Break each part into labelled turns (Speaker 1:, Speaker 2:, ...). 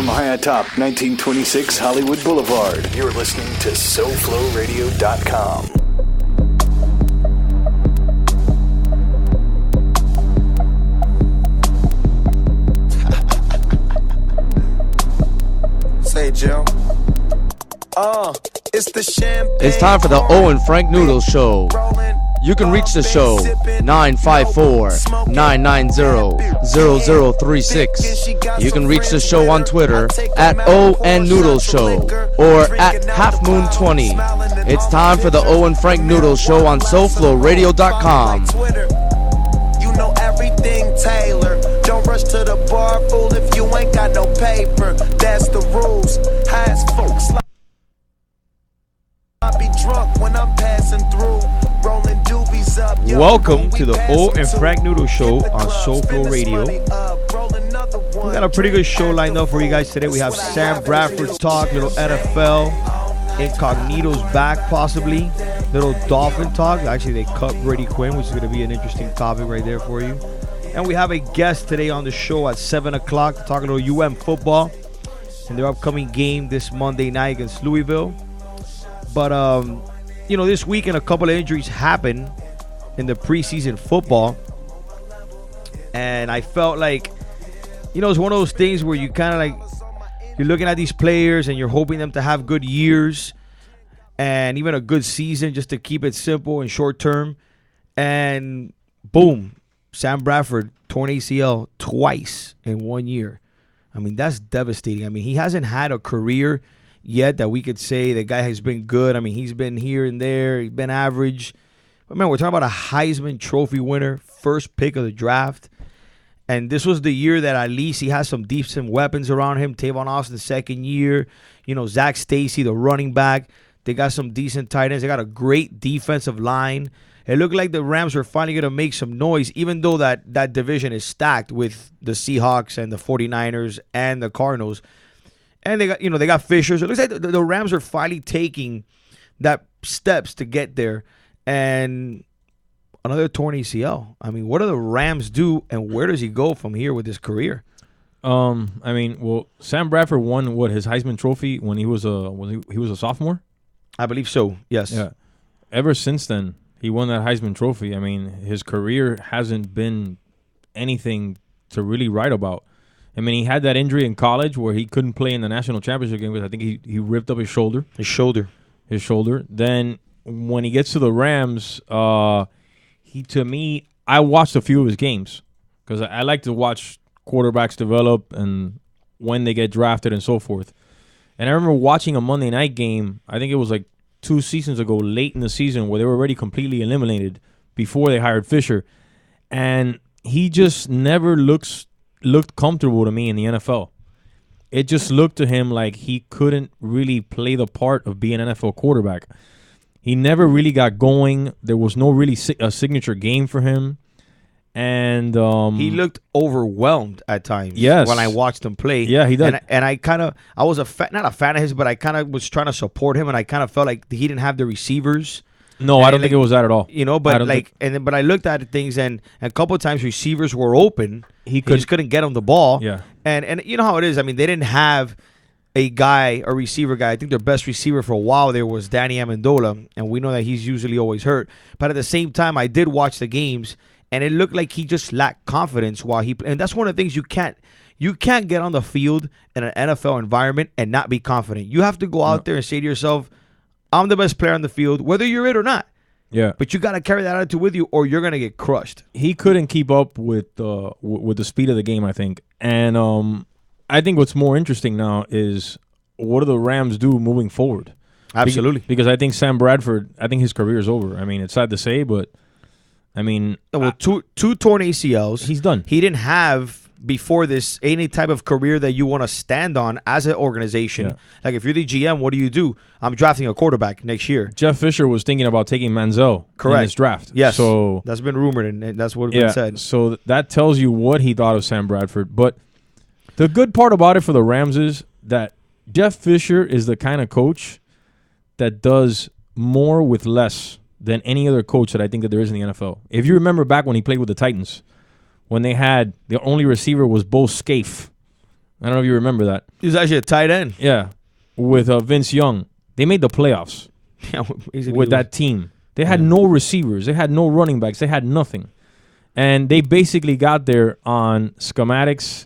Speaker 1: high atop 1926 Hollywood Boulevard, you're listening to SoFloRadio.com.
Speaker 2: Say, Joe. It's the champagne.
Speaker 3: It's time for the O and Frank Noodles Show. You can reach the show 954-990-0036. You can reach the show on Twitter at O and Noodles Show or at HalfMoon20. It's time for the O and Frank Noodles Show on SoFloRadio.com.
Speaker 2: You know everything, Taylor. Don't rush to the bar, fool, if you ain't got no paper. That's the rules. High as folks. I be drunk when I'm passing through. Rolling doobies up.
Speaker 4: Welcome to the O and Frank Noodle Show on SoFlo Radio. We got a pretty good show lined up for you guys today. We have Sam Bradford's talk, little NFL, Incognito's back possibly, little Dolphin talk. Actually, they cut Brady Quinn, which is going to be an interesting topic right there for you. And we have a guest today on the show at 7 o'clock to talk a little UM football and their upcoming game this Monday night against Louisville. But, this weekend, a couple of injuries happened in the preseason football. And I felt like, it's one of those things where you kind of like, you're looking at these players and you're hoping them to have good years and even a good season just to keep it simple and short term. And boom, Sam Bradford torn ACL twice in 1 year. I mean, that's devastating. I mean, he hasn't had a career yet that we could say the guy has been good. I mean, he's been here and there. He's been average. But, man, we're talking about a Heisman Trophy winner, first pick of the draft. And this was the year that at least he has some decent weapons around him. Tavon Austin, second year. Zach Stacy, the running back. They got some decent tight ends. They got a great defensive line. It looked like the Rams were finally going to make some noise, even though that division is stacked with the Seahawks and the 49ers and the Cardinals. And they got Fisher. So it looks like the Rams are finally taking that steps to get there. And another torn ACL. I mean, what do the Rams do, and where does he go from here with his career?
Speaker 5: Sam Bradford won his Heisman Trophy when he was a sophomore.
Speaker 4: I believe so. Yes.
Speaker 5: Yeah. Ever since then, he won that Heisman Trophy. I mean, his career hasn't been anything to really write about. I mean, he had that injury in college where he couldn't play in the national championship game because I think he ripped up his shoulder. His shoulder. Then when he gets to the Rams, I watched a few of his games because I like to watch quarterbacks develop and when they get drafted and so forth. And I remember watching a Monday night game, I think it was like 2 seasons ago, late in the season, where they were already completely eliminated before they hired Fisher. And he just never looked comfortable to me in the NFL. It just looked to him like he couldn't really play the part of being an NFL quarterback. He never really got going. There was no really a signature game for him. And
Speaker 4: he looked overwhelmed at times.
Speaker 5: Yes.
Speaker 4: When I watched him play.
Speaker 5: Yeah, he did.
Speaker 4: And I was not a fan of his, but I kind of was trying to support him, and I kind of felt like he didn't have the receivers.
Speaker 5: No, I don't think it was that at all.
Speaker 4: But I looked at things, and a couple of times receivers were open. He just couldn't get him the ball.
Speaker 5: Yeah.
Speaker 4: And you know how it is. I mean, they didn't have a receiver guy. I think their best receiver for a while there was Danny Amendola, and we know that he's usually always hurt. But at the same time, I did watch the games, and it looked like he just lacked confidence while he played. And that's one of the things you can't get on the field in an NFL environment and not be confident. You have to go out there and say to yourself, I'm the best player on the field, whether you're it or not.
Speaker 5: Yeah.
Speaker 4: But you got to carry that attitude with you, or you're going to get crushed.
Speaker 5: He couldn't keep up with the speed of the game, I think. And I think what's more interesting now is what do the Rams do moving forward?
Speaker 4: Absolutely.
Speaker 5: Because I think Sam Bradford, his career is over. I mean, it's sad to say, but I mean,
Speaker 4: two torn ACLs.
Speaker 5: He's done.
Speaker 4: He didn't have before this any type of career that you want to stand on as an organization. Yeah. Like if you're the GM, what do? I'm drafting a quarterback next year.
Speaker 5: Jeff Fisher was thinking about taking Manziel in his draft.
Speaker 4: Yes,
Speaker 5: so
Speaker 4: that's been rumored, and that's what been said.
Speaker 5: So that tells you what he thought of Sam Bradford. But the good part about it for the Rams is that Jeff Fisher is the kind of coach that does more with less than any other coach that I think that there is in the NFL. If you remember back when he played with the Titans, when they had the only receiver was Bo Scaife, I don't know if you remember that.
Speaker 4: He was actually a tight end.
Speaker 5: Yeah, with Vince Young. They made the playoffs with that team. They had no receivers. They had no running backs. They had nothing. And they basically got there on schematics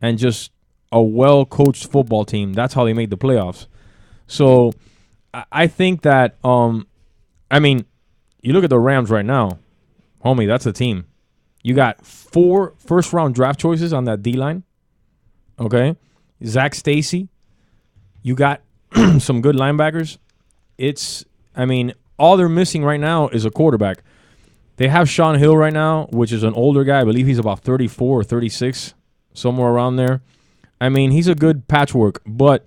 Speaker 5: and just a well-coached football team. That's how they made the playoffs. So I think that, I mean, you look at the Rams right now. Homie, that's a team. You got 4 first-round draft choices on that D-line. Okay? Zach Stacy. You got some good linebackers. All they're missing right now is a quarterback. They have Sean Hill right now, which is an older guy. I believe he's about 34 or 36, somewhere around there. I mean, he's a good patchwork. But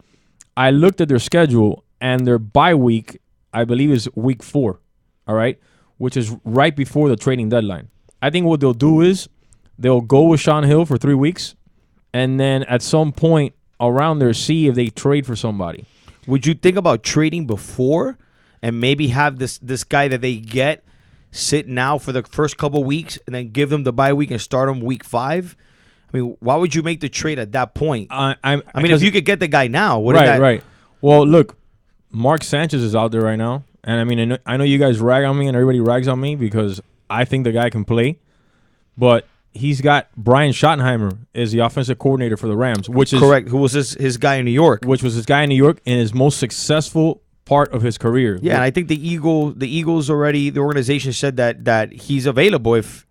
Speaker 5: I looked at their schedule, and their bye week, I believe, is week 4, all right, which is right before the trading deadline. I think what they'll do is they'll go with Sean Hill for 3 weeks, and then at some point around there, see if they trade for somebody.
Speaker 4: Would you think about trading before and maybe have this guy that they get sit now for the first couple weeks and then give them the bye week and start him week 5? I mean, why would you make the trade at that point? If you could get the guy now,
Speaker 5: right. Well, look, Mark Sanchez is out there right now, and I mean, I know you guys rag on me and everybody rags on me because I think the guy can play, but he's got Brian Schottenheimer as the offensive coordinator for the Rams, which is
Speaker 4: correct. Who was his guy in New York?
Speaker 5: Which was his guy in New York in his most successful part of his career.
Speaker 4: Yeah, and I think the Eagles already, the organization said that he's available if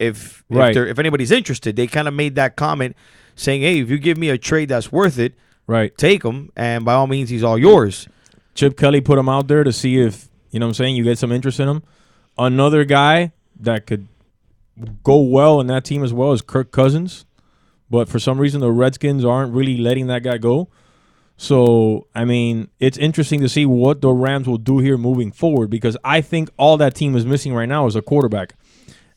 Speaker 4: anybody's interested. They kind of made that comment saying, hey, if you give me a trade that's worth it,
Speaker 5: right,
Speaker 4: take him, and by all means, he's all yours.
Speaker 5: Chip Kelly put him out there to see if, you know what I'm saying, you get some interest in him. Another guy that could go well in that team as well is Kirk Cousins, but for some reason the Redskins aren't really letting that guy go. So, I mean, it's interesting to see what the Rams will do here moving forward because I think all that team is missing right now is a quarterback.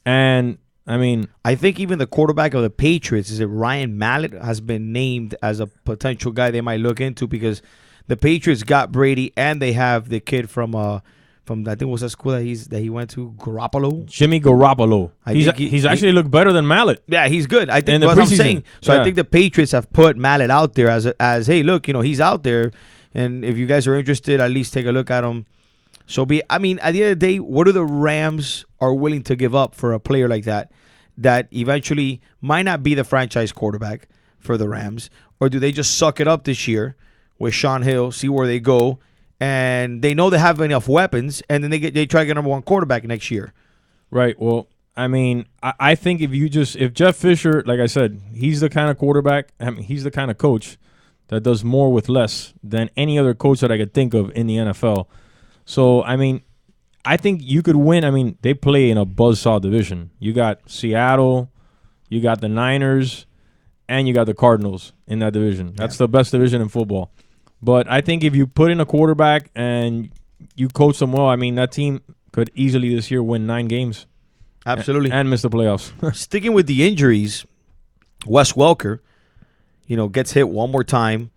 Speaker 5: And, I mean,
Speaker 4: I think even the quarterback of the Patriots, is it Ryan Mallett, has been named as a potential guy they might look into because the Patriots got Brady and they have the kid from I think it was that school that he went to, Garoppolo.
Speaker 5: Jimmy Garoppolo. He's actually looked better than Mallett.
Speaker 4: Yeah, he's good. I think that's what I'm saying. So I think the Patriots have put Mallett out there as hey, look, he's out there, and if you guys are interested, at least take a look at him. So at the end of the day, what do the Rams are willing to give up for a player like that eventually might not be the franchise quarterback for the Rams, or do they just suck it up this year with Sean Hill, see where they go? And they know they have enough weapons, and then they try to get number 1 quarterback next year.
Speaker 5: Right. Well, I mean, I think if Jeff Fisher, like I said, he's the kind of quarterback, he's the kind of coach that does more with less than any other coach that I could think of in the NFL. So, I mean, I think you could win. I mean, they play in a buzzsaw division. You got Seattle, you got the Niners, and you got the Cardinals in that division. That's the best division in football. But I think if you put in a quarterback and you coach them well, I mean, that team could easily this year win 9 games.
Speaker 4: Absolutely.
Speaker 5: And miss the playoffs.
Speaker 4: Sticking with the injuries, Wes Welker, gets hit one more time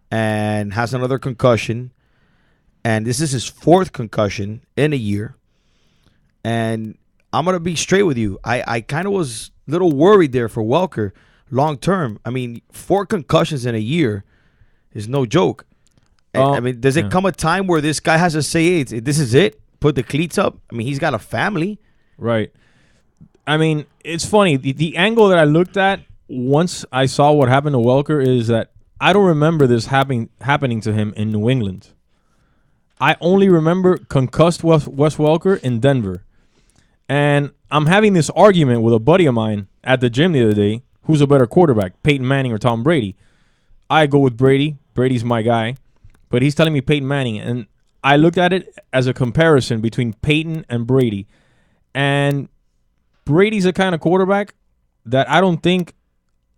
Speaker 4: and has another concussion. And this is his 4th concussion in a year. And I'm going to be straight with you. I kind of was a little worried there for Welker long term. I mean, 4 concussions in a year is no joke. I mean, does it come a time where this guy has to say, hey, this is it? Put the cleats up? I mean, he's got a family.
Speaker 5: Right. I mean, it's funny. The angle that I looked at once I saw what happened to Welker is that I don't remember this happening to him in New England. I only remember concussed Wes Welker in Denver. And I'm having this argument with a buddy of mine at the gym the other day, who's a better quarterback, Peyton Manning or Tom Brady. I go with Brady. Brady's my guy. But he's telling me Peyton Manning. And I looked at it as a comparison between Peyton and Brady. And Brady's a kind of quarterback that I don't think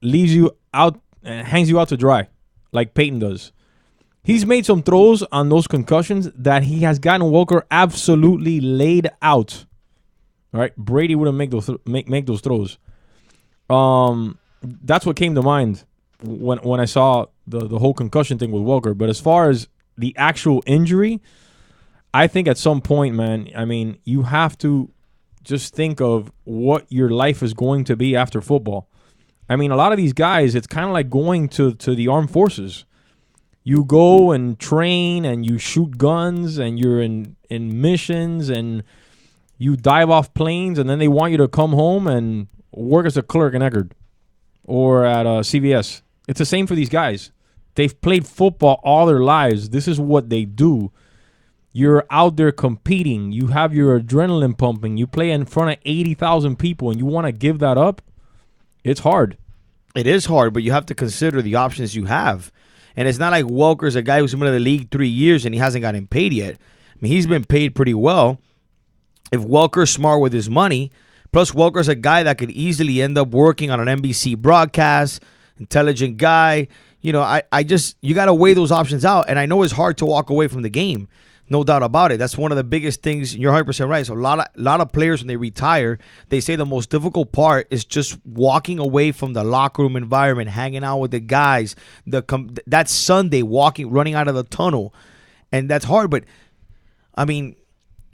Speaker 5: leaves you out and hangs you out to dry like Peyton does. He's made some throws on those concussions that he has gotten Welker absolutely laid out. All right, Brady wouldn't make those throws. That's what came to mind when I saw the whole concussion thing with Welker. But as far as the actual injury, I think at some point, man, I mean, you have to just think of what your life is going to be after football. I mean, a lot of these guys, it's kind of like going to the armed forces. You go and train and you shoot guns and you're in missions and you dive off planes, and then they want you to come home and work as a clerk in Eckerd or at CVS. It's the same for these guys. They've played football all their lives. This is what they do. You're out there competing. You have your adrenaline pumping. You play in front of 80,000 people, and you want to give that up? It's hard.
Speaker 4: It is hard, but you have to consider the options you have. And it's not like Welker's a guy who's been in the league 3 years and he hasn't gotten paid yet. I mean, he's been paid pretty well. If Welker's smart with his money, plus Welker's a guy that could easily end up working on an NBC broadcast, intelligent guy. You know, you got to weigh those options out. And I know it's hard to walk away from the game. No doubt about it. That's one of the biggest things. You're 100% right. So a lot of players, when they retire, they say the most difficult part is just walking away from the locker room environment, hanging out with the guys. That Sunday, running out of the tunnel. And that's hard. But, I mean,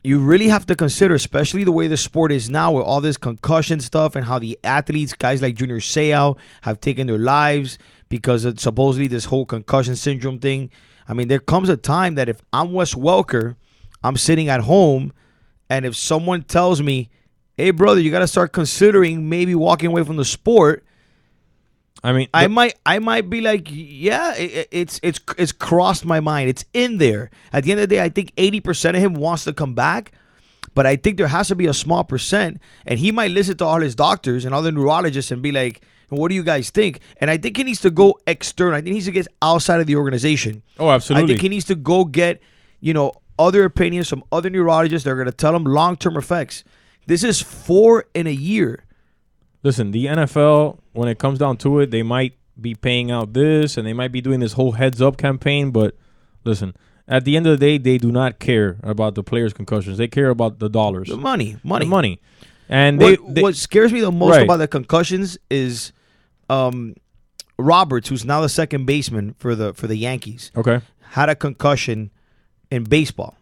Speaker 4: you really have to consider, especially the way the sport is now with all this concussion stuff and how the athletes, guys like Junior Seau, have taken their lives because of supposedly this whole concussion syndrome thing. I mean, there comes a time that if I'm Wes Welker, I'm sitting at home, and if someone tells me, hey, brother, you got to start considering maybe walking away from the sport,
Speaker 5: I mean,
Speaker 4: I might be like, yeah, it's crossed my mind. It's in there. At the end of the day, I think 80% of him wants to come back, but I think there has to be a small percent, and he might listen to all his doctors and all the neurologists and be like, what do you guys think? And I think he needs to go external. I think he needs to get outside of the organization.
Speaker 5: Oh, absolutely.
Speaker 4: I think he needs to go get, other opinions from other neurologists that are going to tell him long-term effects. This is 4 in a year.
Speaker 5: Listen, the NFL, when it comes down to it, they might be paying out this and they might be doing this whole heads-up campaign. But listen, at the end of the day, they do not care about the players' concussions. They care about the dollars.
Speaker 4: The money.
Speaker 5: The money. And
Speaker 4: what scares me the most about the concussions is Roberts, who's now the second baseman for the Yankees,
Speaker 5: okay,
Speaker 4: had a concussion in baseball,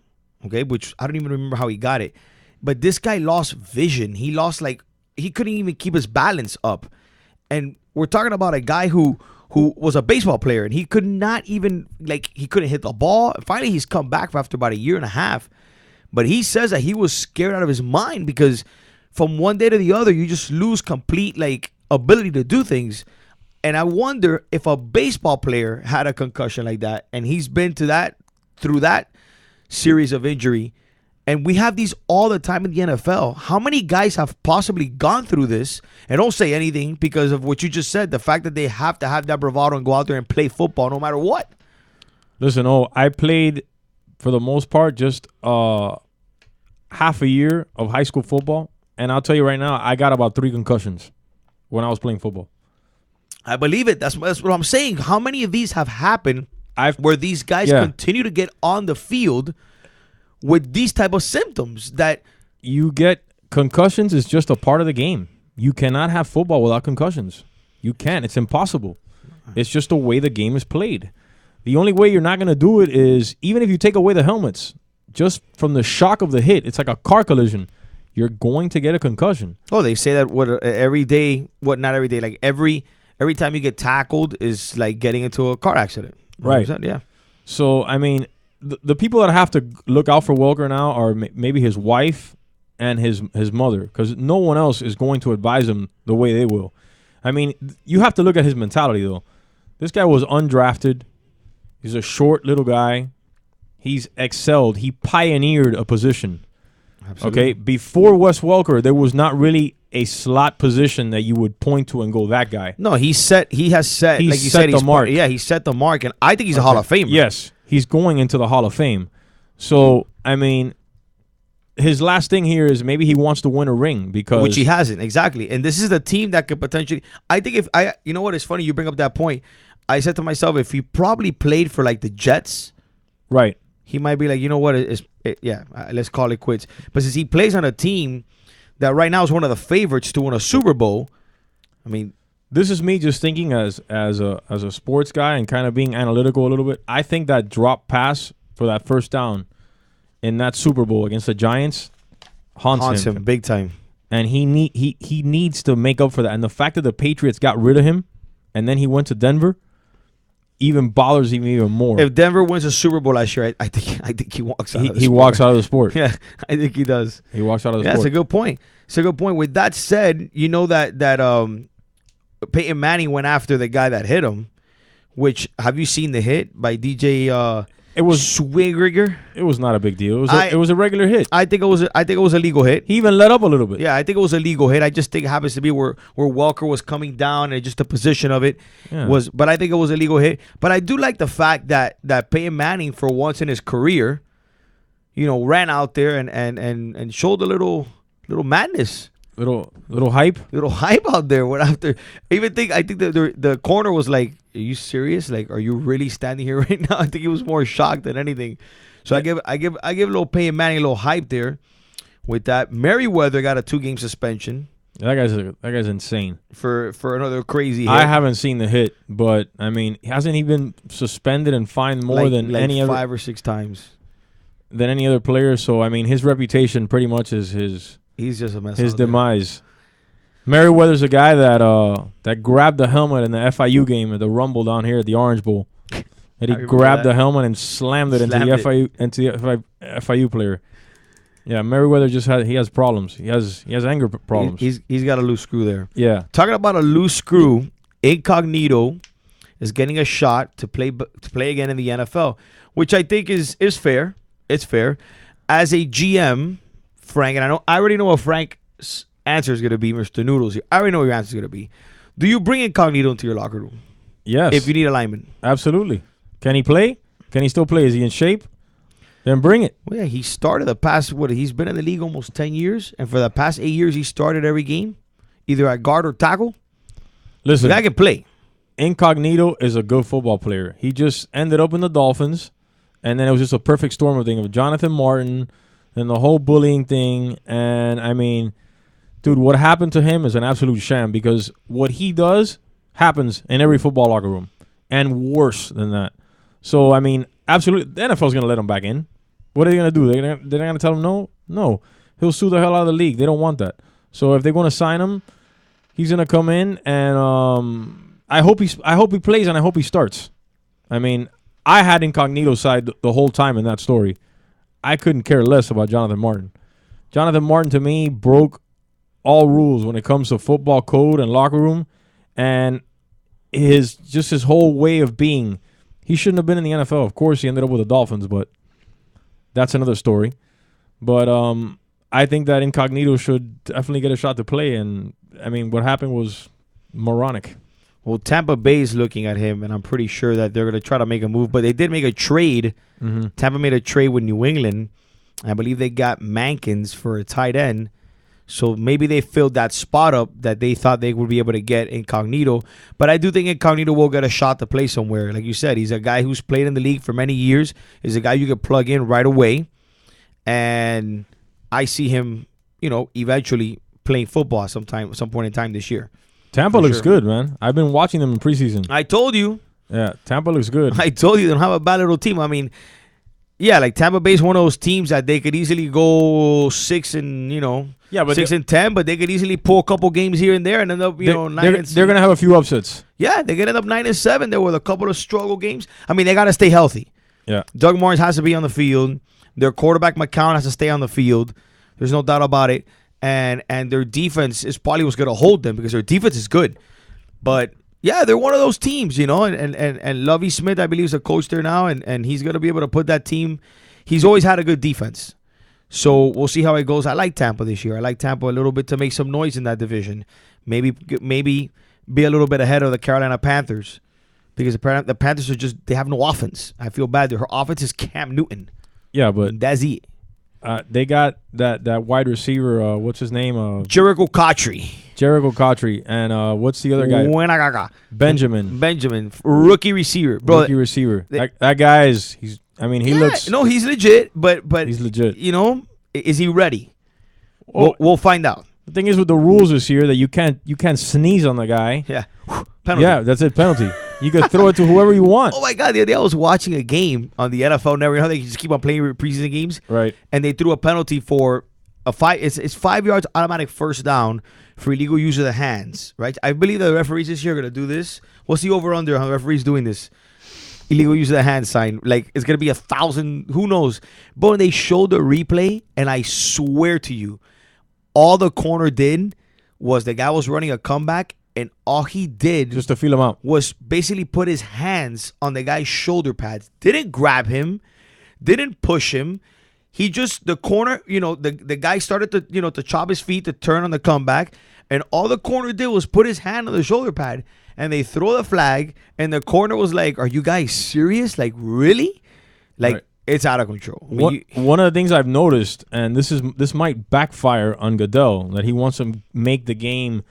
Speaker 4: okay, which I don't even remember how he got it. But this guy lost vision. He lost, he couldn't even keep his balance up. And we're talking about a guy who was a baseball player, and he could not even, he couldn't hit the ball. Finally, he's come back after about 1.5 years. But he says that he was scared out of his mind because from one day to the other, you just lose complete, ability to do things. And I wonder if a baseball player had a concussion like that, and he's been through that series of injury, and we have these all the time in the NFL. How many guys have possibly gone through this and don't say anything because of what you just said, the fact that they have to have that bravado and go out there and play football no matter what?
Speaker 5: Listen, I played, for the most part, just half a year of high school football, and I'll tell you right now, I got about 3 concussions when I was playing football.
Speaker 4: I believe it. That's what I'm saying. How many of these have happened where these guys continue to get on the field with these type of symptoms that
Speaker 5: you get? Concussions is just a part of the game. You cannot have football without concussions. You can't. It's impossible. It's just the way the game is played. The only way you're not going to do it is, even if you take away the helmets, just from the shock of the hit, it's like a car collision. You're going to get a concussion.
Speaker 4: Oh, they say that every day, not every day, every time you get tackled is like getting into a car accident.
Speaker 5: Right.
Speaker 4: Yeah.
Speaker 5: So, I mean, the people that have to look out for Welker now are maybe his wife and his mother, because no one else is going to advise him the way they will. I mean, you have to look at his mentality, though. This guy was undrafted. He's a short little guy. He's excelled. He pioneered a position. Absolutely. Okay, before Wes Welker, there was not really a slot position that you would point to and go, that guy.
Speaker 4: No, he has set, like you said,
Speaker 5: the mark.
Speaker 4: Yeah, he set the mark, and I think he's a Hall of Famer.
Speaker 5: Yes, he's going into the Hall of Fame. So, I mean, his last thing here is maybe he wants to win a ring, because
Speaker 4: which he hasn't, exactly. And this is the team that could potentially, I think you know what, it's funny you bring up that point. I said to myself, if he probably played for the Jets,
Speaker 5: right,
Speaker 4: he might be like, you know what, let's call it quits. But since he plays on a team that right now is one of the favorites to win a Super Bowl, I mean,
Speaker 5: this is me just thinking as a sports guy and kind of being analytical a little bit. I think that drop pass for that first down in that Super Bowl against the Giants haunts him
Speaker 4: big time.
Speaker 5: and he needs to make up for that. And the fact that the Patriots got rid of him, and then he went to Denver, even bothers him even more.
Speaker 4: If Denver wins a Super Bowl last year, I think he walks out.
Speaker 5: He walks out of the sport.
Speaker 4: Yeah, I think he does.
Speaker 5: He walks out of the
Speaker 4: sport.
Speaker 5: That's
Speaker 4: a good point. It's a good point. With that said, you know that Peyton Manning went after the guy that hit him. Which, have you seen the hit by DJ? It was Swigriger.
Speaker 5: It was not a big deal. It was a regular hit.
Speaker 4: I think it was a legal hit.
Speaker 5: He even let up a little bit.
Speaker 4: Yeah, I think it was a legal hit. I just think it happens to be where Welker was coming down and just the position of it was. But I think it was a legal hit. But I do like the fact that Peyton Manning, for once in his career, ran out there and showed a little madness.
Speaker 5: Little hype.
Speaker 4: Little hype out there. I think the corner was like, "Are you serious? Like, are you really standing here right now?" I think he was more shocked than anything. So I give little Peyton Manning a little hype there. With that, Merriweather got a 2-game suspension.
Speaker 5: That guy's insane
Speaker 4: for another crazy hit.
Speaker 5: I haven't seen the hit, but I mean, hasn't he been suspended and fined more than any other
Speaker 4: 5 or 6 times
Speaker 5: than any other player? So I mean, his reputation pretty much is his.
Speaker 4: He's just a mess.
Speaker 5: His demise. Merriweather's a guy that grabbed the helmet in the FIU game at the Rumble down here at the Orange Bowl. And he grabbed the helmet and slammed it into the FIU player. Yeah, Merriweather has problems. He has anger problems.
Speaker 4: He's got a loose screw there.
Speaker 5: Yeah.
Speaker 4: Talking about a loose screw, Incognito is getting a shot to play again in the NFL, which I think is fair. It's fair. As a GM, Frank, and I already know what Frank's answer is going to be, Mr. Noodles here. I already know what your answer is going to be. Do you bring Incognito into your locker room?
Speaker 5: Yes.
Speaker 4: If you need a lineman.
Speaker 5: Absolutely. Can he play? Can he still play? Is he in shape? Then bring it.
Speaker 4: Well, yeah, he started the past, he's been in the league almost 10 years, and for the past 8 years, he started every game, either at guard or tackle.
Speaker 5: Listen.
Speaker 4: The guy can play.
Speaker 5: Incognito is a good football player. He just ended up in the Dolphins, and then it was just a perfect storm of things of Jonathan Martin and the whole bullying thing. And, I mean, dude, what happened to him is an absolute sham because what he does happens in every football locker room and worse than that. So, I mean, absolutely, the NFL's going to let him back in. What are they going to do? They're going to tell him no? No. He'll sue the hell out of the league. They don't want that. So, if they're going to sign him, he's going to come in, and I hope he plays and I hope he starts. I mean, I had Incognito's side the whole time in that story. I couldn't care less about Jonathan Martin. Jonathan Martin, to me, broke all rules when it comes to football code and locker room, and his whole way of being. He shouldn't have been in the NFL. Of course, he ended up with the Dolphins, but that's another story. But I think that Incognito should definitely get a shot to play, and, I mean, what happened was moronic.
Speaker 4: Well, Tampa Bay is looking at him, and I'm pretty sure that they're going to try to make a move. But they did make a trade. Mm-hmm. Tampa made a trade with New England. I believe they got Mankins for a tight end. So maybe they filled that spot up that they thought they would be able to get Incognito. But I do think Incognito will get a shot to play somewhere. Like you said, he's a guy who's played in the league for many years. He's a guy you could plug in right away. And I see him, eventually playing football at some point in time this year.
Speaker 5: Tampa looks good, man. I've been watching them in preseason.
Speaker 4: I told you.
Speaker 5: Yeah, Tampa looks good.
Speaker 4: I told you they don't have a bad little team. I mean, yeah, like Tampa Bay's one of those teams that they could easily go 6 and 6 and 10, but they could easily pull a couple games here and there and end up 9 and 7.
Speaker 5: They're gonna have a few upsets.
Speaker 4: Yeah, they could end up 9 and 7 there with a couple of struggle games. I mean, they gotta stay healthy.
Speaker 5: Yeah,
Speaker 4: Doug Martin has to be on the field. Their quarterback McCown has to stay on the field. There's no doubt about it. And their defense is probably what's going to hold them because their defense is good. But, yeah, they're one of those teams, and Lovie Smith, I believe, is a coach there now, and he's going to be able to put that team. He's always had a good defense. So we'll see how it goes. I like Tampa this year. I like Tampa a little bit to make some noise in that division. Maybe be a little bit ahead of the Carolina Panthers because the Panthers they have no offense. I feel bad. Her offense is Cam Newton.
Speaker 5: Yeah, but
Speaker 4: that's it.
Speaker 5: They got that wide receiver. What's his name?
Speaker 4: Jericho Cotchery.
Speaker 5: And what's the other guy? Benjamin.
Speaker 4: Rookie receiver. Bro,
Speaker 5: rookie receiver. That guy he looks.
Speaker 4: No, he's legit. But
Speaker 5: he's legit.
Speaker 4: Is he ready? We'll find out.
Speaker 5: The thing is with the rules this year that you can't sneeze on the guy.
Speaker 4: Yeah. Penalty.
Speaker 5: Yeah, that's it. Penalty. You can throw it to whoever you want.
Speaker 4: Oh my God! The other day I was watching a game on the NFL Network. How they just keep on playing preseason games,
Speaker 5: right?
Speaker 4: And they threw a penalty for it's 5 yards automatic first down for illegal use of the hands, right? I believe that the referees this year are gonna do this. What's the over under on the referees doing this? Illegal use of the hand sign. Like, it's gonna be 1,000. Who knows? But when they showed the replay, and I swear to you, all the corner did was the guy was running a comeback, and all he did
Speaker 5: just to feel him out
Speaker 4: was basically put his hands on the guy's shoulder pads. Didn't grab him, didn't push him. He just, the corner, the guy started to chop his feet to turn on the comeback, and all the corner did was put his hand on the shoulder pad, and they throw the flag, and the corner was like, "Are you guys serious? Like, really?" Like, right. It's out of control.
Speaker 5: One of the things I've noticed, and this might backfire on Goodell, that he wants to make the game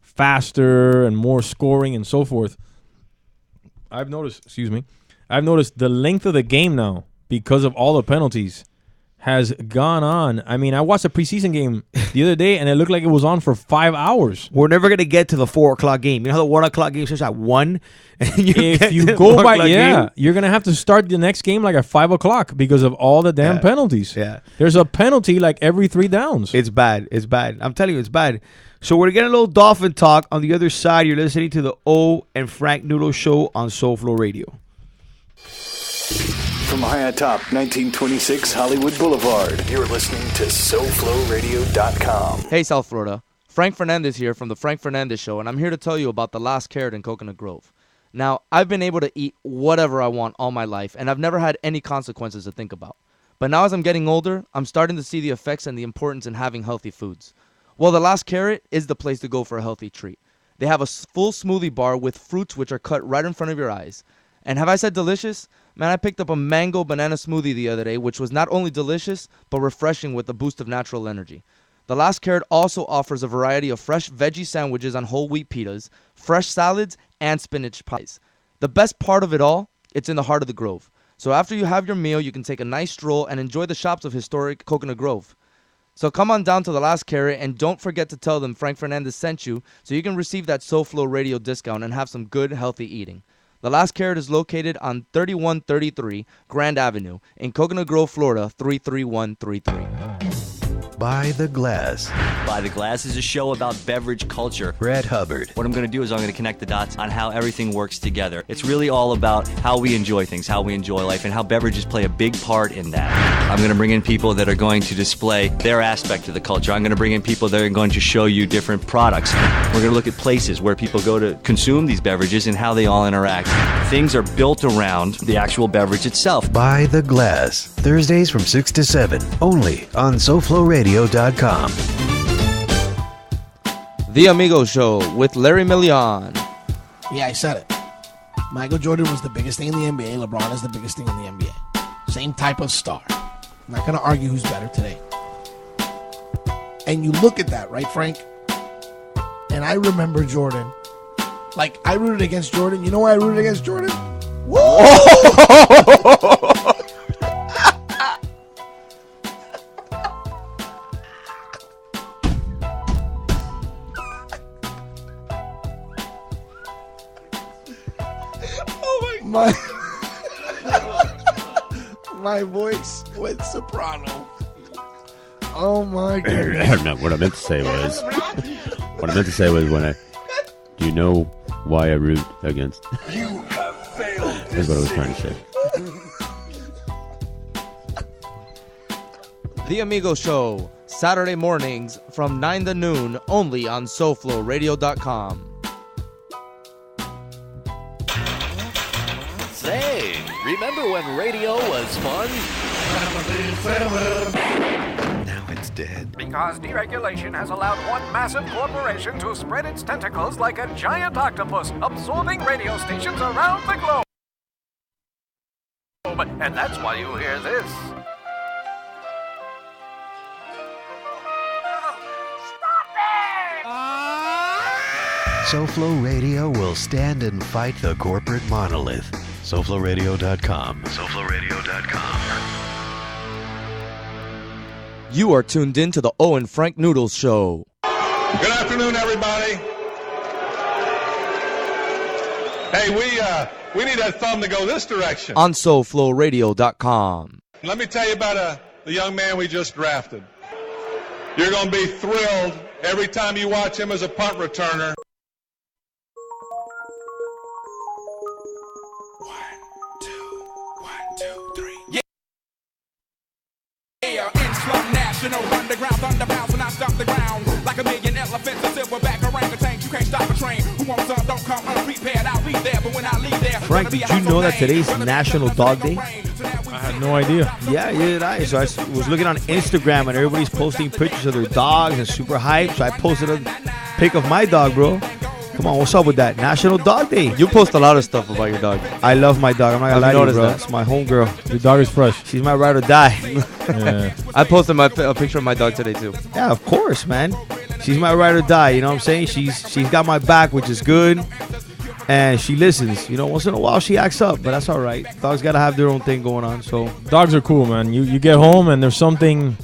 Speaker 5: faster and more scoring and so forth. I've noticed the length of the game now, because of all the penalties, has gone on. I mean, I watched a preseason game the other day, and it looked like it was on for 5 hours.
Speaker 4: We're never going to get to the 4 o'clock game. You know how the 1 o'clock game starts at 1?
Speaker 5: If you go by, you're going to have to start the next game like at 5 o'clock because of all the damn penalties.
Speaker 4: Yeah.
Speaker 5: There's a penalty like every 3 downs.
Speaker 4: It's bad. It's bad. I'm telling you, it's bad. So we're getting a little Dolphin talk. On the other side, you're listening to the O and Frank Noodle Show on SoFlo Radio.
Speaker 1: From high atop 1926 Hollywood Boulevard, you're listening to SoFloRadio.com.
Speaker 3: Hey, South Florida. Frank Fernandez here from the Frank Fernandez Show, and I'm here to tell you about the Last Carrot in Coconut Grove. Now, I've been able to eat whatever I want all my life, and I've never had any consequences to think about. But now as I'm getting older, I'm starting to see the effects and the importance in having healthy foods. Well, the Last Carrot is the place to go for a healthy treat. They have a full smoothie bar with fruits which are cut right in front of your eyes. And have I said delicious? Man, I picked up a mango banana smoothie the other day, which was not only delicious, but refreshing with a boost of natural energy. The Last Carrot also offers a variety of fresh veggie sandwiches on whole wheat pitas, fresh salads, and spinach pies. The best part of it all, it's in the heart of the Grove. So after you have your meal, you can take a nice stroll and enjoy the shops of historic Coconut Grove. So come on down to the Last Carrot, and don't forget to tell them Frank Fernandez sent you so you can receive that SoFlo Radio discount and have some good, healthy eating. The Last Carrot is located on 3133 Grand Avenue in Coconut Grove, Florida, 33133.
Speaker 6: By the Glass.
Speaker 7: By the Glass is a show about beverage culture.
Speaker 6: Brad Hubbard.
Speaker 7: What I'm going to do is I'm going to connect the dots on how everything works together. It's really all about how we enjoy things, how we enjoy life, and how beverages play a big part in that. I'm going to bring in people that are going to display their aspect of the culture. I'm going to bring in people that are going to show you different products. We're going to look at places where people go to consume these beverages and how they all interact. Things are built around the actual beverage itself.
Speaker 6: By the Glass. Thursdays from 6 to 7. Only on SoFloRadio.com.
Speaker 3: The Amigo Show with Larry Million.
Speaker 8: Yeah, I said it. Michael Jordan was the biggest thing in the NBA. LeBron is the biggest thing in the NBA. Same type of star. I'm not going to argue who's better today. And you look at that, right, Frank? And I remember Jordan. Like, I rooted against Jordan. You know why I rooted against Jordan? Whoa! My voice went soprano. Oh my God!
Speaker 9: No, what I meant to say was do you know why I root against?
Speaker 8: You have failed.
Speaker 9: That's what I was trying to say.
Speaker 3: The Amigo Show, Saturday mornings from 9 to noon, only on SoFloRadio.com.
Speaker 10: Say, remember when radio was fun?
Speaker 6: Now it's dead.
Speaker 11: Because deregulation has allowed one massive corporation to spread its tentacles like a giant octopus, absorbing radio stations around the globe. And that's why you hear this.
Speaker 6: SoFlo Radio will stand and fight the corporate monolith. SoFloRadio.com. SoFloRadio.com.
Speaker 3: You are tuned in to the O and Frank Noodles Show.
Speaker 12: Good afternoon, everybody. Hey, we need that thumb to go this direction.
Speaker 3: On SoFloRadio.com.
Speaker 12: Let me tell you about the young man we just drafted. You're going to be thrilled every time you watch him as a punt returner.
Speaker 13: Underground thunder bounce when I stomp the ground like a million elephants, a silverback orangutan. You can't stop a train. Who wants some? Don't come unprepared. I'll be there, but when I leave there.
Speaker 4: Frank, did you know that today's National Dog Day?
Speaker 5: I had no idea.
Speaker 4: Yeah, did I. So I was looking on Instagram and everybody's posting pictures of their dogs and super hyped. So I posted a pic of my dog, bro. Come on, what's up with that? National Dog Day.
Speaker 3: You post a lot of stuff about your dog.
Speaker 4: I love my dog. I'm not gonna lie to you, bro.
Speaker 3: That.
Speaker 4: It's my homegirl.
Speaker 5: Your dog is fresh.
Speaker 4: She's my ride or die.
Speaker 5: Yeah.
Speaker 3: I posted a picture of my dog today too.
Speaker 4: Yeah, of course, man. She's my ride or die. You know what I'm saying? She's got my back, which is good, and she listens. You know, once in a while she acts up, but that's all right. Dogs gotta have their own thing going on. So
Speaker 5: dogs are cool, man. You get home and there's something,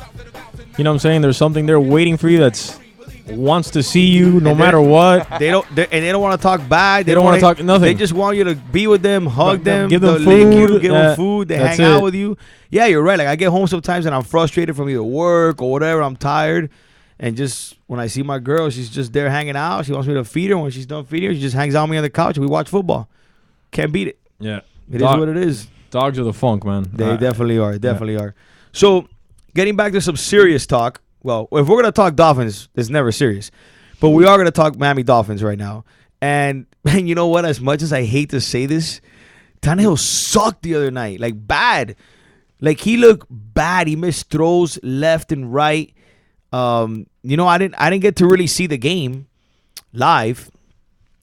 Speaker 5: you know what I'm saying? There's something there waiting for you that's wants to see you no matter what.
Speaker 4: They don't want to talk bad.
Speaker 5: They don't want to talk nothing.
Speaker 4: They just want you to be with them, hug them,
Speaker 5: give them
Speaker 4: lick
Speaker 5: food,
Speaker 4: you, give them food. They hang out with you. Yeah, you're right. Like I get home sometimes and I'm frustrated from either work or whatever. I'm tired, and just when I see my girl, she's just there hanging out. She wants me to feed her. When she's done feeding her, she just hangs out with me on the couch and we watch football. Can't beat it.
Speaker 5: Yeah,
Speaker 4: it is what it is.
Speaker 5: Dogs are the funk, man.
Speaker 4: They definitely are. Definitely are. So, getting back to some serious talk. Well, if we're gonna talk Dolphins, it's never serious. But we are going to talk Miami Dolphins right now. And you know what? As much as I hate to say this, Tannehill sucked the other night. Like, bad. Like, he looked bad. He missed throws left and right. You know, I didn't get to really see the game live,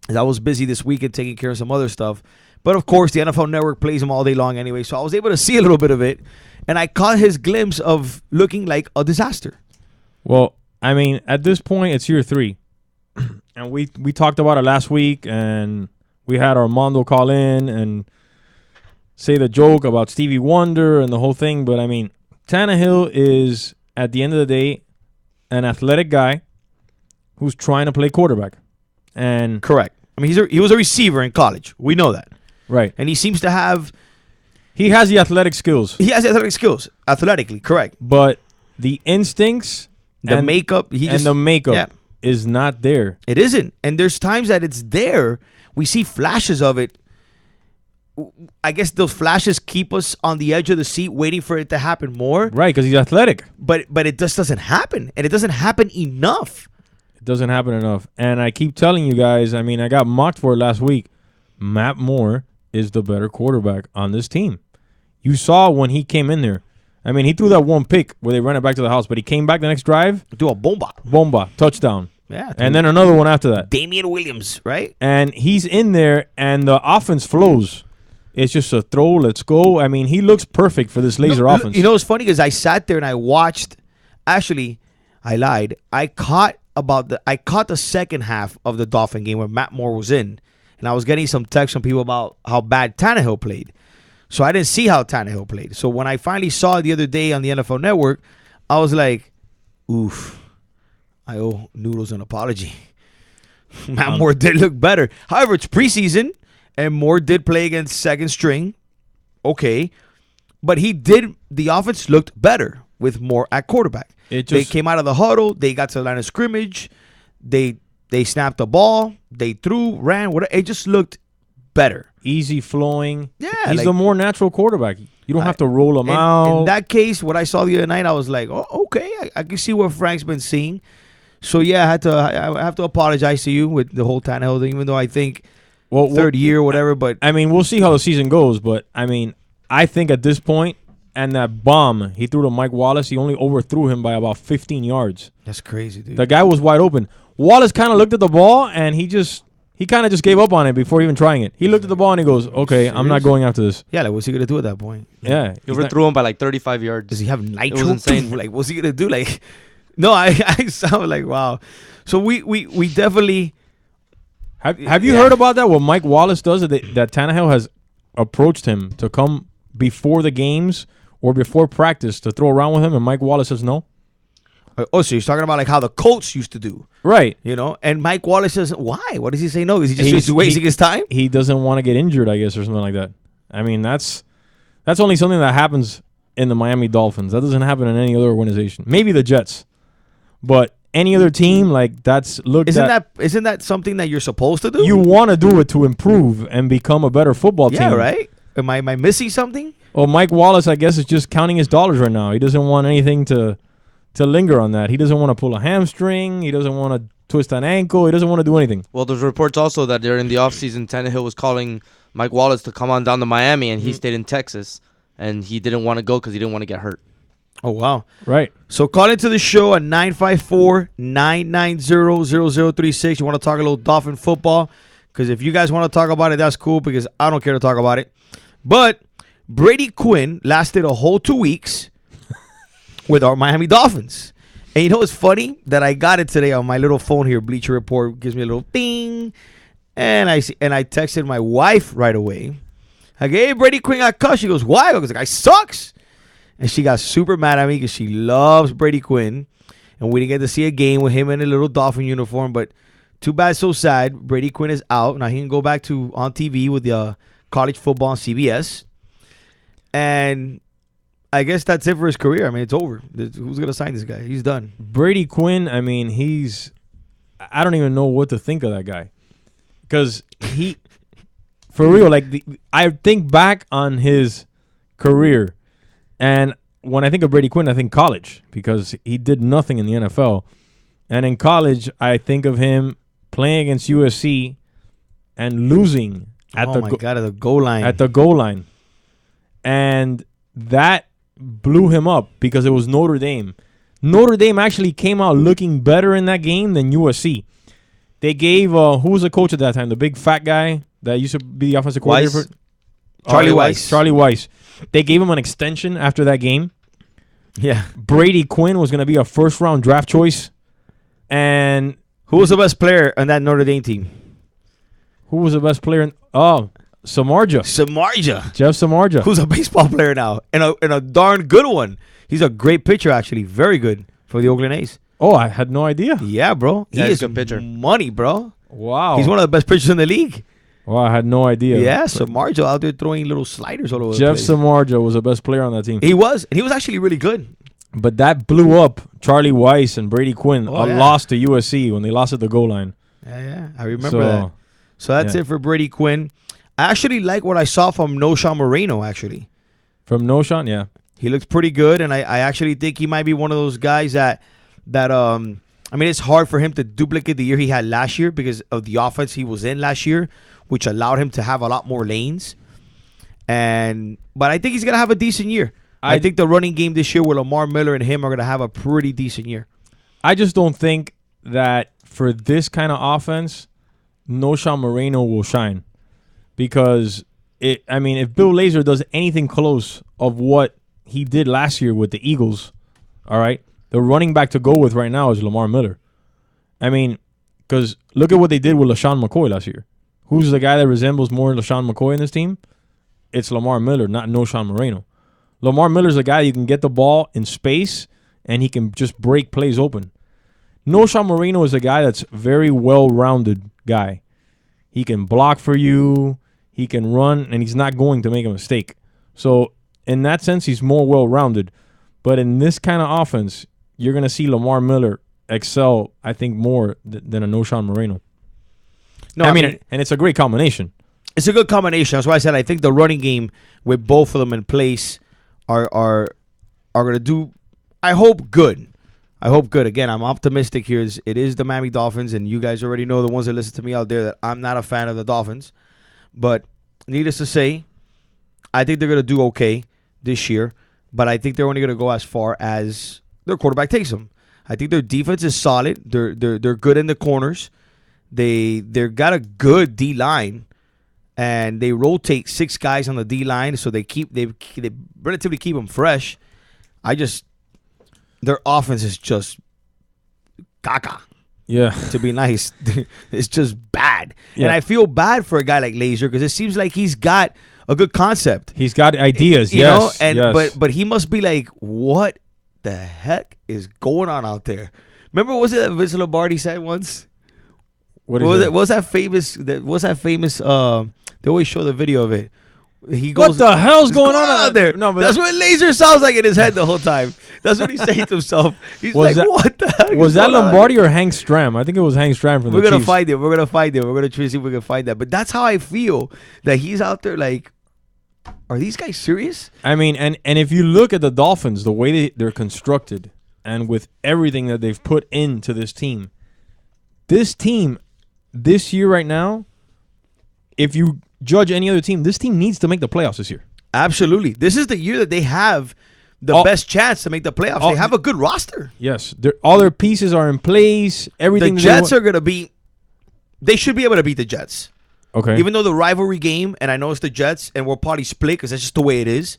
Speaker 4: as I was busy this weekend taking care of some other stuff. But, of course, the NFL Network plays him all day long anyway. So I was able to see a little bit of it. And I caught his glimpse of looking like a disaster.
Speaker 5: Well, I mean, at this point, it's year 3. And we talked about it last week, and we had Armando call in and say the joke about Stevie Wonder and the whole thing. But, I mean, Tannehill is, at the end of the day, an athletic guy who's trying to play quarterback. And
Speaker 4: correct. I mean, he was a receiver in college. We know that.
Speaker 5: Right.
Speaker 4: And he seems to have...
Speaker 5: He has the athletic skills.
Speaker 4: He has the athletic skills, athletically, correct.
Speaker 5: But the instincts...
Speaker 4: The makeup...
Speaker 5: Yeah. Is not there.
Speaker 4: It isn't. And there's times that it's there. We see flashes of it. I guess those flashes keep us on the edge of the seat waiting for it to happen more.
Speaker 5: Right, because he's athletic.
Speaker 4: But it just doesn't happen. And it doesn't happen enough.
Speaker 5: It doesn't happen enough. And I keep telling you guys, I mean, I got mocked for it last week. Matt Moore is the better quarterback on this team. You saw when he came in there. I mean, he threw that one pick where they ran it back to the house, but he came back the next drive.
Speaker 4: Do a bomba.
Speaker 5: Touchdown.
Speaker 4: Yeah.
Speaker 5: And then another one after that.
Speaker 4: Damian Williams, right?
Speaker 5: And he's in there, and the offense flows. It's just a throw, let's go. I mean, he looks perfect for this laser offense.
Speaker 4: You know what's funny is I sat there and I watched. Actually, I lied. I caught the second half of the Dolphin game where Matt Moore was in, and I was getting some texts from people about how bad Tannehill played. So I didn't see how Tannehill played. So when I finally saw it the other day on the NFL Network, I was like, oof, I owe Noodles an apology. Matt Moore did look better. However, it's preseason, and Moore did play against second string. Okay. But the offense looked better with Moore at quarterback. They came out of the huddle. They got to the line of scrimmage. They snapped the ball. They threw, ran. Whatever. It just looked better.
Speaker 5: Easy flowing.
Speaker 4: Yeah.
Speaker 5: He's the more natural quarterback. You don't have to roll him out.
Speaker 4: In that case, what I saw the other night, I was like, oh, okay. I can see what Frank's been seeing. So, yeah, I have to apologize to you with the whole Tannehill thing, even though I think third year or whatever. But
Speaker 5: I mean, we'll see how the season goes. But, I mean, I think at this point, and that bomb he threw to Mike Wallace, he only overthrew him by about 15 yards.
Speaker 4: That's crazy, dude.
Speaker 5: The guy was wide open. Wallace kind of looked at the ball, and he kind of just gave up on it before even trying it. He looked at the ball and he goes, okay, I'm not going after this.
Speaker 4: Yeah, like, what's he going to do at that point?
Speaker 5: Yeah.
Speaker 3: He overthrew him by like 35 yards.
Speaker 4: Does he have nitro?
Speaker 3: It was insane.
Speaker 4: Like, what's he going to do? Like, no, I sound like, wow. So we definitely...
Speaker 5: Have you heard about that? What Mike Wallace does, that Tannehill has approached him to come before the games or before practice to throw around with him, and Mike Wallace says no?
Speaker 4: Oh, so he's talking about like how the Colts used to do.
Speaker 5: Right.
Speaker 4: You know, and Mike Wallace says, why? What does he say no? Is he just wasting his time?
Speaker 5: He doesn't want to get injured, I guess, or something like that. I mean, that's only something that happens in the Miami Dolphins. That doesn't happen in any other organization. Maybe the Jets. But any other team, like, that's looked at.
Speaker 4: Isn't that something that you're supposed to do?
Speaker 5: You want to do it to improve and become a better football team.
Speaker 4: Yeah, right? Am I missing something?
Speaker 5: Well, Mike Wallace, I guess, is just counting his dollars right now. He doesn't want anything to linger on that. He doesn't want to pull a hamstring. He doesn't want to twist an ankle. He doesn't want to do anything.
Speaker 3: Well, there's reports also that during the offseason, Tannehill was calling Mike Wallace to come on down to Miami, and he stayed in Texas, and he didn't want to go because he didn't want to get hurt.
Speaker 4: Oh, wow.
Speaker 5: Right.
Speaker 4: So call into the show at 954-990-0036. You want to talk a little Dolphin football? Because if you guys want to talk about it, that's cool, because I don't care to talk about it. But Brady Quinn lasted a whole 2 weeks with our Miami Dolphins. And you know what's funny? That I got it today on my little phone here. Bleacher Report gives me a little ding. And I texted my wife right away. Like, hey, Brady Quinn got cut. She goes, why? I was like, the guy sucks. And she got super mad at me because she loves Brady Quinn. And we didn't get to see a game with him in a little Dolphin uniform. But too bad, so sad. Brady Quinn is out. Now he can go back to on TV with the college football on CBS. And I guess that's it for his career. I mean, it's over. Who's going to sign this guy? He's done.
Speaker 5: Brady Quinn, I mean, I don't even know what to think of that guy. Because for real, like, I think back on his career. And when I think of Brady Quinn, I think college, because he did nothing in the NFL. And in college, I think of him playing against USC and losing at the
Speaker 4: goal line.
Speaker 5: At the goal line. And that blew him up because it was Notre Dame. Notre Dame actually came out looking better in that game than USC. They gave, who was the coach at that time? The big fat guy that used to be the offensive coordinator?
Speaker 4: Charlie Weiss.
Speaker 5: Charlie Weiss. They gave him an extension after that game.
Speaker 4: Yeah.
Speaker 5: Brady Quinn was going to be a first-round draft choice. And
Speaker 4: who was the best player on that Notre Dame team?
Speaker 5: Who was the best player? Samardzija. Jeff Samardzija.
Speaker 4: Who's a baseball player now. And a darn good one. He's a great pitcher, actually. Very good for the Oakland A's.
Speaker 5: Oh, I had no idea.
Speaker 4: Yeah, bro.
Speaker 3: Yeah,
Speaker 4: he
Speaker 3: he's
Speaker 4: is
Speaker 3: a good pitcher.
Speaker 4: Money, bro.
Speaker 5: Wow.
Speaker 4: He's one of the best pitchers in the league.
Speaker 5: Well, I had no idea.
Speaker 4: Yeah, Samardzija out there throwing little sliders all over
Speaker 5: Jeff
Speaker 4: the place.
Speaker 5: Samardzija was the best player on that team.
Speaker 4: He was. And he was actually really good.
Speaker 5: But that blew up Charlie Weiss and Brady Quinn. Loss to USC when they lost at the goal line.
Speaker 4: Yeah. I remember that. So that's it for Brady Quinn. I actually like what I saw from Noshawn Moreno, actually.
Speaker 5: From Noshawn, yeah.
Speaker 4: He looks pretty good, and I actually think he might be one of those guys that I mean, it's hard for him to duplicate the year he had last year because of the offense he was in last year, which allowed him to have a lot more lanes. But I think he's going to have a decent year. I think the running game this year with Lamar Miller and him are going to have a pretty decent year.
Speaker 5: I just don't think that for this kind of offense, Noshawn Moreno will shine. Because, if Bill Lazor does anything close of what he did last year with the Eagles, all right, the running back to go with right now is Lamar Miller. I mean, because look at what they did with LaShawn McCoy last year. Who's the guy that resembles more LaShawn McCoy in this team? It's Lamar Miller, not Noshawn Moreno. Lamar Miller's a guy you can get the ball in space and he can just break plays open. Noshawn Moreno is a guy that's very well-rounded guy. He can block for you, he can run, and he's not going to make a mistake. So in that sense, he's more well-rounded. But in this kind of offense, you're going to see Lamar Miller excel, I think, more than a Noshawn Moreno. No, I mean, and it's a great combination.
Speaker 4: It's a good combination. That's why I said I think the running game with both of them in place are going to do, I hope, good. I hope good. Again, I'm optimistic here. It is the Miami Dolphins, and you guys already know, the ones that listen to me out there, that I'm not a fan of the Dolphins. But needless to say, I think they're going to do okay this year, but I think they're only going to go as far as their quarterback takes them. I think their defense is solid. They're good in the corners. They've got a good D-line, and they rotate 6 guys on the D-line, so they relatively keep them fresh. Their offense is just caca.
Speaker 5: Yeah.
Speaker 4: To be nice. It's just bad.
Speaker 5: Yeah.
Speaker 4: And I feel bad for a guy like Lazor because it seems like he's got a good concept.
Speaker 5: He's got ideas,
Speaker 4: you know? And
Speaker 5: yes.
Speaker 4: But he must be like, what the heck is going on out there? Remember, was it that Vince Lombardi said once? What was that famous? They always show the video of it.
Speaker 8: He goes,
Speaker 5: what the hell's going on
Speaker 8: out there?
Speaker 5: No, but
Speaker 8: that's what Laser sounds like in his head the whole time. That's what he's saying to himself. He's
Speaker 5: Was
Speaker 8: like,
Speaker 5: that-
Speaker 8: what the heck?
Speaker 5: was
Speaker 8: is
Speaker 5: that
Speaker 8: going on?
Speaker 5: Lombardi or Hank Stram? I think it was Hank Stram from
Speaker 8: We're
Speaker 5: the
Speaker 8: gonna
Speaker 5: Chiefs.
Speaker 8: find it. We're gonna find it. We're gonna try to see if we can find that. But that's how I feel that he's out there. Like, are these guys serious?
Speaker 5: I mean, and if you look at the Dolphins, the way they're constructed, and with everything that they've put into this team this year right now, if you judge any other team, this team needs to make the playoffs this year.
Speaker 8: Absolutely. This is the year that they have the best chance to make the playoffs. They have a good roster.
Speaker 5: Yes, all their pieces are in place. Everything.
Speaker 8: The Jets are gonna be. They should be able to beat the Jets.
Speaker 5: Okay.
Speaker 8: Even though the rivalry game, and I know it's the Jets, and we'll probably split because that's just the way it is.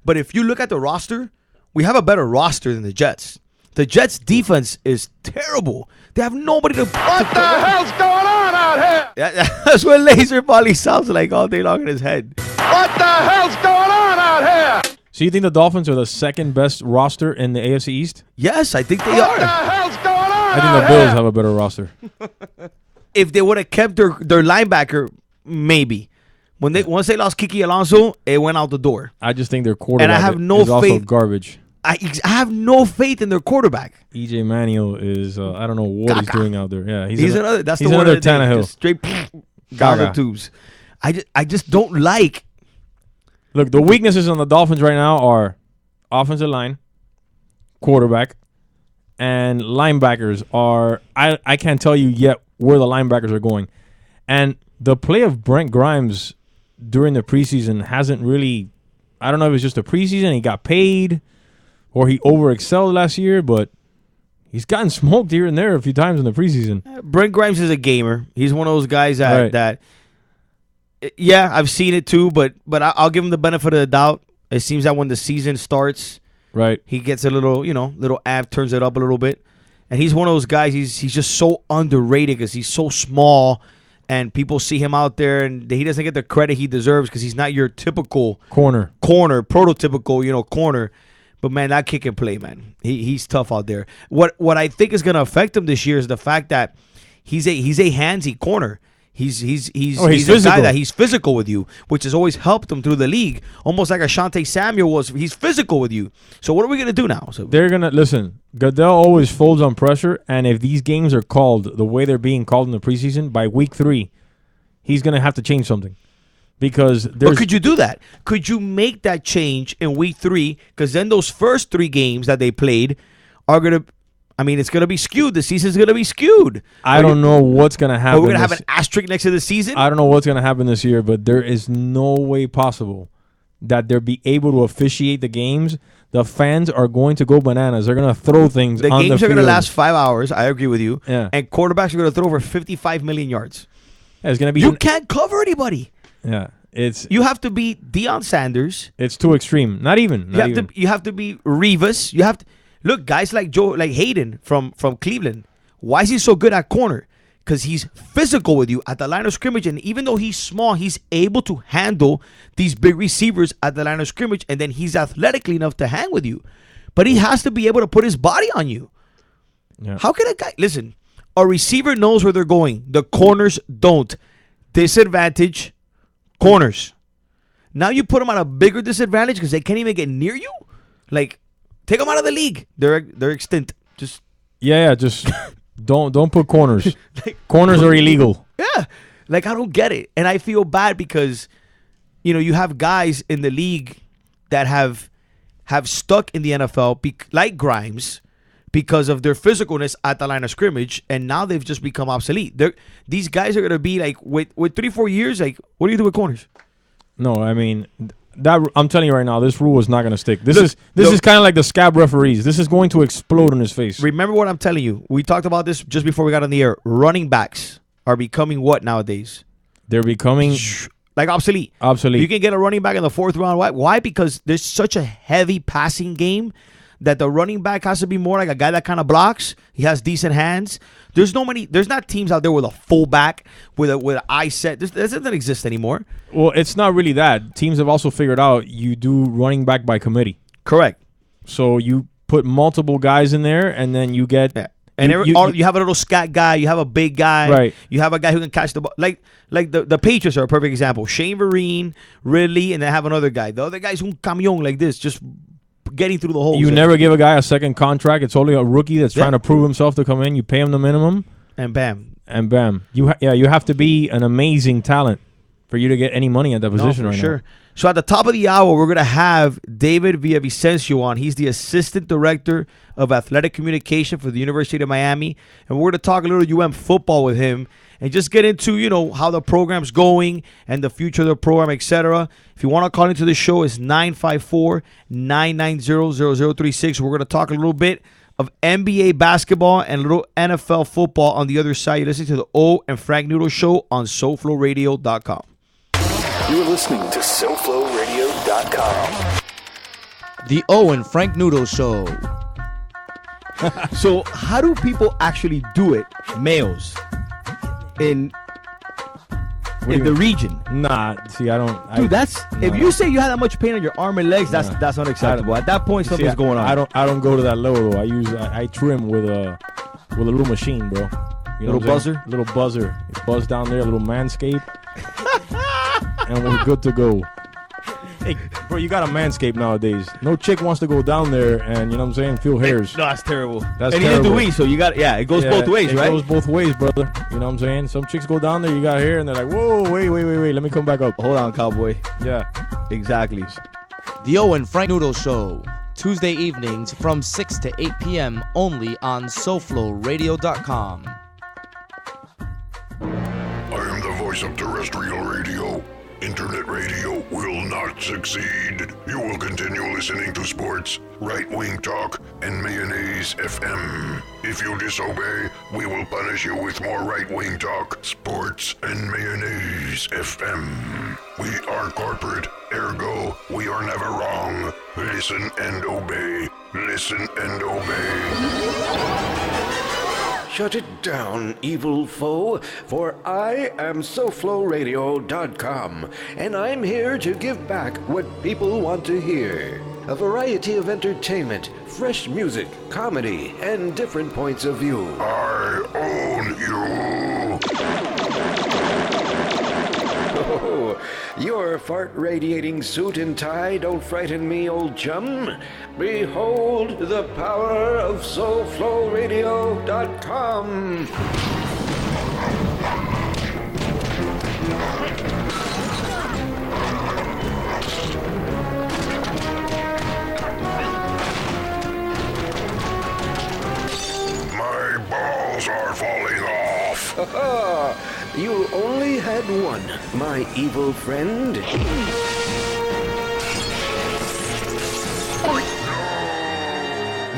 Speaker 8: But if you look at the roster, we have a better roster than the Jets. The Jets' defense is terrible. They have nobody to.
Speaker 12: What the hell's going on out here?
Speaker 8: That's what Laser probably sounds like all day long in his head.
Speaker 12: What the hell's going on out here?
Speaker 5: So you think the Dolphins are the second best roster in the AFC East?
Speaker 8: Yes, I think they
Speaker 12: What
Speaker 8: are.
Speaker 12: the hell's going on
Speaker 5: I think
Speaker 12: out
Speaker 5: the Bills
Speaker 12: here?
Speaker 5: have a better roster.
Speaker 8: If they would have kept their linebacker, maybe. Once they lost Kiki Alonso, it went out the door.
Speaker 5: I just think their quarterback
Speaker 8: And I have no
Speaker 5: is also
Speaker 8: faith.
Speaker 5: garbage.
Speaker 8: I have no faith in their quarterback.
Speaker 5: EJ Manuel is I don't know what he's doing out there. Yeah,
Speaker 8: He's another. That's
Speaker 5: he's
Speaker 8: the one
Speaker 5: another
Speaker 8: that they
Speaker 5: Tannehill.
Speaker 8: just straight down the
Speaker 5: Gaga.
Speaker 8: tubes. I just don't like.
Speaker 5: Look, the weaknesses on the Dolphins right now are offensive line, quarterback, and linebackers are. I can't tell you yet where the linebackers are going, and the play of Brent Grimes during the preseason hasn't really. I don't know if it's just a preseason. He got paid, or he overexcelled last year, but he's gotten smoked here and there a few times in the preseason.
Speaker 8: Brent Grimes is a gamer. He's one of those guys
Speaker 5: Right.
Speaker 8: that. Yeah, I've seen it too, but I'll give him the benefit of the doubt. It seems that when the season starts,
Speaker 5: right,
Speaker 8: he gets a little, little amp, turns it up a little bit, and he's one of those guys. He's just so underrated because he's so small, and people see him out there, and he doesn't get the credit he deserves because he's not your typical
Speaker 5: corner,
Speaker 8: prototypical, corner. But man, that kid can play, man. He's tough out there. What I think is going to affect him this year is the fact that he's a handsy corner. He's a guy that he's physical with you, which has always helped him through the league. Almost like Ashanti Samuel was. He's physical with you. So what are we gonna do now? So
Speaker 5: they're gonna listen. Goodell always folds on pressure, and if these games are called the way they're being called in the preseason, by week 3, he's gonna have to change something. Because
Speaker 8: but could you do that? Could you make that change in week 3? Because then those first 3 games that they played are gonna. I mean, it's going to be skewed. The season's going to be skewed.
Speaker 5: I don't know what's going to happen.
Speaker 8: We're going to have an asterisk next to the season?
Speaker 5: I don't know what's going to happen this year, but there is no way possible that they'll be able to officiate the games. The fans are going to go bananas. They're going to throw things on the field.
Speaker 8: The games are going to last 5 hours. I agree with you.
Speaker 5: Yeah.
Speaker 8: And quarterbacks are going to throw over 55 million yards.
Speaker 5: Yeah, it's going to be.
Speaker 8: You can't cover anybody.
Speaker 5: Yeah.
Speaker 8: You have to be Deion Sanders.
Speaker 5: It's too extreme. Not even.
Speaker 8: You have to be Revis. You have to. Look, guys like Hayden from Cleveland. Why is he so good at corner? Because he's physical with you at the line of scrimmage, and even though he's small, he's able to handle these big receivers at the line of scrimmage, and then he's athletically enough to hang with you. But he has to be able to put his body on you.
Speaker 5: Yeah.
Speaker 8: How can a guy listen? A receiver knows where they're going. The corners don't. Disadvantage, corners. Now you put them at a bigger disadvantage because they can't even get near you. Like. Take them out of the league. They're extinct. Just
Speaker 5: just don't put corners. Corners are illegal.
Speaker 8: Yeah, like I don't get it, and I feel bad because, you have guys in the league that have stuck in the NFL like Grimes because of their physicalness at the line of scrimmage, and now they've just become obsolete. These guys are gonna be like with 3-4 years. Like, what do you do with corners?
Speaker 5: No, I mean. That I'm telling you right now, this rule is not going to stick. This is kind of like the scab referees. This is going to explode in his face.
Speaker 8: Remember what I'm telling you. We talked about this just before we got on the air. Running backs are becoming what nowadays?
Speaker 5: They're becoming
Speaker 8: like obsolete.
Speaker 5: Obsolete.
Speaker 8: You can get a running back in the 4th round. Why? Because there's such a heavy passing game that the running back has to be more like a guy that kind of blocks. He has decent hands. There's not teams out there with a fullback with an eye set. This doesn't exist anymore.
Speaker 5: Well, it's not really that. Teams have also figured out you do running back by committee.
Speaker 8: Correct.
Speaker 5: So you put multiple guys in there, and then you get
Speaker 4: And you have a little scat guy. You have a big guy.
Speaker 5: Right.
Speaker 4: You have a guy who can catch the ball. Like the Patriots are a perfect example. Shane Vereen, Ridley, and they have another guy. The other guy's un camion like this, just getting through the holes.
Speaker 5: You never give a guy a second contract. It's only a rookie that's trying to prove himself to come in. You pay him the minimum.
Speaker 4: And bam.
Speaker 5: And bam. You have to be an amazing talent for you to get any money at that position right now.
Speaker 4: So at the top of the hour, we're going to have David Villavicencio on. He's the Assistant Director of Athletic Communication for the University of Miami. And we're going to talk a little UM football with him and just get into, how the program's going and the future of the program, etc. If you want to call into the show, it's 954-990-0036. We're going to talk a little bit of NBA basketball and a little NFL football on the other side. You're listening to the O and Frank Noodle Show on SoFloRadio.com.
Speaker 1: You're listening to SoFloRadio.com.
Speaker 3: The O and Frank Noodle Show.
Speaker 4: So how do people actually do it, males, in the region?
Speaker 5: Nah, see, I don't.
Speaker 4: Dude, if you say you have that much pain on your arm and legs, that's unacceptable. At that point, something's going on.
Speaker 5: I don't go to that level though. I trim with a little machine, bro.
Speaker 4: Little buzzer?
Speaker 5: Little buzzer. It's buzz down there, a little manscape. And we're good to go. Hey, bro, you got a manscape nowadays. No chick wants to go down there and, feel hairs.
Speaker 4: No, that's terrible.
Speaker 5: That's
Speaker 4: and
Speaker 5: terrible.
Speaker 4: Neither do we, so you got, it goes both ways, right?
Speaker 5: It goes both ways, brother. You know what I'm saying? Some chicks go down there, you got hair, and they're like, whoa, wait, let me come back up.
Speaker 4: Hold on, cowboy.
Speaker 5: Yeah.
Speaker 4: Exactly.
Speaker 3: The O and Frank Noodle Show. Tuesday evenings from 6 to 8 p.m. only on SoFloRadio.com.
Speaker 14: I am the voice of terrestrial radio. Internet radio will not succeed. You will continue listening to sports, right-wing talk, and mayonnaise FM. If you disobey, we will punish you with more right-wing talk, sports, and mayonnaise FM. We are corporate, ergo, we are never wrong. Listen and obey. Listen and obey.
Speaker 15: Shut it down, evil foe, for I am SoFloRadio.com, and I'm here to give back what people want to hear. A variety of entertainment, fresh music, comedy, and different points of view.
Speaker 14: I own you.
Speaker 15: Oh, your fart-radiating suit and tie don't frighten me, old chum. Behold the power of SoFloRadio.com.
Speaker 14: My balls are falling off.
Speaker 15: You only had one, my evil friend.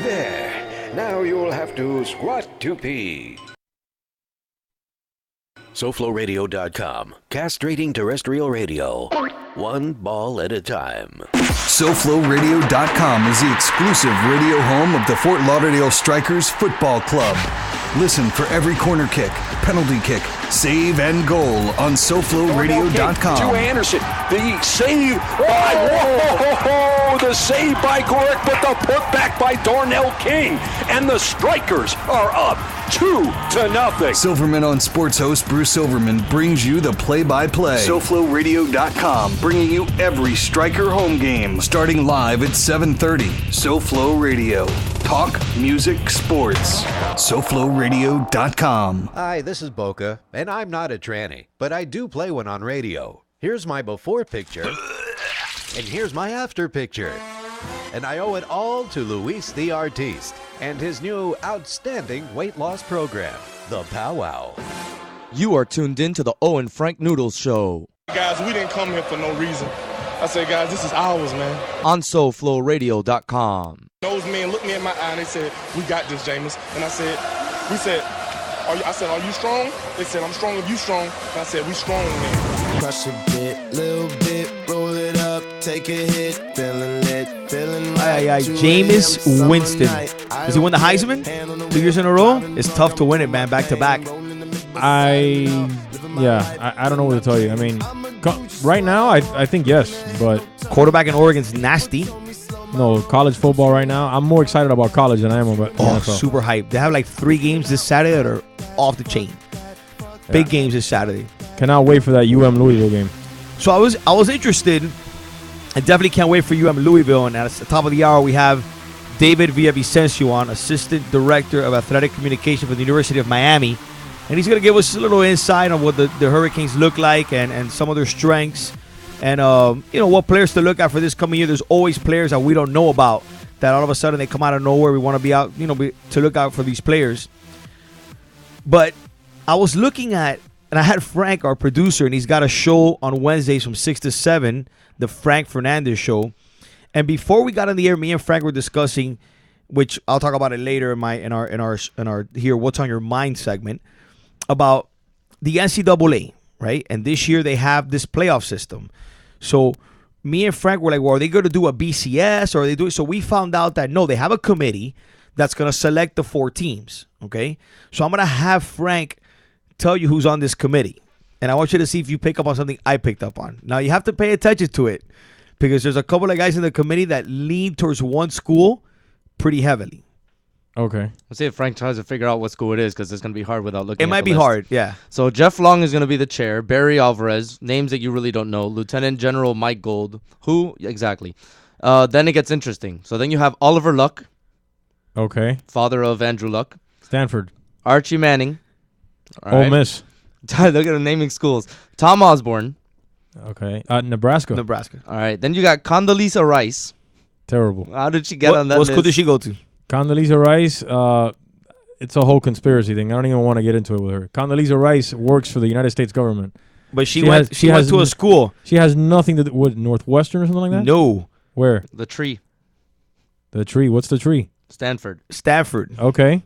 Speaker 15: There. Now you'll have to squat to pee. SoFloRadio.com. Castrating terrestrial radio. One ball at a time.
Speaker 1: SoFloRadio.com is the exclusive radio home of the Fort Lauderdale Strikers Football Club. Listen for every corner kick, penalty kick, save, and goal on SoFloRadio.com.
Speaker 16: To Anderson, the save by whoa, the save by Gorick, but the putback by Darnell King, and the Strikers are up 2-0.
Speaker 1: Silverman on Sports host Bruce Silverman brings you the play-by-play. SoFloRadio.com, bringing you every Striker home game, starting live at 7:30. SoFlo Radio. Talk, music, sports. SoFloRadio.com.
Speaker 17: Hi, this is Boca, and I'm not a tranny, but I do play one on radio. Here's my before picture, and here's my after picture. And I owe it all to Luis the Artiste and his new outstanding weight loss program, the Powwow.
Speaker 3: You are tuned in to the O and Frank Noodles Show.
Speaker 18: Guys, we didn't come here for no reason. I said, guys, this is ours, man.
Speaker 3: On SoFloRadio.com.
Speaker 18: Those men looked me in my eye and they said, we got this, Jameis. And I said, are you strong? They said, I'm strong if you strong. And I said, we strong, man.
Speaker 2: Crush a bit, little bit, roll it up, take a hit, feeling lit, feeling right.
Speaker 4: Jameis Winston. Does he win the Heisman 2 years in a row? It's tough to win it, man, back to back.
Speaker 5: I don't know what to tell you. I mean, right now, I think yes, but
Speaker 4: quarterback in Oregon's nasty.
Speaker 5: No, college football right now. I'm more excited about college than I am about NFL.
Speaker 4: Super hyped. They have like 3 games this Saturday that are off the chain. Big games this Saturday.
Speaker 5: Cannot wait for that UM Louisville game.
Speaker 4: So I was interested. I definitely can't wait for UM Louisville. And at the top of the hour, we have David Villavicencio on, Assistant Director of Athletic Communication for the University of Miami. And he's going to give us a little insight on what the Hurricanes look like and some of their strengths. And, what players to look at for this coming year. There's always players that we don't know about that all of a sudden they come out of nowhere. We want to be out, to look out for these players. But I was looking at, and I had Frank, our producer, and he's got a show on Wednesdays from 6 to 7, the Frank Fernandez Show. And before we got on the air, me and Frank were discussing, which I'll talk about it later in our here What's on Your Mind segment, about the NCAA, right? And this year they have this playoff system. So me and Frank were like, well, are they going to do a BCS or are they doing? So we found out that no, they have a committee that's going to select the 4 teams. Okay, so I'm going to have Frank tell you who's on this committee, and I want you to see if you pick up on something I picked up on. Now you have to pay attention to it because there's a couple of guys in the committee that lean towards one school pretty heavily.
Speaker 5: Okay.
Speaker 3: Let's see if Frank tries to figure out what school it is because it's going to be hard without looking.
Speaker 4: It might be
Speaker 3: list.
Speaker 4: hard, yeah.
Speaker 3: So Jeff Long is going to be the chair. Barry Alvarez, names that you really don't know. Lieutenant General Mike Gold. Who? Exactly. Then it gets interesting. So then you have Oliver Luck.
Speaker 5: Okay.
Speaker 3: Father of Andrew Luck.
Speaker 5: Stanford.
Speaker 3: Archie Manning.
Speaker 5: Ole Miss.
Speaker 3: Look at them naming schools. Tom Osborne.
Speaker 5: Okay. Nebraska.
Speaker 3: All right. Then you got Condoleezza Rice.
Speaker 5: Terrible.
Speaker 3: How did she get on that
Speaker 4: What
Speaker 3: list?
Speaker 4: school did she go to?
Speaker 5: Condoleezza Rice, it's a whole conspiracy thing. I don't even want to get into it with her. Condoleezza Rice works for the United States government.
Speaker 4: But she went to a school.
Speaker 5: She has nothing to do with Northwestern or something like that?
Speaker 4: No.
Speaker 5: Where?
Speaker 3: The Tree.
Speaker 5: The Tree. What's the Tree?
Speaker 3: Stanford.
Speaker 5: Okay.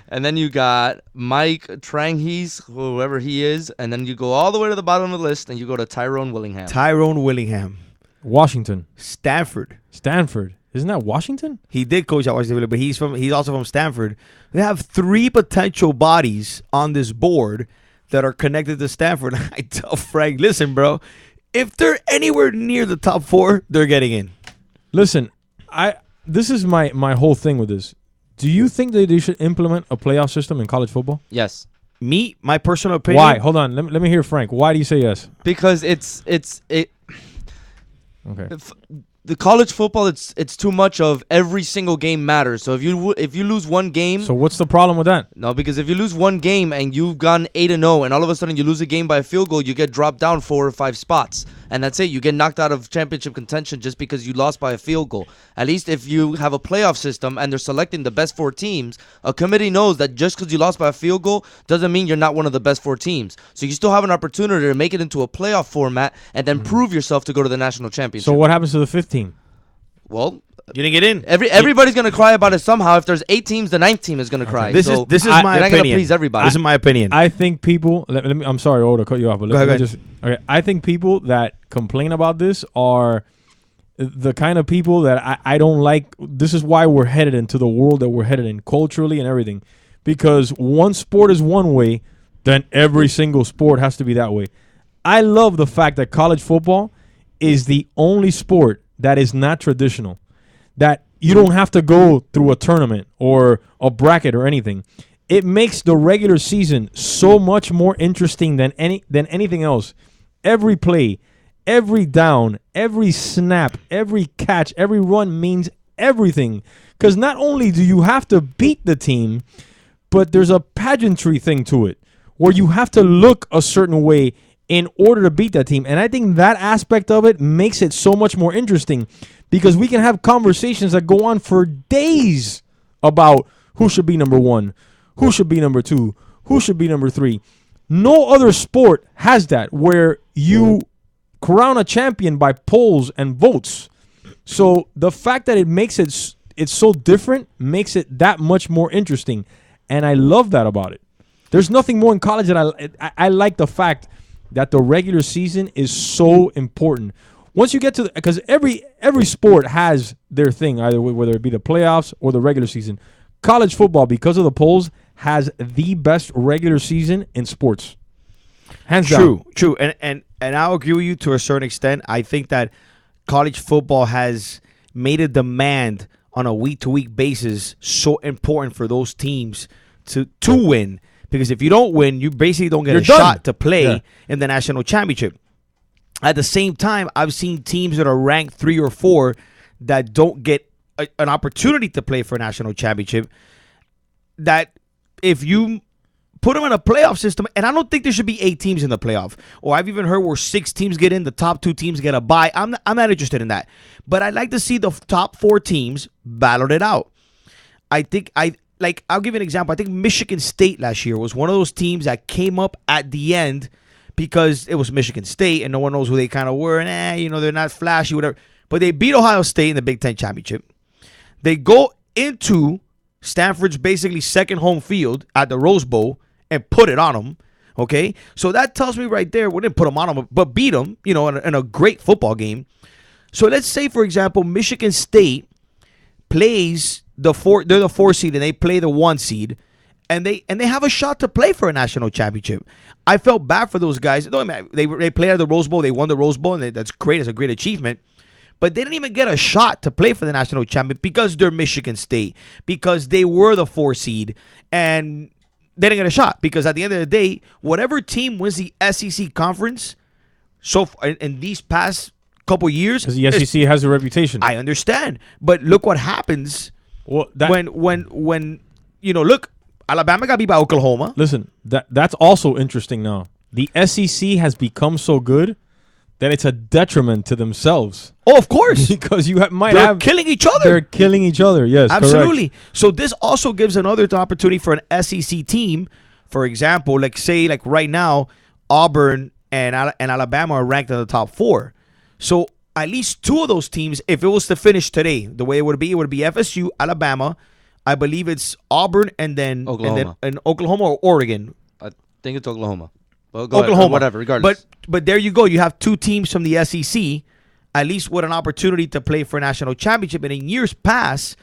Speaker 3: And then you got Mike Tranghees, whoever he is. And then you go all the way to the bottom of the list and you go to Tyrone Willingham.
Speaker 5: Washington.
Speaker 4: Stanford.
Speaker 5: Isn't that Washington?
Speaker 4: He did coach at Washington, but he's also from Stanford. They have 3 potential bodies on this board that are connected to Stanford. I tell Frank, listen, bro, if they're anywhere near the top 4, they're getting in.
Speaker 5: Listen, this is my whole thing with this. Do you think that they should implement a playoff system in college football?
Speaker 3: Yes.
Speaker 4: My personal opinion.
Speaker 5: Why? Hold on. Let me hear Frank. Why do you say yes?
Speaker 3: Because it's
Speaker 5: okay.
Speaker 3: The college football, it's too much of every single game matters. So if you lose one game,
Speaker 5: so what's the problem with that?
Speaker 3: No, because if you lose one game and you've gone 8-0, and all of a sudden you lose a game by a field goal, you get dropped down 4 or 5 spots, and that's it. You get knocked out of championship contention just because you lost by a field goal. At least if you have a playoff system and they're selecting the best 4 teams, a committee knows that just because you lost by a field goal doesn't mean you're not one of the best 4 teams. So you still have an opportunity to make it into a playoff format and then prove yourself to go to the national championship.
Speaker 5: So what happens to the 5th team?
Speaker 3: Well,
Speaker 4: you didn't get in.
Speaker 3: Everybody's gonna cry about it somehow. If there's 8 teams, the 9th team is gonna cry.
Speaker 4: This is my opinion.
Speaker 3: You're not gonna please everybody.
Speaker 4: This is my opinion.
Speaker 5: I think people. Let me. I'm sorry, Oda, cut you off. But let me just. Okay, I think people that complain about this are the kind of people that I don't like. This is why we're headed into the world that we're headed in culturally and everything, because one sport is one way, then every single sport has to be that way. I love the fact that college football is the only sport that is not traditional, that you don't have to go through a tournament or a bracket or anything. It makes the regular season so much more interesting than anything else. Every play, every down, every snap, every catch, every run means everything. Because not only do you have to beat the team, but there's a pageantry thing to it where you have to look a certain way in order to beat that team. And I think that aspect of it makes it so much more interesting because we can have conversations that go on for days about who should be number 1, who should be number 2, who should be number 3. No other sport has that where you crown a champion by polls and votes. So the fact that it makes it's so different makes it that much more interesting. And I love that about it. There's nothing more in college that I like the fact that the regular season is so important. Once you get to because every sport has their thing, either whether it be the playoffs or the regular season. College football, because of the polls, has the best regular season in sports. Hands down.
Speaker 4: True. And I'll agree with you to a certain extent. I think that college football has made a demand on a week-to-week basis so important for those teams to win. Because if you don't win, you basically don't get shot to play in the national championship. At the same time, I've seen teams that are ranked 3 or 4 that don't get an opportunity to play for a national championship. That if you put them in a playoff system, and I don't think there should be 8 teams in the playoff. Or I've even heard where 6 teams get in, the top 2 teams get a bye. I'm not interested in that. But I'd like to see the top 4 teams battle it out. I'll give you an example. I think Michigan State last year was one of those teams that came up at the end because it was Michigan State and no one knows who they kind of were. And, they're not flashy, whatever. But they beat Ohio State in the Big Ten Championship. They go into Stanford's basically second home field at the Rose Bowl and put it on them. Okay? So that tells me right there, we didn't put them on them, but beat them, in a great football game. So let's say, for example, Michigan State plays they're the 4 seed and they play the 1 seed. And they have a shot to play for a national championship. I felt bad for those guys. They played at the Rose Bowl. They won the Rose Bowl, and that's great. It's a great achievement. But they didn't even get a shot to play for the national championship because they're Michigan State, because they were the 4 seed, and they didn't get a shot. Because at the end of the day, whatever team wins the SEC conference, so far, in these past couple years,
Speaker 5: because the SEC has a reputation.
Speaker 4: I understand, but look what happens when look. Alabama got beat by Oklahoma.
Speaker 5: Listen, that's also interesting now. The SEC has become so good that it's a detriment to themselves.
Speaker 4: Oh, of course.
Speaker 5: Because
Speaker 4: they're killing each other.
Speaker 5: They're killing each other, yes.
Speaker 4: Absolutely.
Speaker 5: Correct.
Speaker 4: So this also gives another opportunity for an SEC team. For example, say right now, Auburn and Alabama are ranked in the top 4. So at least 2 of those teams, if it was to finish today, the way it would be FSU, Alabama, I believe it's Auburn and then
Speaker 3: Oklahoma.
Speaker 4: And Oklahoma or Oregon.
Speaker 3: I think it's Oklahoma. But
Speaker 4: Oklahoma,
Speaker 3: whatever, regardless.
Speaker 4: But there you go. You have 2 teams from the SEC, at least with an opportunity to play for a national championship. And in years past,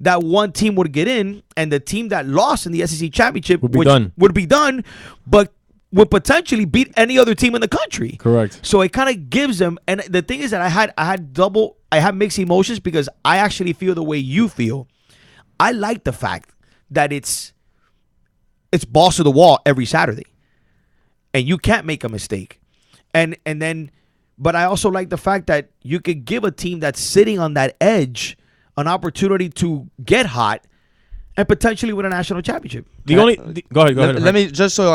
Speaker 4: that one team would get in, and the team that lost in the SEC championship would be done, but would potentially beat any other team in the country.
Speaker 5: Correct.
Speaker 4: So it kind of gives them. And the thing is that I had mixed emotions because I actually feel the way you feel. I like the fact that it's balls to the wall every Saturday, and you can't make a mistake. But I also like the fact that you could give a team that's sitting on that edge an opportunity to get hot and potentially win a national championship.
Speaker 5: Go ahead.
Speaker 3: Let me just so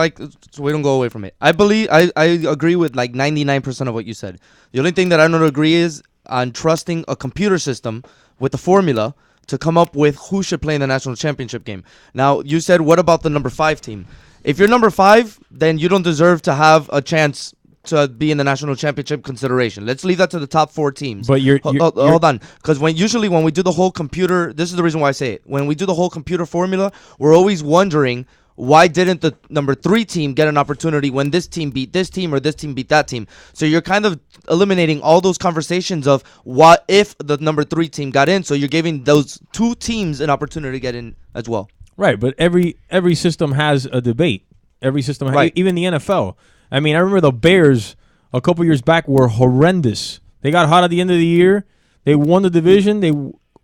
Speaker 3: we don't go away from it. I agree with 99% of what you said. The only thing that I don't agree is on trusting a computer system with a formula to come up with who should play in the national championship game. Now, you said, what about the number 5 team? If you're number 5, then you don't deserve to have a chance to be in the national championship consideration. Let's leave that to the top 4 teams.
Speaker 5: But
Speaker 3: hold on, because when we do the whole computer, this is the reason why I say it. When we do the whole computer formula, we're always wondering, why didn't the number 3 team get an opportunity when this team beat this team or this team beat that team? So you're kind of eliminating all those conversations of what if the number 3 team got in. So you're giving those 2 teams an opportunity to get in as well.
Speaker 5: Right, but every system has a debate. Every system,
Speaker 3: right.
Speaker 5: Even the NFL. I mean, I remember the Bears a couple years back were horrendous. They got hot at the end of the year. They won the division. They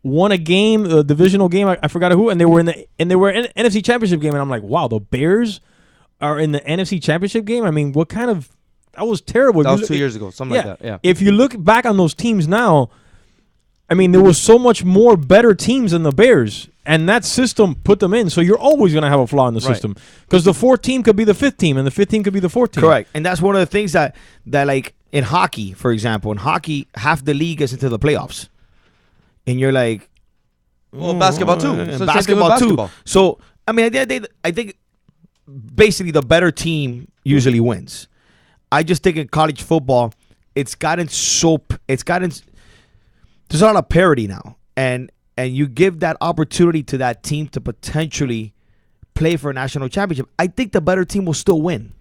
Speaker 5: won a game, a divisional game. I forgot who, and they were in the NFC Championship game. And I'm like, wow, the Bears are in the NFC Championship game. I mean, what kind of that was terrible.
Speaker 3: That was 2 years ago, something like that. Yeah.
Speaker 5: If you look back on those teams now, I mean, there was so much more better teams than the Bears, and that system put them in. So you're always going to have a flaw in the system because the 4th team could be the 5th team, and the 5th team could be the 4th team.
Speaker 4: Correct, and that's one of the things that like in hockey, for example, half the league gets into the playoffs, and you're like,
Speaker 3: well, basketball too. So
Speaker 4: basketball too. So I mean, I think basically the better team usually wins. I just think in college football, there's a lot of parity now, and you give that opportunity to that team to potentially play for a national championship. I think the better team will still win.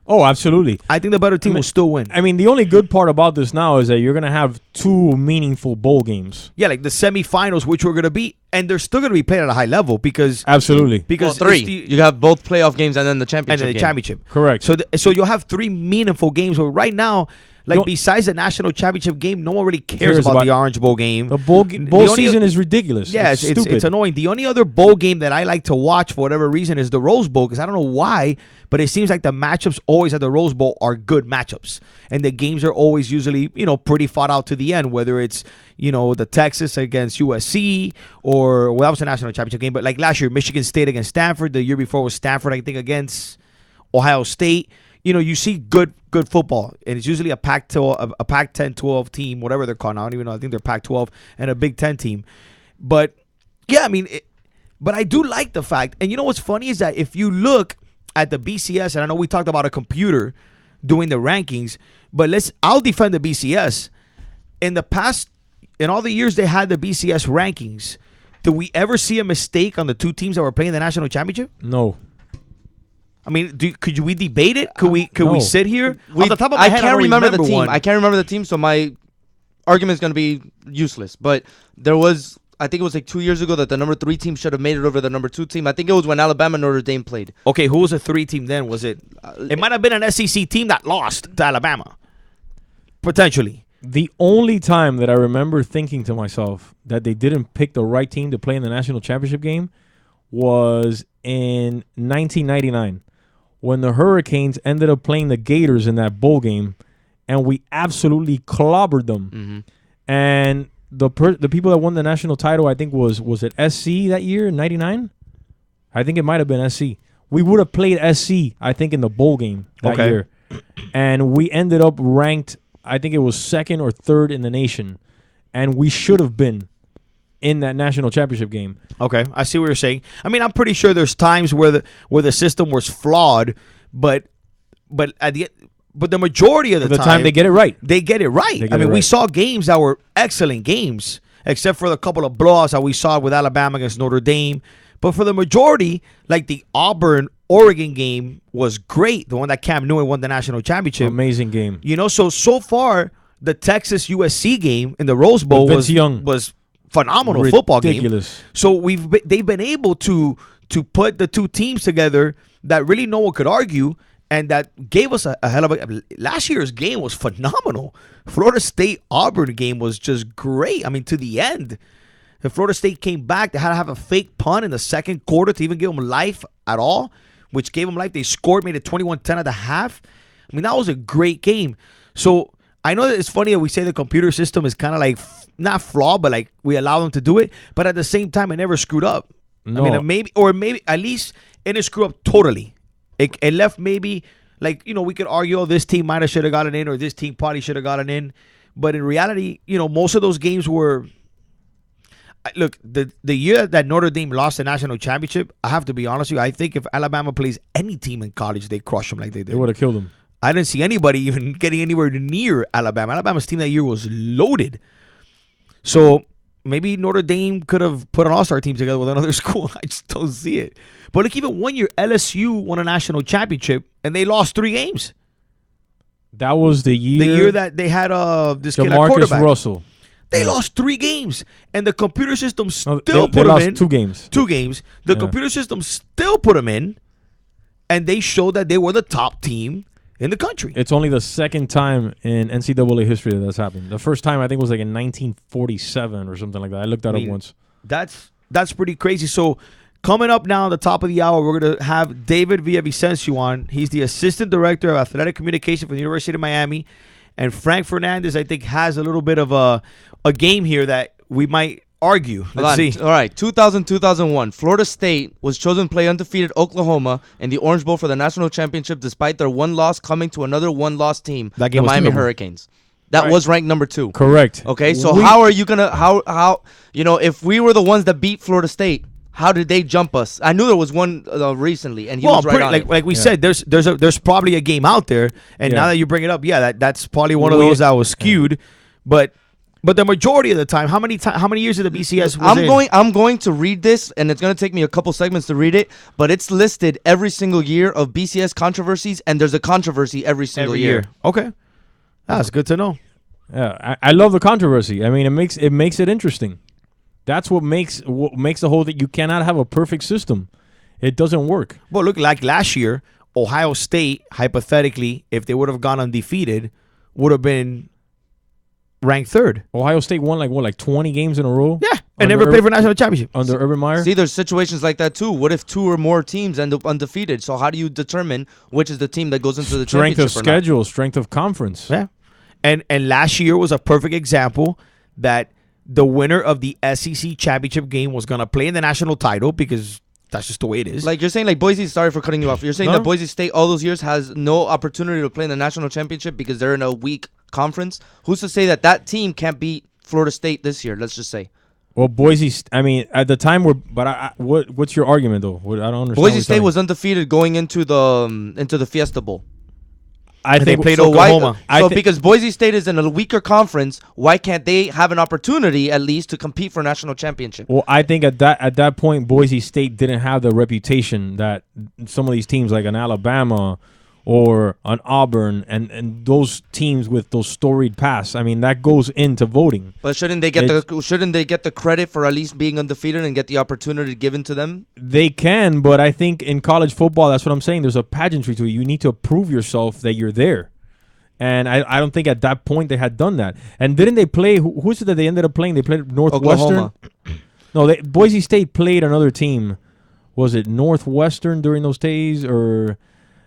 Speaker 5: Oh, absolutely.
Speaker 4: I think the better team will still win.
Speaker 5: I mean, the only good part about this now is that you're going to have 2 meaningful bowl games.
Speaker 4: Yeah, like the semifinals, which we're going to be. and they're still going to be played at a high level because
Speaker 5: absolutely
Speaker 4: because
Speaker 3: three. You have both playoff games and then the championship.
Speaker 4: Championship.
Speaker 5: Correct.
Speaker 4: So you'll have three meaningful games. But right now, like besides the national championship game, no one really cares about the Orange Bowl game.
Speaker 5: The bowl season is ridiculous.
Speaker 4: Yeah, it's annoying. The only other bowl game that I like to watch for whatever reason is the Rose Bowl because I don't know why, but it seems like the matchups always at the Rose Bowl are good matchups, and the games are always usually pretty fought out to the end. Whether it's the Texas against USC or that was the national championship game, but like last year Michigan State against Stanford. The year before was Stanford, I think, against Ohio State. You see good football, and it's usually a Pac-10, 12 team, whatever they're called now. I don't even know. I think they're Pac-12 and a Big Ten team. But yeah, I mean, but I do like the fact, and you know what's funny is that if you look at the BCS, and I know we talked about a computer doing the rankings, but I'll defend the BCS. In the past, in all the years they had the BCS rankings, did we ever see a mistake on the two teams that were playing the national championship?
Speaker 5: No.
Speaker 4: I mean, could we debate it? Could we sit here? On the top of my
Speaker 3: I
Speaker 4: head,
Speaker 3: can't remember the team.
Speaker 4: one.
Speaker 3: I can't remember the team, so my argument is going to be useless. But there was, I think it was like 2 years ago that the number 3 team should have made it over the number 2 team. I think it was when Alabama Notre Dame played.
Speaker 4: Okay, who was the 3 team then? Was it? It might have been an SEC team that lost to Alabama, potentially.
Speaker 5: The only time that I remember thinking to myself that they didn't pick the right team to play in the national championship game was in 1999. When the Hurricanes ended up playing the Gators in that bowl game, and we absolutely clobbered them.
Speaker 3: Mm-hmm.
Speaker 5: And the people that won the national title, I think, was it SC that year in 99? I think it might have been SC. We would have played SC, I think, in the bowl game that year. And we ended up ranked, I think it was 2nd or 3rd in the nation. And we should have been in that national championship game.
Speaker 4: Okay, I see what you're saying. I mean, I'm pretty sure there's times where the system was flawed, but the majority of the
Speaker 5: time they get it right.
Speaker 4: They get it right. I mean, we saw games that were excellent games, except for the couple of blowouts that we saw with Alabama against Notre Dame. But for the majority, like the Auburn-Oregon game was great. The one that Cam Newton won the national championship.
Speaker 5: Amazing game.
Speaker 4: So far, the Texas-USC game in the Rose Bowl was phenomenal football game. So they've been able to put the two teams together that really no one could argue, and that gave us a hell of a. Last year's game was phenomenal. Florida State Auburn game was just great. I mean, to the end, if Florida State came back, they had to have a fake punt in the second quarter to even give them life at all, which gave them life. They scored, made it 21-10 at the half. I mean, that was a great game. So I know that it's funny that we say the computer system is kind of like not flawed, but like we allow them to do it. But at the same time, it never screwed up.
Speaker 5: No.
Speaker 4: I mean, maybe at least it didn't screw up totally. It left maybe like, we could argue, this team might have should have gotten in, or this team probably should have gotten in. But in reality, most of those games were. Look, the year that Notre Dame lost the national championship, I have to be honest with you, I think if Alabama plays any team in college, they crush them like they did.
Speaker 5: They would have killed them.
Speaker 4: I didn't see anybody even getting anywhere near Alabama. Alabama's team that year was loaded. So maybe Notre Dame could have put an all-star team together with another school. I just don't see it. But look, even one year, LSU won a national championship, and they lost 3 games.
Speaker 5: That was the year.
Speaker 4: The year that they had this kid at
Speaker 5: Jamarcus
Speaker 4: quarterback.
Speaker 5: Russell.
Speaker 4: They lost 3 games, and the computer system still
Speaker 5: they
Speaker 4: put them
Speaker 5: lost
Speaker 4: in.
Speaker 5: 2 games.
Speaker 4: 2 games. The computer system still put them in, and they showed that they were the top team in the country.
Speaker 5: It's only the second time in NCAA history that that's happened. The first time, I think, was like in 1947 or something like that. I looked that up once.
Speaker 4: That's pretty crazy. So coming up now at the top of the hour, we're going to have David Villavicencio on. He's the Assistant Director of Athletic Communication for the University of Miami. And Frank Fernandez, I think, has a little bit of a game here that we might argue. Let's see.
Speaker 3: All right, 2000-2001. Florida State was chosen to play undefeated Oklahoma in the Orange Bowl for the national championship, despite their one loss coming to another one-loss team,
Speaker 4: that game
Speaker 3: the
Speaker 4: was
Speaker 3: Miami
Speaker 4: terrible.
Speaker 3: Hurricanes. That was ranked number 2.
Speaker 5: Correct.
Speaker 3: Okay, so how are you gonna how if we were the ones that beat Florida State? How did they jump us? I knew there was one recently, and he was right on it.
Speaker 4: Like we said, there's probably a game out there, and now that you bring it up, that's probably one of those that was skewed, but the majority of the time, how many years of the BCS was
Speaker 3: I'm going to read this, and it's going to take me a couple segments to read it, but it's listed every single year of BCS controversies, and there's a controversy every single year.
Speaker 4: Okay, that's good to know.
Speaker 5: Yeah, I love the controversy. I mean, it makes it interesting. That's what makes the whole thing. You cannot have a perfect system. It doesn't work.
Speaker 4: Well, look, like last year, Ohio State, hypothetically, if they would have gone undefeated, would have been ranked third.
Speaker 5: Ohio State won like 20 games in a row.
Speaker 4: Yeah, and never played for national championship
Speaker 5: under Urban Meyer.
Speaker 3: See, there's situations like that too. What if 2 or more teams end up undefeated? So how do you determine which is the team that goes into the
Speaker 5: strength of
Speaker 3: championship
Speaker 5: schedule, strength of conference?
Speaker 4: Yeah, and last year was a perfect example that the winner of the SEC championship game was going to play in the national title because that's just the way it is.
Speaker 3: Like you're saying, like Boise. Sorry for cutting you off. You're saying
Speaker 4: No.
Speaker 3: that Boise State all those years has no opportunity to play in the national championship because they're in a weak conference. Who's to say that team can't beat Florida State this year? Let's just say.
Speaker 5: Well, Boise. I mean, at the time what's your argument though? I don't understand.
Speaker 3: Boise State was undefeated going into the Fiesta Bowl.
Speaker 5: I think
Speaker 4: they played
Speaker 3: so.
Speaker 4: Oklahoma.
Speaker 3: Because Boise State is in a weaker conference, why can't they have an opportunity at least to compete for national championship?
Speaker 5: Well, I think at that point, Boise State didn't have the reputation that some of these teams like an Alabama or an Auburn and those teams with those storied pasts. I mean, that goes into voting.
Speaker 3: But shouldn't they get the credit for at least being undefeated and get the opportunity given to them?
Speaker 5: They can, but I think in college football, that's what I'm saying. There's a pageantry to it. You need to prove yourself that you're there. And I don't think at that point they had done that. And didn't they play? Who's it that they ended up playing? They played Northwestern.
Speaker 3: Oklahoma.
Speaker 5: No, Boise State played another team. Was it Northwestern during those days or?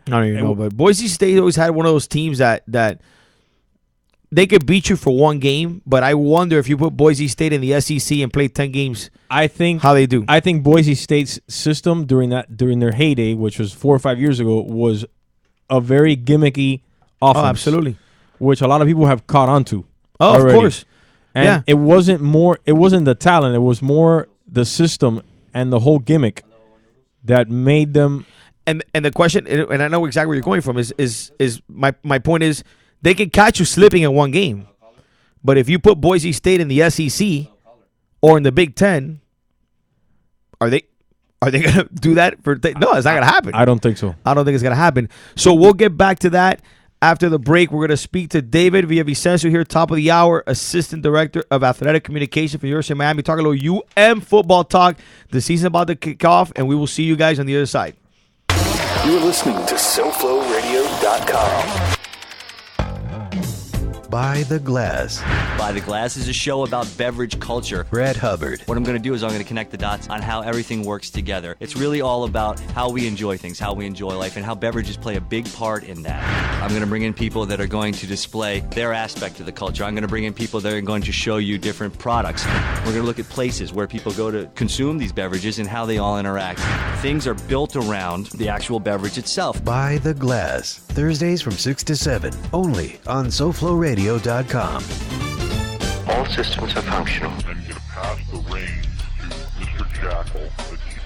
Speaker 4: I don't even know, but Boise State always had one of those teams that they could beat you for one game, but I wonder if you put Boise State in the SEC and play 10 games,
Speaker 5: I think
Speaker 4: how they do.
Speaker 5: I think Boise State's system during their heyday, which was 4 or 5 years ago, was a very gimmicky offense.
Speaker 4: Oh, absolutely.
Speaker 5: Which a lot of people have caught on to.
Speaker 4: Oh,
Speaker 5: already.
Speaker 4: Of course.
Speaker 5: And
Speaker 4: yeah.
Speaker 5: it wasn't the talent, it was more the system and the whole gimmick that made them.
Speaker 4: And the question, and I know exactly where you're going from, is my point is they can catch you slipping in one game, but if you put Boise State in the SEC or in the Big Ten, are they gonna do that no, it's not gonna happen.
Speaker 5: I don't think so.
Speaker 4: I don't think it's gonna happen. So we'll get back to that after the break. We're gonna speak to David Villavicencio here, top of the hour, Assistant Director of Athletic Communication for University of Miami. Talk a little UM football talk. The season's about to kick off, and we will see you guys on the other side.
Speaker 1: You're listening to SoFloRadio.com.
Speaker 17: By the Glass.
Speaker 7: By the Glass is a show about beverage culture.
Speaker 17: Brad Hubbard.
Speaker 7: What I'm going to do is I'm going to connect the dots on how everything works together. It's really all about how we enjoy things, how we enjoy life, and how beverages play a big part in that. I'm going to bring in people that are going to display their aspect of the culture. I'm going to bring in people that are going to show you different products. We're going to look at places where people go to consume these beverages and how they all interact. Things are built around the actual beverage itself.
Speaker 17: By the Glass. Thursdays from 6 to 7. Only on SoFloRadio.com.
Speaker 14: All systems are functional. I'm going to pass the reins to Mr. Jackal,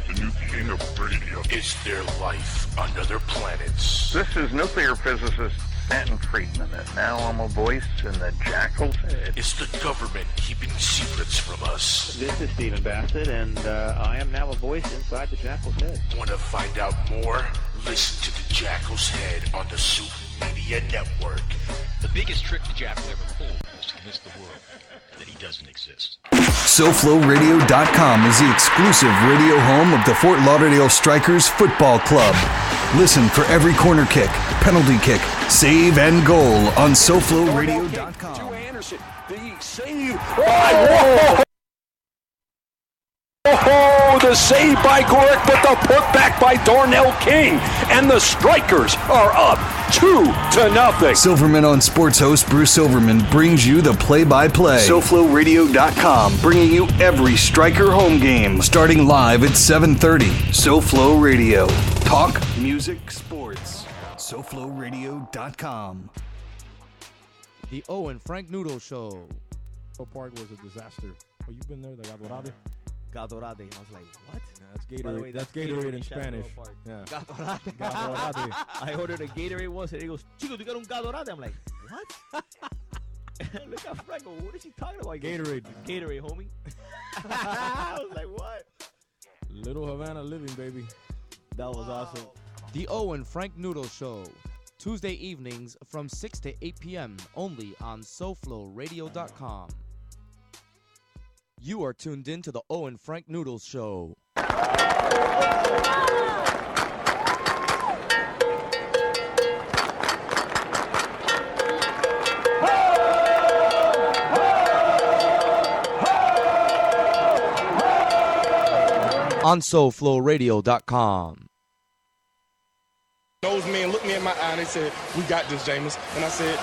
Speaker 14: the new king of radio.
Speaker 19: Is there life on other planets?
Speaker 20: This is nuclear physicist Stanton Friedman, and now I'm a voice in the Jackal's head.
Speaker 19: Is the government keeping secrets from us?
Speaker 21: This is Stephen Bassett, and I am now a voice inside the Jackal's head.
Speaker 19: Want to find out more? Listen to the Jackal's Head on the Soup Media Network.
Speaker 22: The biggest trick the Jackal ever pulled was to convince the world that he doesn't exist.
Speaker 1: SoFloRadio.com is the exclusive radio home of the Fort Lauderdale Strikers Football Club. Listen for every corner kick, penalty kick, save, and goal on SoFloRadio.com.
Speaker 16: To Anderson, the save. Oh, the save by Gorick, but the putback by Darnell King. And the Strikers are up 2-0.
Speaker 1: Silverman on Sports host Bruce Silverman brings you the play-by-play. SoFloRadio.com, bringing you every Striker home game, starting live at 7:30. SoFlo Radio. Talk, music, sports. SoFloRadio.com.
Speaker 3: The Owen Frank Noodle Show.
Speaker 5: Park was a disaster. Oh, you've been there, the Gatorade?
Speaker 4: Gatorade. I was like, what?
Speaker 5: Yeah, that's Gatorade. That's Gatorade in Spanish. Yeah.
Speaker 4: Gatorade.
Speaker 5: Gatorade.
Speaker 4: I ordered a Gatorade once, and he goes, "Chico, you got un Gatorade?" I'm like, what? Look at Franco. What is he talking about? He goes, Gatorade, homie. I was like, what?
Speaker 5: Little Havana living, baby.
Speaker 4: That was awesome.
Speaker 3: The Owen Frank Noodle Show. Tuesday evenings from 6 to 8 p.m. only on SoFloRadio.com. You are tuned in to the Owen Frank Noodles Show. On SoFloRadio.com.
Speaker 18: Those men looked me in my eye and they said, "We got this, Jameis." And I said,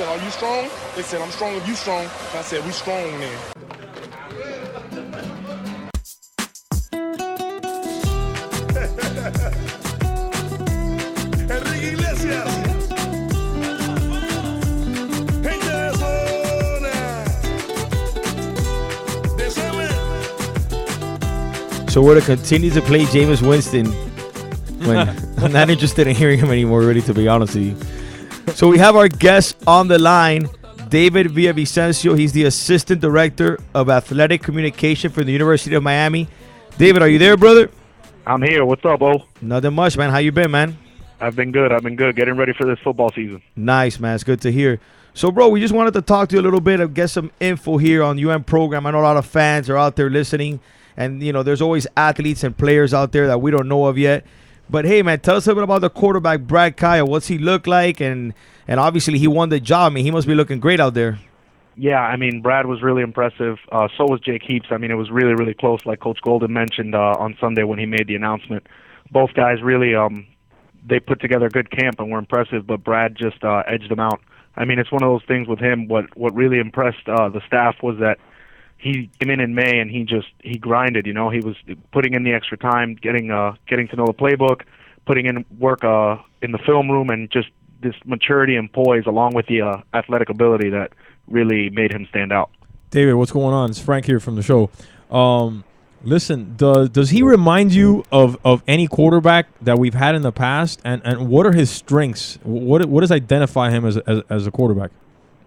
Speaker 18: "Are you strong?" They said, "I'm strong if you strong." And I said, "We strong then."
Speaker 12: Enrique Iglesias. Gente de zona.
Speaker 4: So we're to continue to play Jameis Winston when I'm not interested in hearing him anymore, really, to be honest with you. So we have our guest on the line, David Villavicencio. He's the Assistant Director of Athletic Communication for the University of Miami. David, are you there, brother?
Speaker 9: I'm here. What's up, Bo?
Speaker 4: Nothing much, man. How you been, man?
Speaker 9: I've been good. Getting ready for this football season.
Speaker 4: Nice, man. It's good to hear. So, bro, we just wanted to talk to you a little bit and get some info here on UM program. I know a lot of fans are out there listening, and, you know, there's always athletes and players out there that we don't know of yet. But, hey, man, tell us a little bit about the quarterback, Brad Kyle. What's he look like? And obviously he won the job. I mean, he must be looking great out there.
Speaker 9: Yeah, I mean, Brad was really impressive. So was Jake Heaps. I mean, it was really, really close, like Coach Golden mentioned on Sunday when he made the announcement. Both guys really, they put together a good camp and were impressive, but Brad just edged them out. I mean, it's one of those things with him. What really impressed the staff was that he came in May and he grinded. You know, he was putting in the extra time, getting to know the playbook, putting in work in the film room, and just this maturity and poise, along with the athletic ability that really made him stand out.
Speaker 5: David, what's going on? It's Frank here from the show. Listen, does he remind you of any quarterback that we've had in the past? And what are his strengths? What does identify him as a quarterback?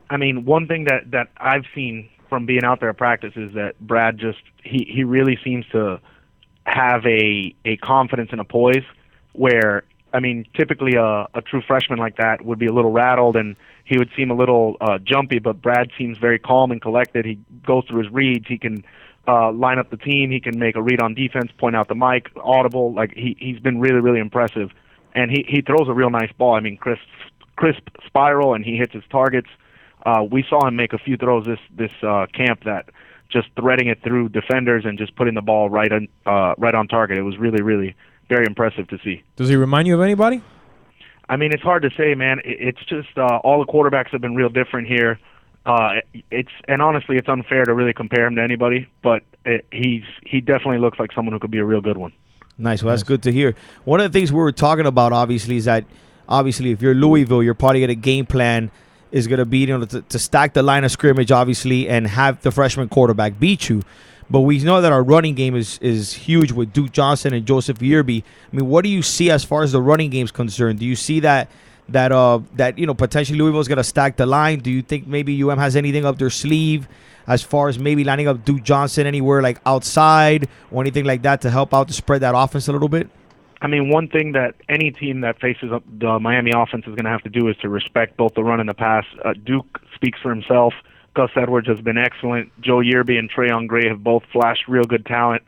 Speaker 9: I mean, one thing that I've seen from being out there at practice is that Brad he really seems to have a confidence and a poise where, I mean, typically a true freshman like that would be a little rattled and he would seem a little jumpy, but Brad seems very calm and collected. He goes through his reads. He can line up the team. He can make a read on defense, point out the mic, audible. Like he's been really, really impressive. And he throws a real nice ball. I mean, crisp spiral, and he hits his targets. We saw him make a few throws this camp that just threading it through defenders and just putting the ball right on target. It was really, really very impressive to see.
Speaker 5: Does he remind you of anybody?
Speaker 9: I mean, it's hard to say, man. It's just all the quarterbacks have been real different here. And honestly, it's unfair to really compare him to anybody, but he definitely looks like someone who could be a real good one.
Speaker 4: Nice. Well, that's good to hear. One of the things we were talking about, obviously, is that obviously if you're Louisville, you're probably going to game plan is going to be, you know, to stack the line of scrimmage, obviously, and have the freshman quarterback beat you. But we know that our running game is huge with Duke Johnson and Joseph Yearby. I mean, what do you see as far as the running game is concerned? Do you see that you know, potentially Louisville's going to stack the line? Do you think maybe UM has anything up their sleeve as far as maybe lining up Duke Johnson anywhere like outside or anything like that to help out to spread that offense a little bit?
Speaker 9: I mean, one thing that any team that faces the Miami offense is going to have to do is to respect both the run and the pass. Duke speaks for himself. Gus Edwards has been excellent. Joe Yearby and Trayon Gray have both flashed real good talent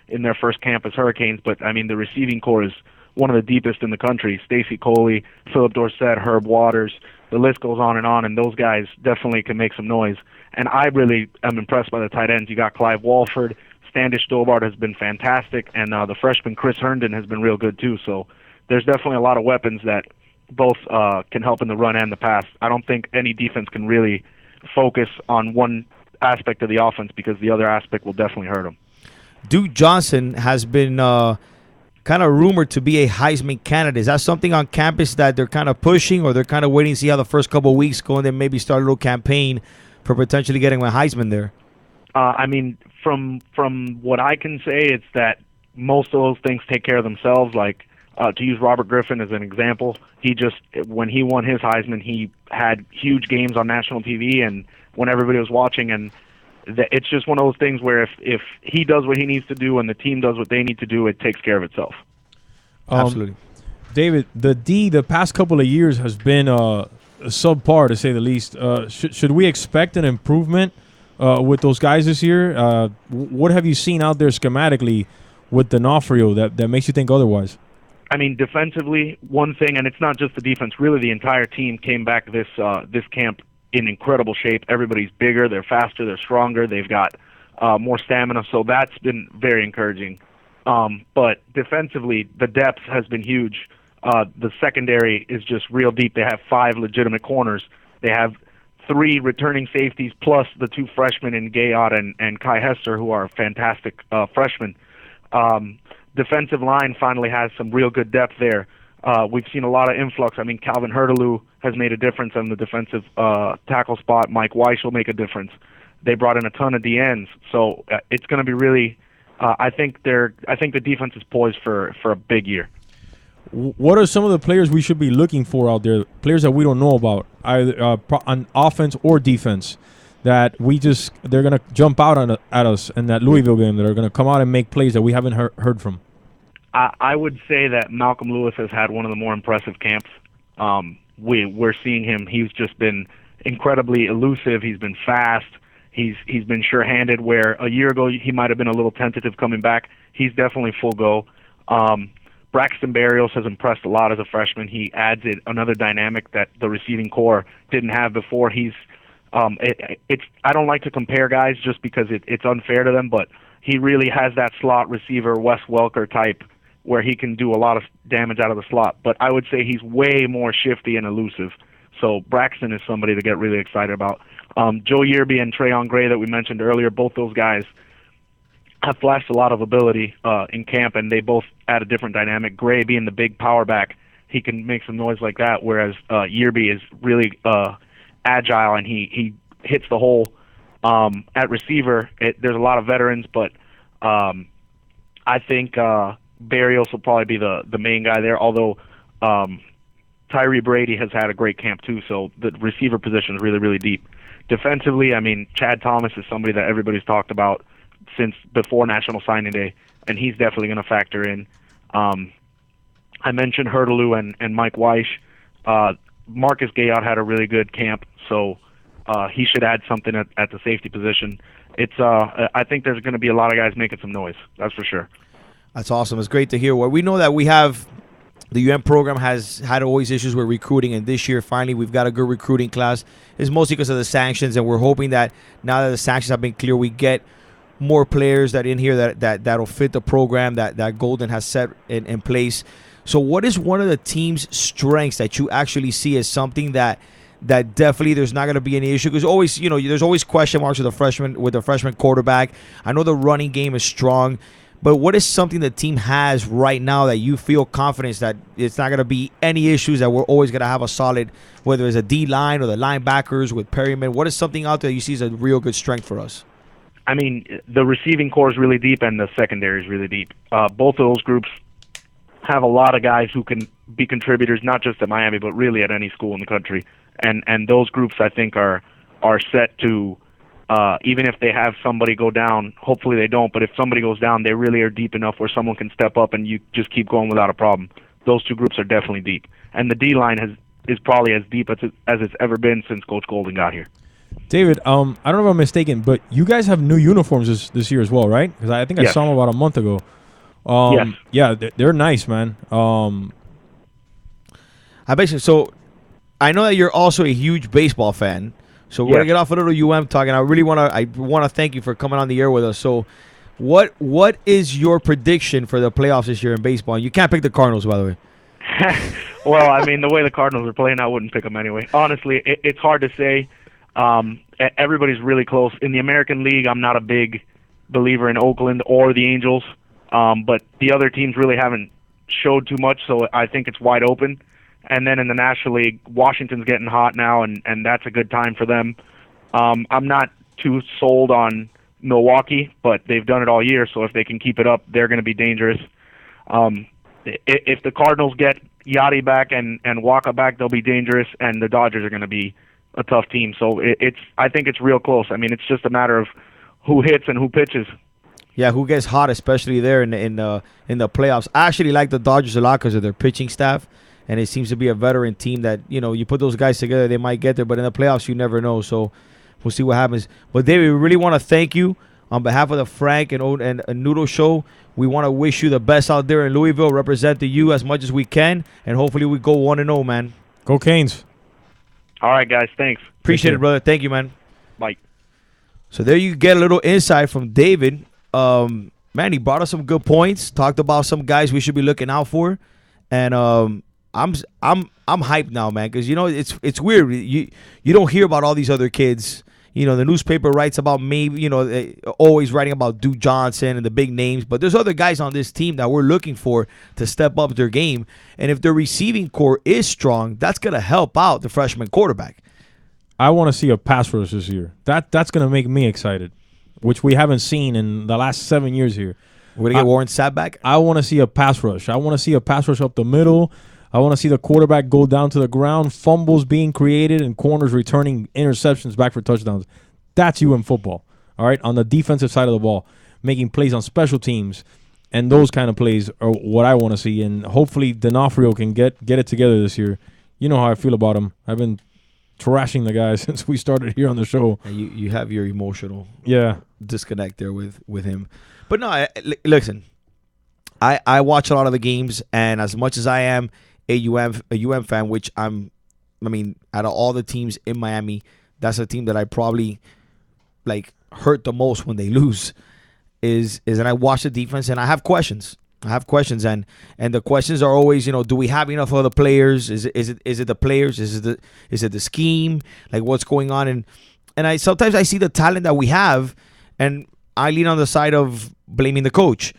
Speaker 9: in their first camp as Hurricanes. But, I mean, the receiving core is one of the deepest in the country. Stacey Coley, Philip Dorsett, Herb Waters, the list goes on, and those guys definitely can make some noise. And I really am impressed by the tight ends. You got Clive Walford, Standish Stobart has been fantastic, and the freshman Chris Herndon has been real good too. So there's definitely a lot of weapons that both can help in the run and the pass. I don't think any defense can really focus on one aspect of the offense because the other aspect will definitely hurt them.
Speaker 4: Duke Johnson has been kind of rumored to be a Heisman candidate. Is that something on campus that they're kind of pushing, or they're kind of waiting to see how the first couple of weeks go and then maybe start a little campaign for potentially getting a Heisman there?
Speaker 9: I mean, from what I can say, it's that most of those things take care of themselves. Like, to use Robert Griffin as an example, when he won his Heisman, he had huge games on national TV and when everybody was watching, and it's just one of those things where if he does what he needs to do and the team does what they need to do, it takes care of itself.
Speaker 4: Absolutely.
Speaker 5: David, the past couple of years has been subpar, to say the least. Should we expect an improvement with those guys this year. What have you seen out there schematically with D'Onofrio that makes you think otherwise?
Speaker 9: I mean, defensively, one thing, and it's not just the defense. Really, the entire team came back this camp in incredible shape. Everybody's bigger, they're faster, they're stronger, they've got more stamina. So that's been very encouraging. But defensively, the depth has been huge. The secondary is just real deep. They have 5 legitimate corners. They have 3 returning safeties plus the 2 freshmen in Gayot and Kai Hester, who are fantastic freshmen. Defensive line finally has some real good depth there. We've seen a lot of influx. I mean, Calvin Hurtaloo has made a difference on the defensive tackle spot. Mike Weiss will make a difference. They brought in a ton of DNs, so it's going to be really. I think the defense is poised for a big year.
Speaker 5: What are some of the players we should be looking for out there? Players that we don't know about, either on offense or defense, that they're going to jump out at us in that Louisville game, that are going to come out and make plays that we haven't heard from.
Speaker 9: I would say that Malcolm Lewis has had one of the more impressive camps. We're seeing him. He's just been incredibly elusive. He's been fast. He's been sure-handed, where a year ago he might have been a little tentative coming back. He's definitely full go. Braxton Berrios has impressed a lot as a freshman. He adds another dynamic that the receiving core didn't have before. I don't like to compare guys just because it's unfair to them, but he really has that slot receiver, Wes Welker type, where he can do a lot of damage out of the slot. But I would say he's way more shifty and elusive. So Braxton is somebody to get really excited about. Joe Yearby and Trayon Gray that we mentioned earlier, both those guys have flashed a lot of ability in camp, and they both add a different dynamic. Gray being the big power back, he can make some noise like that, whereas Yearby is really agile, and he hits the hole. At receiver, there's a lot of veterans, but I think Berrios will probably be the main guy there, although Tyree Brady has had a great camp too, so the receiver position is really, really deep. Defensively, I mean, Chad Thomas is somebody that everybody's talked about since before National Signing Day, and he's definitely going to factor in. I mentioned Hurtaloo and Mike Weiss. Marcus Gayot had a really good camp, so he should add something at the safety position. I think there's going to be a lot of guys making some noise. That's for sure.
Speaker 4: That's awesome. It's great to hear. Well, we know that we have the UM program has had always issues with recruiting, and this year finally we've got a good recruiting class. It's mostly because of the sanctions, and we're hoping that now that the sanctions have been clear, we get more players that in here that'll fit the program that Golden has set in place. So what is one of the team's strengths that you actually see as something that definitely there's not going to be any issue? Because always, there's always question marks with the freshman quarterback. I know the running game is strong, but what is something the team has right now that you feel confident that it's not going to be any issues, that we're always going to have a solid, whether it's a D-line or the linebackers with Perryman? What is something out there you see as a real good strength for us?
Speaker 9: I mean, the receiving core is really deep and the secondary is really deep. Both of those groups have a lot of guys who can be contributors, not just at Miami, but really at any school in the country. And those groups, I think, are set to, even if they have somebody go down, hopefully they don't, but if somebody goes down, they really are deep enough where someone can step up and you just keep going without a problem. Those two groups are definitely deep. And the D-line is probably as deep as it's ever been since Coach Golden got here.
Speaker 5: David, I don't know if I'm mistaken, but you guys have new uniforms this year as well, right? Because I think I saw them about a month ago.
Speaker 9: Yes.
Speaker 5: Yeah, they're nice, man.
Speaker 4: I know that you're also a huge baseball fan, so we're gonna get off a little UM talk, and I want to thank you for coming on the air with us. So, what is your prediction for the playoffs this year in baseball? You can't pick the Cardinals, by the way.
Speaker 9: Well, I mean, the way the Cardinals are playing, I wouldn't pick them anyway. Honestly, it's hard to say. Everybody's really close. In the American League, I'm not a big believer in Oakland or the Angels, but the other teams really haven't showed too much, so I think it's wide open. And then in the National League, Washington's getting hot now, and that's a good time for them. I'm not too sold on Milwaukee, but they've done it all year, so if they can keep it up, they're going to be dangerous. If the Cardinals get Yachty back and Waka back, they'll be dangerous, and the Dodgers are going to be a tough team. So I think it's real close. I mean, it's just a matter of who hits and who pitches.
Speaker 4: Yeah, who gets hot, especially there in the playoffs. I actually like the Dodgers a lot because of their pitching staff, and it seems to be a veteran team that, you put those guys together, they might get there, but in the playoffs, you never know. So We'll see what happens. But David, we really want to thank you on behalf of the Frank and Noodle Show. We want to wish you the best out there in Louisville. Represent the U as much as we can, and hopefully we go 1-0, man.
Speaker 5: Go Canes.
Speaker 9: All right, guys. Thanks.
Speaker 4: Appreciate it, brother. Thank you, man.
Speaker 9: Bye. So
Speaker 4: there you get a little insight from David. Man, he brought us some good points. Talked about some guys we should be looking out for, and I'm hyped now, man, because you know it's weird. You don't hear about all these other kids. You know, the newspaper writes about me. You know, always writing about Duke Johnson and the big names, but there's other guys on this team that we're looking for to step up their game. And if their receiving core is strong, that's gonna help out the freshman quarterback.
Speaker 5: I want to see a pass rush this year. That's gonna make me excited, which we haven't seen in the last 7 years here.
Speaker 4: We're gonna get Warren Sapp back.
Speaker 5: I want to see a pass rush. I want to see a pass rush up the middle. I want to see the quarterback go down to the ground, fumbles being created, and corners returning interceptions back for touchdowns. That's football, all right? On the defensive side of the ball, making plays on special teams, and those kind of plays are what I want to see. And hopefully D'Onofrio can get it together this year. You know how I feel about him. I've been trashing the guy since we started here on the show.
Speaker 4: And you have your emotional disconnect there with him. But no, listen, I watch a lot of the games, and as much as I am a UM fan, which out of all the teams in Miami, that's a team that I probably hurt the most when they lose. Is that I watch the defense and I have questions. And the questions are always, do we have enough other players? Is it the players? Is it the scheme? Like, what's going on? And I sometimes I see the talent that we have, and I lean on the side of blaming the coach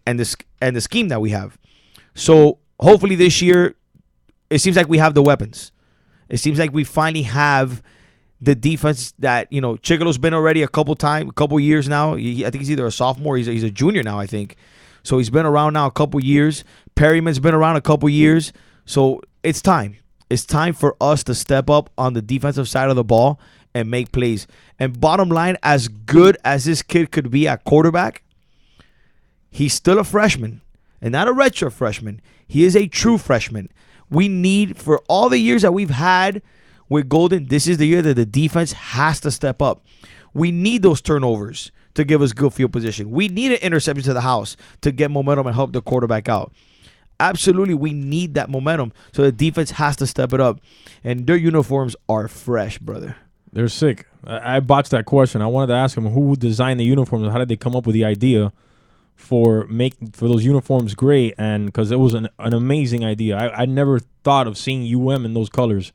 Speaker 4: and the scheme that we have. So hopefully this year, it seems like we have the weapons. It seems like we finally have the defense that, Chicolo's been already a couple years now. I think he's either a sophomore, he's a junior now, I think. So he's been around now a couple years. Perryman's been around a couple years. So it's time. It's time for us to step up on the defensive side of the ball and make plays. And bottom line, as good as this kid could be at quarterback, he's still a freshman and not a redshirt freshman. He is a true freshman. We need, for all the years that we've had with Golden, this is the year that the defense has to step up. We need those turnovers to give us good field position. We need an interception to the house to get momentum and help the quarterback out. Absolutely, we need that momentum. So the defense has to step it up. And their uniforms are fresh, brother.
Speaker 5: They're sick. I botched that question. I wanted to ask him who designed the uniforms and how did they come up with the idea for those uniforms great, and because it was an amazing idea. I never thought of seeing UM in those colors.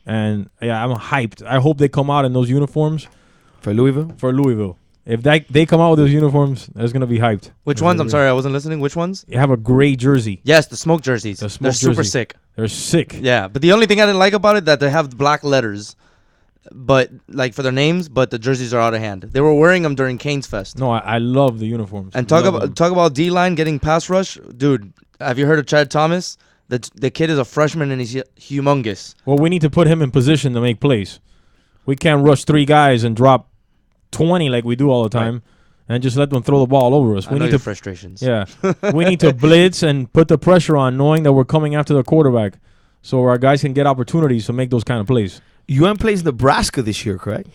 Speaker 5: And yeah, I'm hyped. I hope they come out in those uniforms.
Speaker 4: For Louisville?
Speaker 5: For Louisville. If they come out with those uniforms, that's going to be hyped.
Speaker 3: Which ones? I'm sorry, I wasn't listening. Which ones?
Speaker 5: You have a gray jersey.
Speaker 3: Yes, the smoke jerseys. They're super sick.
Speaker 5: They're sick.
Speaker 3: Yeah, but the only thing I didn't like about it that they have black letters, but for their names, but the jerseys are out of hand. They were wearing them during Canes Fest.
Speaker 5: No, I love the uniforms.
Speaker 3: And talk about D-line getting pass rush. Dude, have you heard of Chad Thomas? The kid is a freshman and he's humongous.
Speaker 5: Well, we need to put him in position to make plays. We can't rush 3 guys and drop 20 like we do all the time, and just let them throw the ball over us.
Speaker 3: We need your frustrations.
Speaker 5: Yeah, we need to blitz and put the pressure on, knowing that we're coming after the quarterback, so our guys can get opportunities to make those kind of plays.
Speaker 4: UM plays Nebraska this year, correct?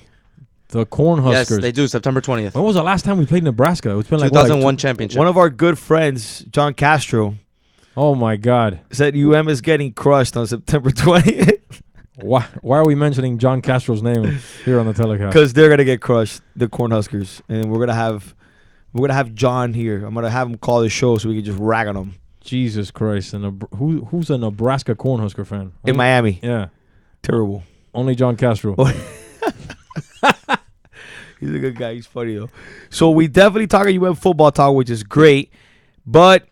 Speaker 5: The Cornhuskers.
Speaker 3: Yes, they do. September 20th.
Speaker 5: When was the last time we played Nebraska? It's been
Speaker 3: 2001 championship.
Speaker 4: One of our good friends, John Castro.
Speaker 5: Oh my God!
Speaker 4: Said UM is getting crushed on September 20th.
Speaker 5: Why are we mentioning John Castro's name here on the telecast?
Speaker 4: Because they're gonna get crushed, the Cornhuskers, and we're gonna have John here. I'm gonna have him call the show so we can just rag on him.
Speaker 5: Jesus Christ! And who's a Nebraska Cornhusker fan
Speaker 4: in Miami?
Speaker 5: Yeah,
Speaker 4: terrible.
Speaker 5: Only John Castro.
Speaker 4: He's a good guy. He's funny though. So we definitely talking UM football talk, which is great, but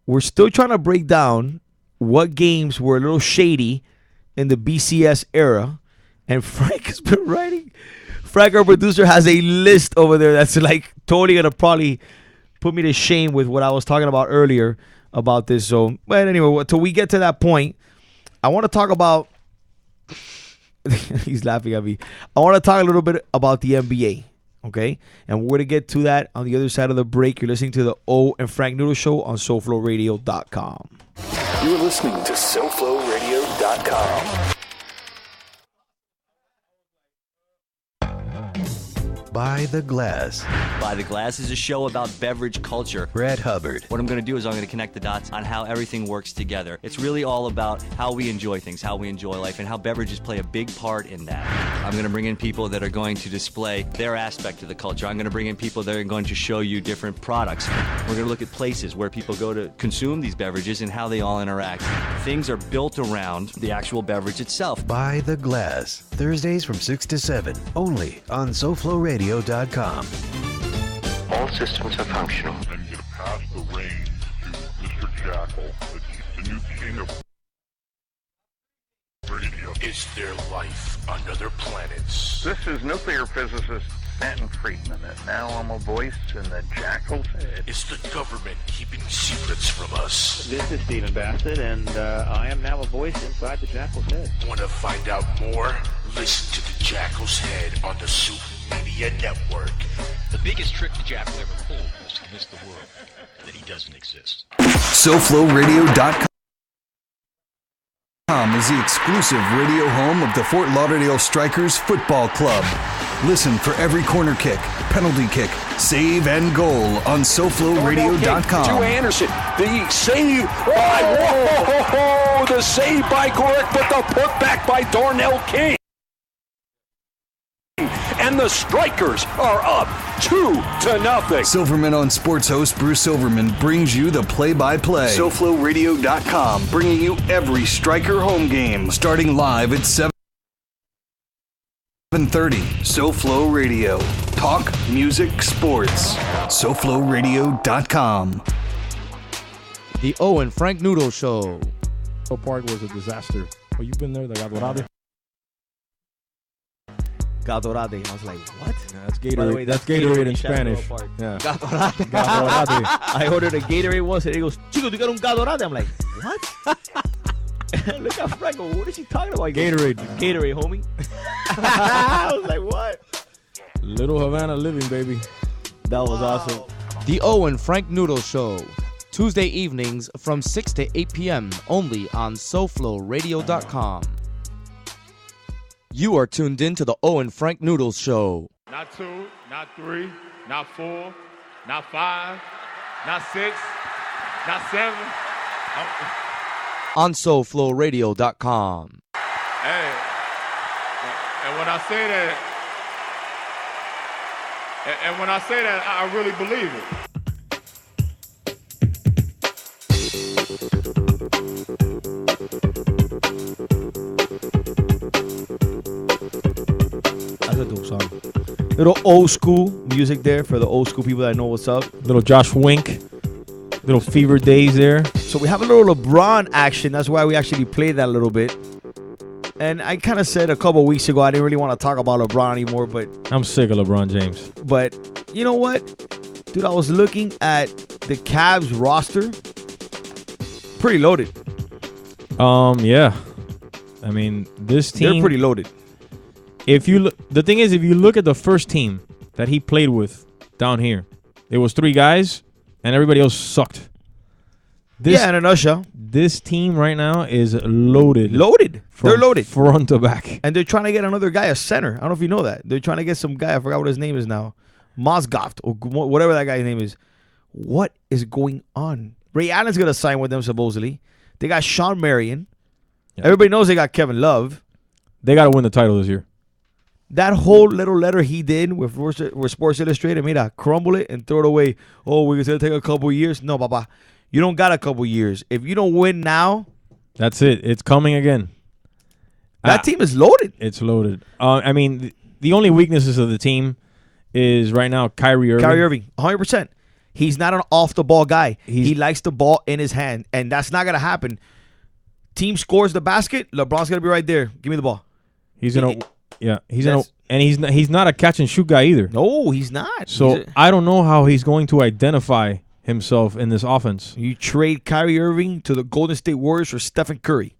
Speaker 4: we're still trying to break down what games were a little shady in the BCS era, and Frank has been writing. Frank, our producer, has a list over there that's totally gonna probably put me to shame with what I was talking about earlier about this. So, but anyway, till we get to that point, I want to talk about. He's laughing at me. I want to talk a little bit about the NBA, okay? And we're gonna get to that on the other side of the break. You're listening to the O and Frank Noodle Show on SoFloRadio.com.
Speaker 1: You're listening to SoFloRadio.com.
Speaker 17: By the Glass.
Speaker 7: By the Glass is a show about beverage culture.
Speaker 17: Brad Hubbard.
Speaker 7: What I'm going to do is I'm going to connect the dots on how everything works together. It's really all about how we enjoy things, how we enjoy life, and how beverages play a big part in that. I'm going to bring in people that are going to display their aspect of the culture. I'm going to bring in people that are going to show you different products. We're going to look at places where people go to consume these beverages and how they all interact. Things are built around the actual beverage itself.
Speaker 17: By the Glass. Thursdays from 6 to 7. Only on SoFloRadio.com.
Speaker 20: All systems are functional.
Speaker 14: I'm going to pass the reins to Mr. Jackal, the new king of radio.
Speaker 19: Is there life on other planets?
Speaker 20: This is nuclear physicist Stanton Friedman, and now I'm a voice in the Jackal's head.
Speaker 19: Is the government keeping secrets from us?
Speaker 21: This is Stephen Bassett, and I am now a voice inside the Jackal's head.
Speaker 19: Want to find out more? Listen to the Jackal's Head on the Soup Media Network.
Speaker 22: The biggest trick the Jackal ever pulled was to convince the world that he doesn't exist.
Speaker 1: SoFloRadio.com is the exclusive radio home of the Fort Lauderdale Strikers Football Club. Listen for every corner kick, penalty kick, save, and goal on SoFloRadio.com.
Speaker 16: To Anderson, the save by the save by Gorick, but the putback by Darnell King. And the Strikers are up 2-0.
Speaker 1: Silverman on Sports host Bruce Silverman brings you the play-by-play. SoFloRadio.com, bringing you every Striker home game, starting live at 7:30. SoFlo Radio. Talk, music, sports. SoFloRadio.com.
Speaker 3: The Owen Frank Noodle Show.
Speaker 5: Park was a disaster. Oh, you've been there? The Gadorade?
Speaker 4: Gadorade. I was like, what?
Speaker 5: Yeah, that's Gatorade. Way, that's Gatorade in Spanish. Yeah.
Speaker 4: Gadorade.
Speaker 5: Gadorade.
Speaker 4: I ordered a Gatorade once, and he goes, Chico, you got un Gadorade? I'm like, what? Look at Frank. What is he talking about?
Speaker 5: Gatorade.
Speaker 4: Gatorade, homie. I was like, what?
Speaker 5: Little Havana living, baby.
Speaker 4: That was awesome.
Speaker 3: The Owen Frank Noodle Show. Tuesday evenings from 6 to 8 p.m. only on SoFloRadio.com. You are tuned in to the Owen Frank Noodles Show.
Speaker 10: Not 2, not 3, not 4, not 5, not 6, not 7.
Speaker 3: On SoFloRadio.com.
Speaker 10: Hey, and when I say that, I really believe it.
Speaker 4: That's a dope song. Little old school music there for the old school people that know what's up.
Speaker 5: Little Josh Wink. Little Fever Days there.
Speaker 4: So we have a little LeBron action. That's why we actually played that a little bit. And I kind of said a couple weeks ago I didn't really want to talk about LeBron anymore, but
Speaker 5: I'm sick of LeBron James.
Speaker 4: But you know what? Dude, I was looking at the Cavs roster. Pretty loaded.
Speaker 5: Yeah. I mean, this team,
Speaker 4: they're pretty loaded.
Speaker 5: If you look, the thing is, if you look at the first team that he played with down here, it was 3 guys and everybody else sucked.
Speaker 4: In a nutshell.
Speaker 5: This team right now is loaded.
Speaker 4: They're loaded.
Speaker 5: Front to back.
Speaker 4: And they're trying to get another guy, a center. I don't know if you know that. They're trying to get some guy. I forgot what his name is now. Mozgov or whatever that guy's name is. What is going on? Ray Allen's going to sign with them, supposedly. They got Sean Marion. Yeah. Everybody knows they got Kevin Love.
Speaker 5: They got to win the title this year.
Speaker 4: That whole little letter he did with Sports Illustrated, mira, crumble it and throw it away. Oh, we're going to take a couple years. No, Papa. You don't got a couple years. If you don't win now.
Speaker 5: That's it. It's coming again.
Speaker 4: That team is loaded.
Speaker 5: It's loaded. I mean, the only weaknesses of the team is right now Kyrie Irving.
Speaker 4: Kyrie Irving, 100%. He's not an off-the-ball guy. He likes the ball in his hand, and that's not going to happen. Team scores the basket, LeBron's going to be right there. Give me the ball.
Speaker 5: He's going to... Yeah, he's not a catch and shoot guy either.
Speaker 4: No, he's not.
Speaker 5: So I don't know how he's going to identify himself in this offense.
Speaker 4: You trade Kyrie Irving to the Golden State Warriors for Stephen Curry.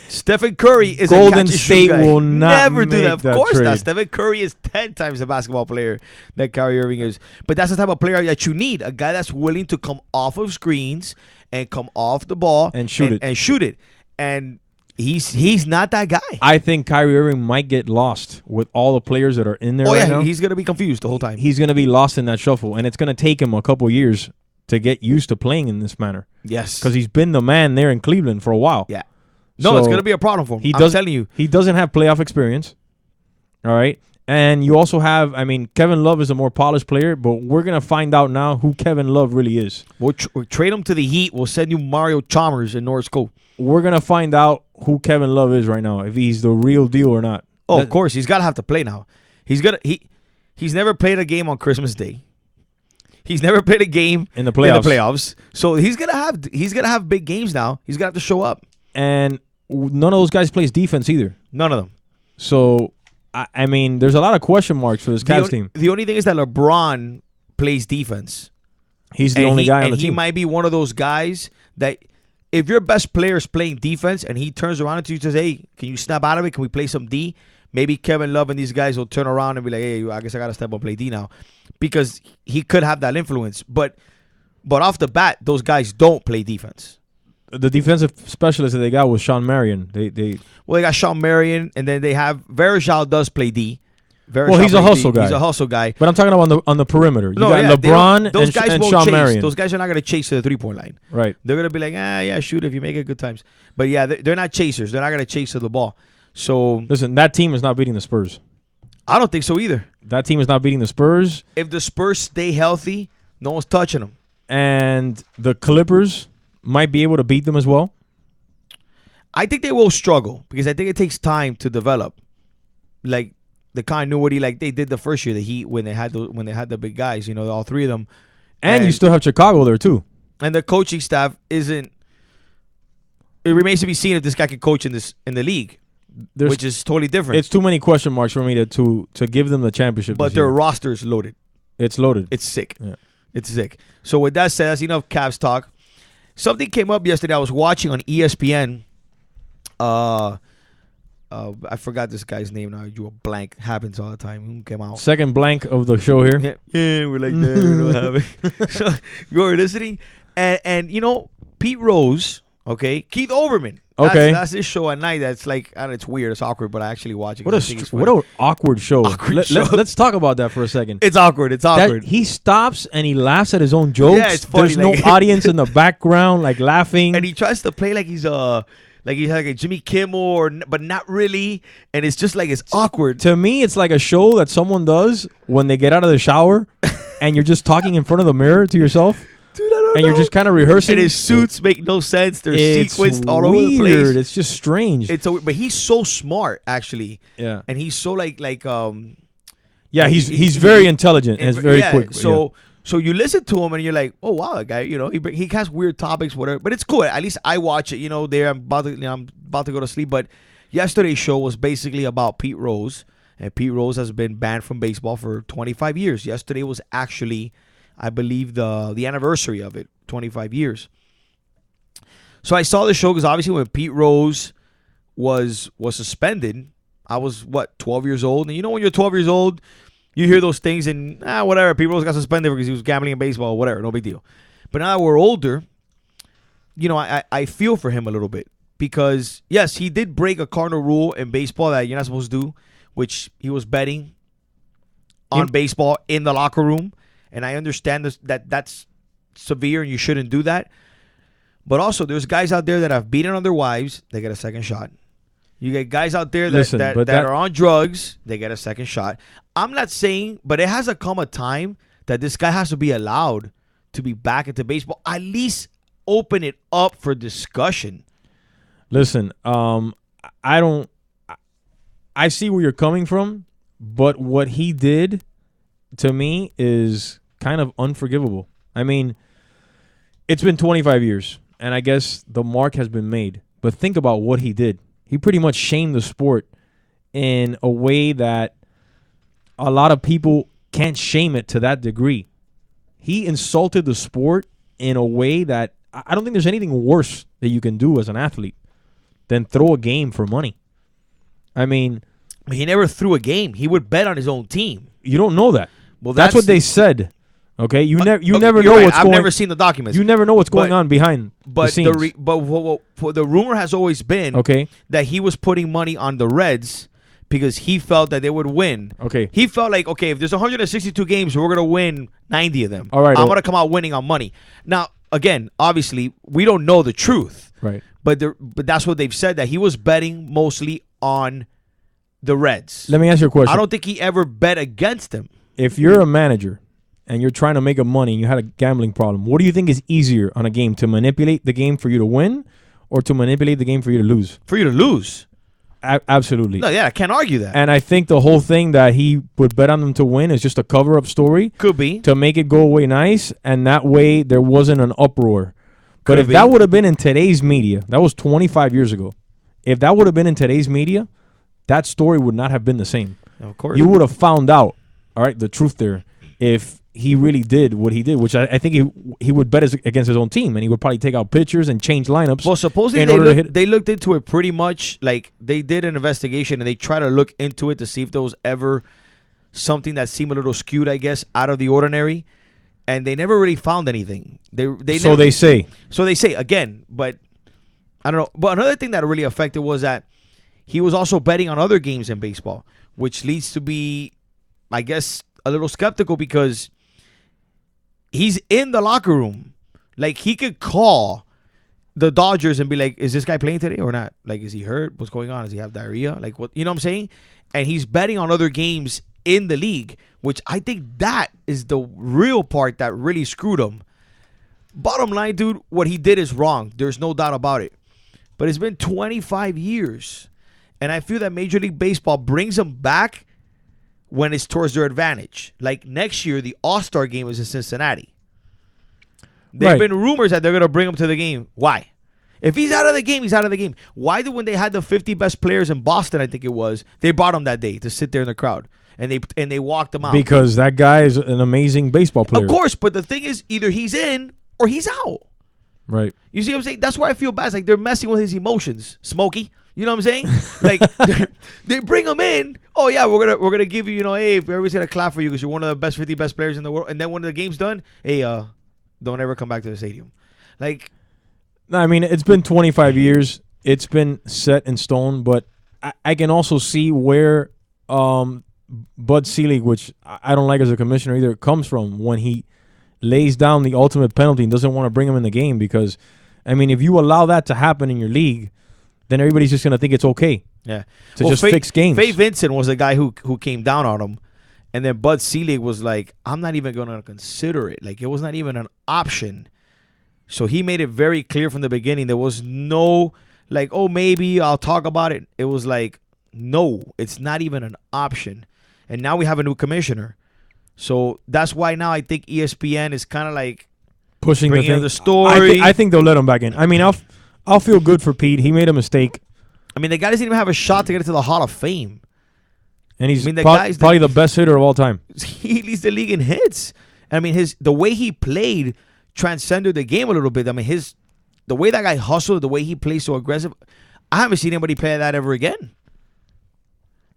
Speaker 4: Stephen Curry is
Speaker 5: Golden
Speaker 4: a catch
Speaker 5: State
Speaker 4: and shoot guy.
Speaker 5: will not
Speaker 4: never do that. Of
Speaker 5: that
Speaker 4: course
Speaker 5: trade.
Speaker 4: not. Stephen Curry is 10 times the basketball player that Kyrie Irving is. But that's the type of player that you need. A guy that's willing to come off of screens and come off the ball
Speaker 5: and shoot it.
Speaker 4: And shoot it. And
Speaker 8: He's not that guy.
Speaker 5: I think Kyrie Irving might get lost with all the players that are in there right now.
Speaker 8: He's going to be confused the whole time.
Speaker 5: He's going to be lost in that shuffle, and it's going to take him a couple years to get used to playing in this manner.
Speaker 8: Yes.
Speaker 5: Because he's been the man there in Cleveland for a while.
Speaker 8: Yeah. No, it's going to be a problem for him. I'm telling you.
Speaker 5: He doesn't have playoff experience. All right? And you also have, Kevin Love is a more polished player, but we're going to find out now who Kevin Love really is.
Speaker 8: We'll trade him to the Heat. We'll send you Mario Chalmers and Norris Cole.
Speaker 5: We're going to find out who Kevin Love is right now, if he's the real deal or not.
Speaker 8: Oh, of course. He's got to have to play now. He's never played a game on Christmas Day. He's never played a game
Speaker 5: in the playoffs.
Speaker 8: So he's gonna have big games now. He's gonna have to show up.
Speaker 5: And none of those guys plays defense either.
Speaker 8: None of them.
Speaker 5: So there's a lot of question marks for this Cavs team.
Speaker 8: The only thing is that LeBron plays defense.
Speaker 5: He's the only guy on the team.
Speaker 8: He might be one of those guys that if your best player is playing defense and he turns around to you and says, "Hey, can you snap out of it? Can we play some D?" Maybe Kevin Love and these guys will turn around and be like, "Hey, I guess I got to step up and play D now." Because he could have that influence. But off the bat, those guys don't play defense.
Speaker 5: The defensive specialist that they got was Sean Marion. They
Speaker 8: got Sean Marion, and then they have Verjao does play D.
Speaker 5: He's a hustle guy.
Speaker 8: He's a hustle guy.
Speaker 5: But I'm talking about on the perimeter. You got LeBron and Sean Marion.
Speaker 8: Those guys are not going to chase to the 3-point line.
Speaker 5: Right.
Speaker 8: They're going to be like, shoot if you make it good times. But yeah, they're not chasers. They're not going to chase to the ball. So
Speaker 5: listen, that team is not beating the Spurs.
Speaker 8: I don't think so either.
Speaker 5: That team is not beating the Spurs.
Speaker 8: If the Spurs stay healthy, no one's touching them.
Speaker 5: And the Clippers might be able to beat them as well.
Speaker 8: I think they will struggle because I think it takes time to develop, like the continuity, like they did the first year, the Heat when they had the big guys, all three of them.
Speaker 5: And you still have Chicago there too.
Speaker 8: And the coaching staff isn't. It remains to be seen if this guy can coach in the league. Which is totally different.
Speaker 5: It's too many question marks for me to give them the championship.
Speaker 8: But their roster is loaded.
Speaker 5: It's loaded.
Speaker 8: It's sick.
Speaker 5: Yeah.
Speaker 8: It's sick. So with that said, that's enough Cavs talk. Something came up yesterday. I was watching on ESPN. I forgot this guy's name now. You a blank. Happens all the time. Who came out?
Speaker 5: Second blank of the show here.
Speaker 8: Yeah, we're like that. We don't have it. So you were listening, and Pete Rose. Okay, Keith Olbermann.
Speaker 5: Okay,
Speaker 8: that's this show at night. That's like, I don't know, it's weird, it's awkward, but I actually watch it.
Speaker 5: What an awkward show. Let's talk about that for a second.
Speaker 8: It's awkward.
Speaker 5: He stops and he laughs at his own jokes.
Speaker 8: Yeah, it's funny.
Speaker 5: There's no audience in the background, like laughing.
Speaker 8: And he tries to play like he's like a Jimmy Kimmel, but not really. And it's just like it's awkward.
Speaker 5: To me, it's like a show that someone does when they get out of the shower, and you're just talking in front of the mirror to yourself.
Speaker 8: Dude, I don't know.
Speaker 5: You're just kind of rehearsing.
Speaker 8: And his suits make no sense. They're sequenced all over the place.
Speaker 5: It's just strange.
Speaker 8: But he's so smart, actually.
Speaker 5: Yeah.
Speaker 8: And he's so like
Speaker 5: yeah, he's very intelligent and it's very quick.
Speaker 8: So you listen to him and you're like, oh wow, that guy, he has weird topics, whatever. But it's cool. At least I watch it. There I'm about to go to sleep. But yesterday's show was basically about Pete Rose, and Pete Rose has been banned from baseball for 25 years. Yesterday was actually, I believe, the anniversary of it, 25 years. So I saw the show because obviously when Pete Rose was suspended, I was 12 years old, and when you're 12 years old, you hear those things and whatever. Pete Rose got suspended because he was gambling in baseball, whatever, no big deal. But now that we're older, I feel for him a little bit because yes, he did break a cardinal rule in baseball that you're not supposed to do, which he was betting on baseball in the locker room. And I understand that's severe and you shouldn't do that. But also, there's guys out there that have beaten on their wives. They get a second shot. You get guys out there that are on drugs. They get a second shot. I'm not saying, but it has to come a time that this guy has to be allowed to be back into baseball. At least open it up for discussion.
Speaker 5: Listen, I see where you're coming from, but what he did to me is kind of unforgivable. I mean, it's been 25 years, and I guess the mark has been made. But think about what he did. He pretty much shamed the sport in a way that a lot of people can't shame it to that degree. He insulted the sport in a way that I don't think there's anything worse that you can do as an athlete than throw a game for money. I mean,
Speaker 8: he never threw a game. He would bet on his own team.
Speaker 5: You don't know that.
Speaker 8: Well,
Speaker 5: that's what they said. Okay, you never
Speaker 4: you're
Speaker 5: know
Speaker 4: right.
Speaker 5: what's
Speaker 4: I've
Speaker 5: going.
Speaker 4: never seen the documents.
Speaker 5: You never know what's going on behind the scenes.
Speaker 4: The rumor has always been that he was putting money on the Reds because he felt that they would win.
Speaker 5: Okay.
Speaker 4: He felt like, okay, if there's 162 games, we're gonna win 90 of them.
Speaker 5: All right,
Speaker 4: I'm gonna come out winning on money. Now, again, obviously, we don't know the truth.
Speaker 5: Right.
Speaker 4: But that's what they've said, that he was betting mostly on the Reds.
Speaker 5: Let me ask you a question.
Speaker 4: I don't think he ever bet against them.
Speaker 5: If you're a manager and you're trying to make a money and you had a gambling problem, what do you think is easier on a game, to manipulate the game for you to win or to manipulate the game for you to lose?
Speaker 4: For you to lose.
Speaker 5: Absolutely.
Speaker 4: No, yeah, I can't argue that.
Speaker 5: And I think the whole thing that he would bet on them to win is just a cover-up story.
Speaker 4: Could be.
Speaker 5: To make it go away nice, and that way there wasn't an uproar. But if
Speaker 4: be.
Speaker 5: that would have been in today's media, that was 25 years ago. If that would have been in today's media, that story would not have been the same.
Speaker 4: Of course.
Speaker 5: You would have found out, all right, the truth there, if he really did what he did, which I think he would bet against his own team, and he would probably take out pitchers and change lineups.
Speaker 4: Well, supposedly they looked into it pretty much. Like, they did an investigation and they tried to look into it to see if there was ever something that seemed a little skewed, I guess, out of the ordinary, and they never really found anything. So
Speaker 5: they say
Speaker 4: again, but I don't know. But another thing that really affected was that he was also betting on other games in baseball, which leads to be, I guess, a little skeptical, because he's in the locker room. Like, he could call the Dodgers and be like, is this guy playing today or not? Like, is he hurt? What's going on? Does he have diarrhea? Like, what? You know what I'm saying? And he's betting on other games in the league, which I think that is the real part that really screwed him. Bottom line, dude, what he did is wrong. There's no doubt about it. But it's been 25 years. And I feel that Major League Baseball brings him back when it's towards their advantage. Like, next year, the All-Star game is in Cincinnati. There have been rumors that they're going to bring him to the game. Why? If he's out of the game, he's out of the game. Why did, when they had the 50 best players in Boston, I think it was, they brought him that day to sit there in the crowd, and they walked him out?
Speaker 5: Because that guy is an amazing baseball player.
Speaker 4: Of course, but the thing is, either he's in or he's out.
Speaker 5: Right.
Speaker 4: You see what I'm saying? That's why I feel bad. It's like they're messing with his emotions. Smokey. You know what I'm saying? Like, they bring him in. Oh yeah, we're gonna give you, hey, everybody's gonna clap for you because you're one of the 50 best players in the world. And then when the game's done, hey, don't ever come back to the stadium. Like,
Speaker 5: no, I mean, it's been 25 years. It's been set in stone. But I can also see where Bud Selig, which I don't like as a commissioner either, comes from when he lays down the ultimate penalty and doesn't want to bring him in the game. Because, I mean, if you allow that to happen in your league, then everybody's just going to think it's okay.
Speaker 4: Yeah.
Speaker 5: To just fix games.
Speaker 4: Faye Vincent was the guy who came down on him. And then Bud Selig was like, I'm not even going to consider it. Like, it was not even an option. So he made it very clear from the beginning. There was no, like, oh, maybe I'll talk about it. It was like, no, it's not even an option. And now we have a new commissioner. So that's why now I think ESPN is kind of like
Speaker 5: pushing
Speaker 4: the story.
Speaker 5: I think they'll let him back in. I mean, I'll feel good for Pete. He made a mistake.
Speaker 4: I mean, the guy doesn't even have a shot to get into the Hall of Fame.
Speaker 5: And he's probably the best hitter of all time.
Speaker 4: He leads the league in hits. I mean, the way he played transcended the game a little bit. I mean, the way that guy hustled, the way he plays so aggressive, I haven't seen anybody play that ever again.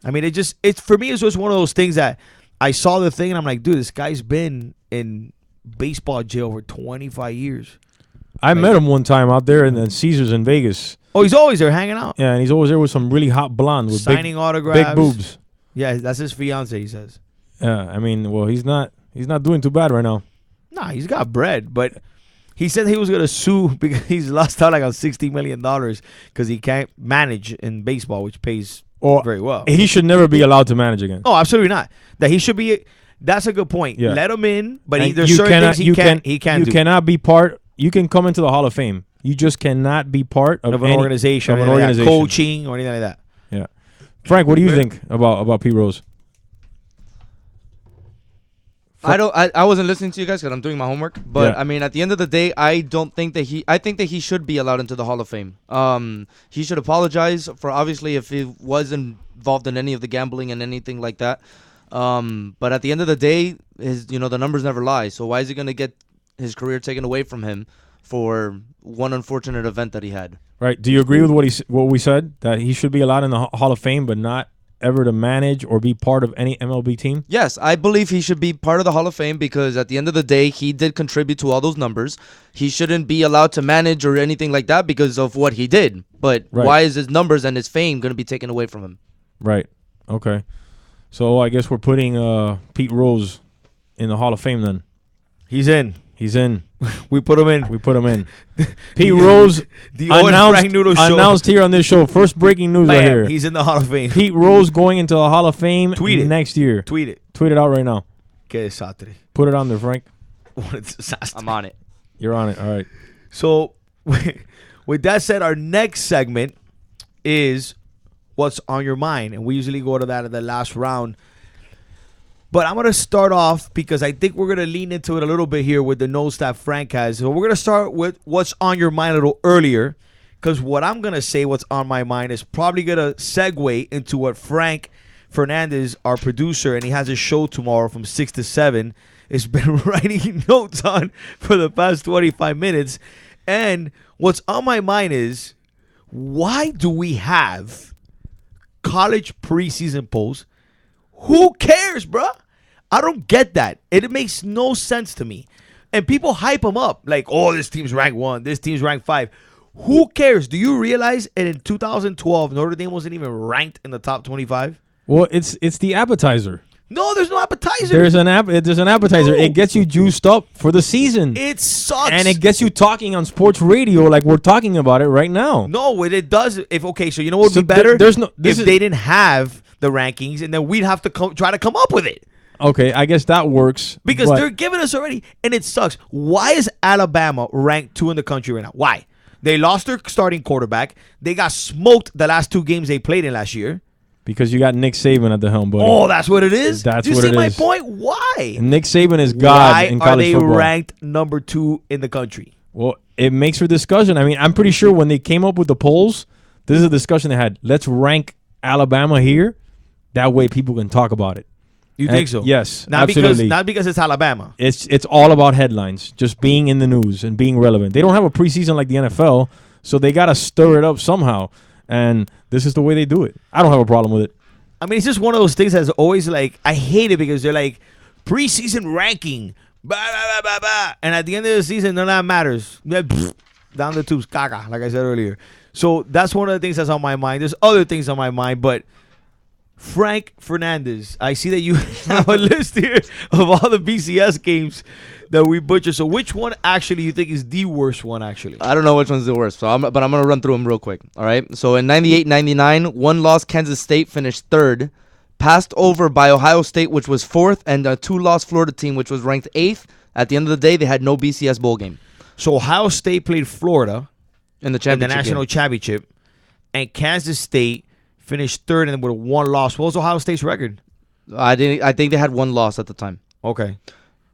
Speaker 4: I mean, it's for me, it's just one of those things that I saw the thing and I'm like, dude, this guy's been in baseball jail for 25 years.
Speaker 5: I met him one time out there in the Caesars in Vegas.
Speaker 4: Oh, he's always there hanging out.
Speaker 5: Yeah, and he's always there with some really hot blonde with
Speaker 4: signing autographs,
Speaker 5: big boobs.
Speaker 4: Yeah, that's his fiance, he says.
Speaker 5: Yeah, I mean, well, he's not doing too bad right now.
Speaker 4: Nah, he's got bread, but he said he was gonna sue because he's lost out like on $60 million because he can't manage in baseball, which pays very well.
Speaker 5: He should never be allowed to manage again.
Speaker 4: Oh, absolutely not. That he should be. That's a good point.
Speaker 5: Yeah.
Speaker 4: Let him in, but there's certain things he can't do.
Speaker 5: You cannot be part. You can come into the Hall of Fame. You just cannot be part of
Speaker 4: an organization, coaching or anything like that.
Speaker 5: Yeah, Frank, what do you think about Pete Rose?
Speaker 3: I wasn't listening to you guys because I'm doing my homework. But I mean, at the end of the day, I think that he should be allowed into the Hall of Fame. He should apologize for obviously if he was involved in any of the gambling and anything like that. But at the end of the day, the numbers never lie. So why is he going to get his career taken away from him for one unfortunate event that he had?
Speaker 5: Right. Do you agree with what we said, that he should be allowed in the Hall of Fame, but not ever to manage or be part of any MLB team?
Speaker 3: Yes, I believe he should be part of the Hall of Fame because at the end of the day, he did contribute to all those numbers. He shouldn't be allowed to manage or anything like that because of what he did. But why is his numbers and his fame going to be taken away from him?
Speaker 5: Right. Okay. So I guess we're putting Pete Rose in the Hall of Fame then.
Speaker 4: He's in.
Speaker 5: He's in.
Speaker 4: We put him in.
Speaker 5: We put him in. Pete Rose announced here on this show. First breaking news right here.
Speaker 4: He's in the Hall of Fame.
Speaker 5: Pete Rose going into the Hall of Fame next year.
Speaker 4: Tweet it.
Speaker 5: Tweet it out right now.
Speaker 4: Que desastre.
Speaker 5: Put it on there, Frank.
Speaker 4: What a disaster.
Speaker 3: I'm on it.
Speaker 5: You're on it. All right.
Speaker 4: So, with that said, our next segment is What's on Your Mind. And we usually go to that at the last round. But I'm going to start off because I think we're going to lean into it a little bit here with the notes that Frank has. So we're going to start with what's on your mind a little earlier because what I'm going to say, what's on my mind, is probably going to segue into what Frank Fernandez, our producer, and he has a show tomorrow from 6 to 7, has been writing notes on for the past 25 minutes. And what's on my mind is, why do we have college preseason polls? Who cares, bruh? I don't get that. It makes no sense to me. And people hype them up like, oh, this team's ranked 1, this team's ranked 5. Who cares? Do you realize that in 2012, Notre Dame wasn't even ranked in the top 25?
Speaker 5: Well, it's the appetizer.
Speaker 4: No, there's no appetizer.
Speaker 5: There's an appetizer. No. It gets you juiced up for the season.
Speaker 4: It sucks.
Speaker 5: And it gets you talking on sports radio like we're talking about it right now.
Speaker 4: No, what it does, so you know what would be better? If they didn't have the rankings, and then we'd have to try to come up with it.
Speaker 5: Okay, I guess that works.
Speaker 4: Because they're giving us already, and it sucks. Why is Alabama ranked 2 in the country right now? Why? They lost their starting quarterback. They got smoked the last 2 games they played in last year.
Speaker 5: Because you got Nick Saban at the helm, buddy.
Speaker 4: Oh, that's what it is?
Speaker 5: That's
Speaker 4: what it is?
Speaker 5: Do
Speaker 4: you see my
Speaker 5: is.
Speaker 4: point? Why?
Speaker 5: Nick Saban is God in college football.
Speaker 4: Why are they ranked number 2 in the country?
Speaker 5: Well, it makes for discussion. I mean, I'm pretty sure when they came up with the polls, this is a discussion they had. Let's rank Alabama here. That way people can talk about it.
Speaker 4: You think so?
Speaker 5: Yes,
Speaker 4: not
Speaker 5: absolutely.
Speaker 4: Not because it's Alabama.
Speaker 5: It's all about headlines, just being in the news and being relevant. They don't have a preseason like the NFL, so they got to stir it up somehow. And this is the way they do it. I don't have a problem with it.
Speaker 4: I mean, it's just one of those things that's always like, I hate it because they're like, preseason ranking, blah, blah, blah, blah, blah. And at the end of the season, none of that matters. Down the tubes, caca, like I said earlier. So that's one of the things that's on my mind. There's other things on my mind, but Frank Fernandez, I see that you have a list here of all the BCS games that we butchered. So which one actually you think is the worst one actually?
Speaker 3: I don't know which one's the worst, but I'm going to run through them real quick. All right. So in 98-99, 1 loss Kansas State finished 3rd, passed over by Ohio State, which was 4th, and a 2-loss Florida team, which was ranked 8th. At the end of the day, they had no BCS bowl game.
Speaker 4: So Ohio State played Florida
Speaker 3: in the
Speaker 4: national championship, and Kansas State finished 3rd and with 1 loss. What was Ohio State's record?
Speaker 3: I think they had 1 loss at the time.
Speaker 4: Okay.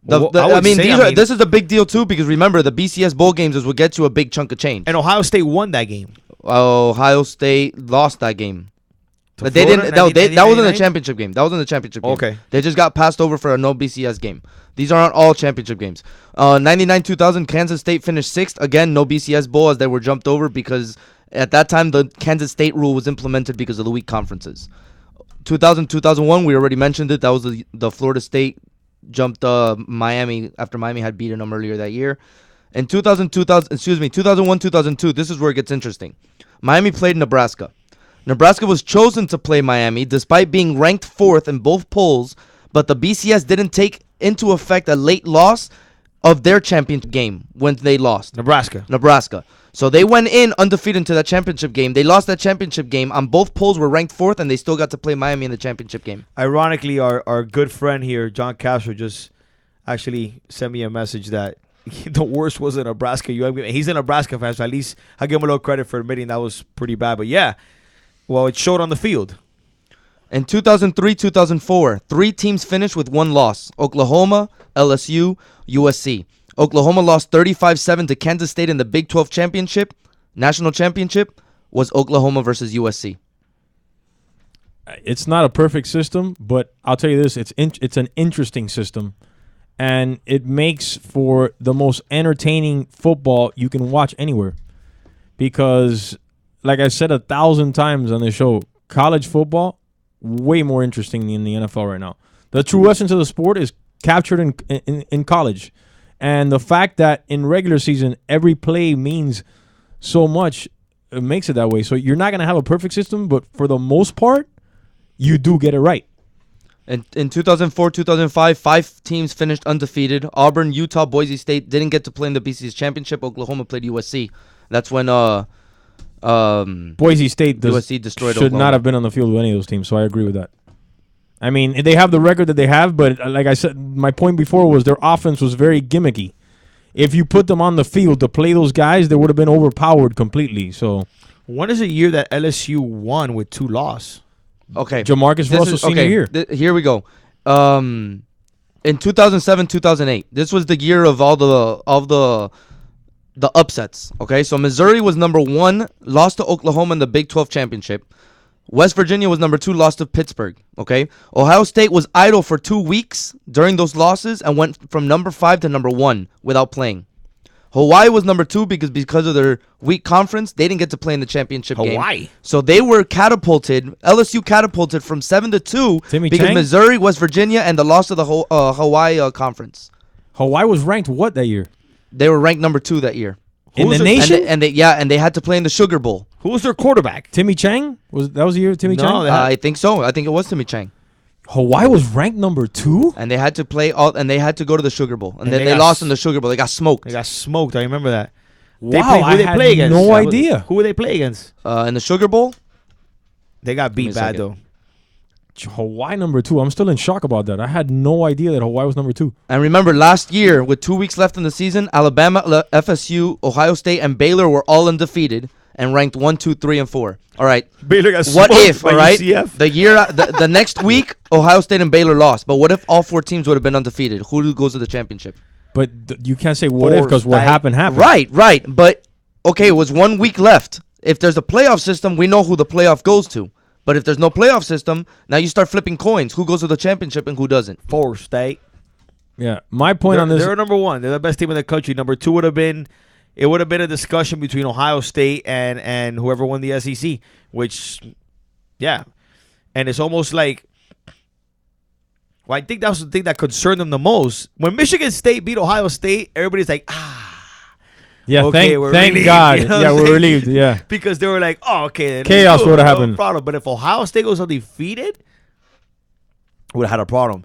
Speaker 3: This is a big deal too because remember the BCS bowl games is what gets you a big chunk of change.
Speaker 4: And Ohio State won that game.
Speaker 3: Ohio State lost that game. But
Speaker 4: they
Speaker 3: didn't. That was in the championship game. That was in the championship game.
Speaker 4: Okay.
Speaker 3: They just got passed over for a no BCS game. These aren't all championship games. 99-2000, Kansas State finished 6th. Again, no BCS bowl as they were jumped over because at that time the Kansas State rule was implemented because of the weak conferences. 2000-2001, we already mentioned it. That was the Florida State jumped Miami after Miami had beaten them earlier that year. In 2001-2002, this is where it gets interesting. Miami played Nebraska. Nebraska was chosen to play Miami despite being ranked 4th in both polls, but the BCS didn't take into effect a late loss of their championship game when they lost.
Speaker 4: Nebraska.
Speaker 3: So they went in undefeated to that championship game. They lost that championship game. On both polls were ranked 4th, and they still got to play Miami in the championship game.
Speaker 4: Ironically, our good friend here, John Castro, just actually sent me a message that the worst was in Nebraska. He's a Nebraska fan, so at least I give him a little credit for admitting that was pretty bad. But yeah, well, it showed on the field.
Speaker 3: In 2003-2004, 3 teams finished with 1 loss: Oklahoma, LSU, USC. Oklahoma lost 35-7 to Kansas State in the Big 12 championship. National championship was Oklahoma versus USC.
Speaker 5: It's not a perfect system, but I'll tell you this: it's an interesting system, and it makes for the most entertaining football you can watch anywhere. Because, like I said 1,000 times on the show, college football way more interesting than the NFL right now. The true essence of the sport is captured in college. And the fact that in regular season, every play means so much, it makes it that way. So you're not going to have a perfect system, but for the most part, you do get it right.
Speaker 3: In 2004, 2005, 5 teams finished undefeated. Auburn, Utah, Boise State didn't get to play in the BCS championship. Oklahoma played USC. That's when
Speaker 5: Boise State
Speaker 3: USC destroyed
Speaker 5: should
Speaker 3: Oklahoma.
Speaker 5: not have been on the field with any of those teams, so I agree with that. I mean, they have the record that they have, but like I said, my point before was their offense was very gimmicky. If you put them on the field to play those guys, they would have been overpowered completely. So,
Speaker 4: when is a year that LSU won with 2 losses?
Speaker 3: Okay.
Speaker 5: Jamarcus Russell's senior year.
Speaker 3: Here we go. In 2007, 2008, this was the year of all the upsets. Okay, so Missouri was number 1, lost to Oklahoma in the Big 12 championship. West Virginia was number 2, lost to Pittsburgh. Okay, Ohio State was idle for 2 weeks during those losses and went from number 5 to number 1 without playing. Hawaii was number 2 because of their weak conference. They didn't get to play in the championship game. So they were catapulted. LSU catapulted from 7-2 because
Speaker 5: Chang?
Speaker 3: Missouri, West Virginia, and the loss of the Hawaii conference.
Speaker 5: Hawaii was ranked what that year?
Speaker 3: They were ranked number 2 that year.
Speaker 5: In the nation?
Speaker 3: And they had to play in the Sugar Bowl.
Speaker 4: Who was their quarterback?
Speaker 5: Timmy Chang? That was the year of Timmy Chang?
Speaker 3: I think so. I think it was Timmy Chang.
Speaker 5: Hawaii was ranked number 2?
Speaker 3: And they had to play and they had to go to the Sugar Bowl. And then they lost in the Sugar Bowl. They got smoked.
Speaker 4: They got smoked. I remember that.
Speaker 5: Wow, I had no idea.
Speaker 4: Who would they play against?
Speaker 3: In the Sugar Bowl?
Speaker 4: They got beat bad, though.
Speaker 5: Hawaii number 2. I'm still in shock about that. I had no idea that Hawaii was number 2.
Speaker 3: And remember, last year, with 2 weeks left in the season, Alabama, FSU, Ohio State, and Baylor were all undefeated and ranked 1, 2, 3, and 4. All right.
Speaker 4: Baylor got
Speaker 3: what
Speaker 4: smoked
Speaker 3: if,
Speaker 4: by
Speaker 3: all right?
Speaker 4: UCF.
Speaker 3: The next week, Ohio State and Baylor lost. But what if all 4 teams would have been undefeated? Who goes to the championship?
Speaker 5: But you can't say what if because what happened.
Speaker 3: Right. But, okay, it was 1 week left. If there's a playoff system, we know who the playoff goes to. But if there's no playoff system, now you start flipping coins. Who goes to the championship and who doesn't?
Speaker 4: Florida State.
Speaker 5: Yeah, my point on this.
Speaker 4: They're number 1. They're the best team in the country. Number 2 would have been a discussion between Ohio State and whoever won the SEC, which, yeah. And it's almost like, well, I think that was the thing that concerned them the most. When Michigan State beat Ohio State, everybody's like,
Speaker 5: yeah,
Speaker 4: okay,
Speaker 5: thank God.
Speaker 4: You know
Speaker 5: Yeah, we're relieved. Yeah.
Speaker 4: Because they were like, oh, okay.
Speaker 5: Chaos would have happened.
Speaker 4: Problem. But if Ohio State goes undefeated, would have had a problem.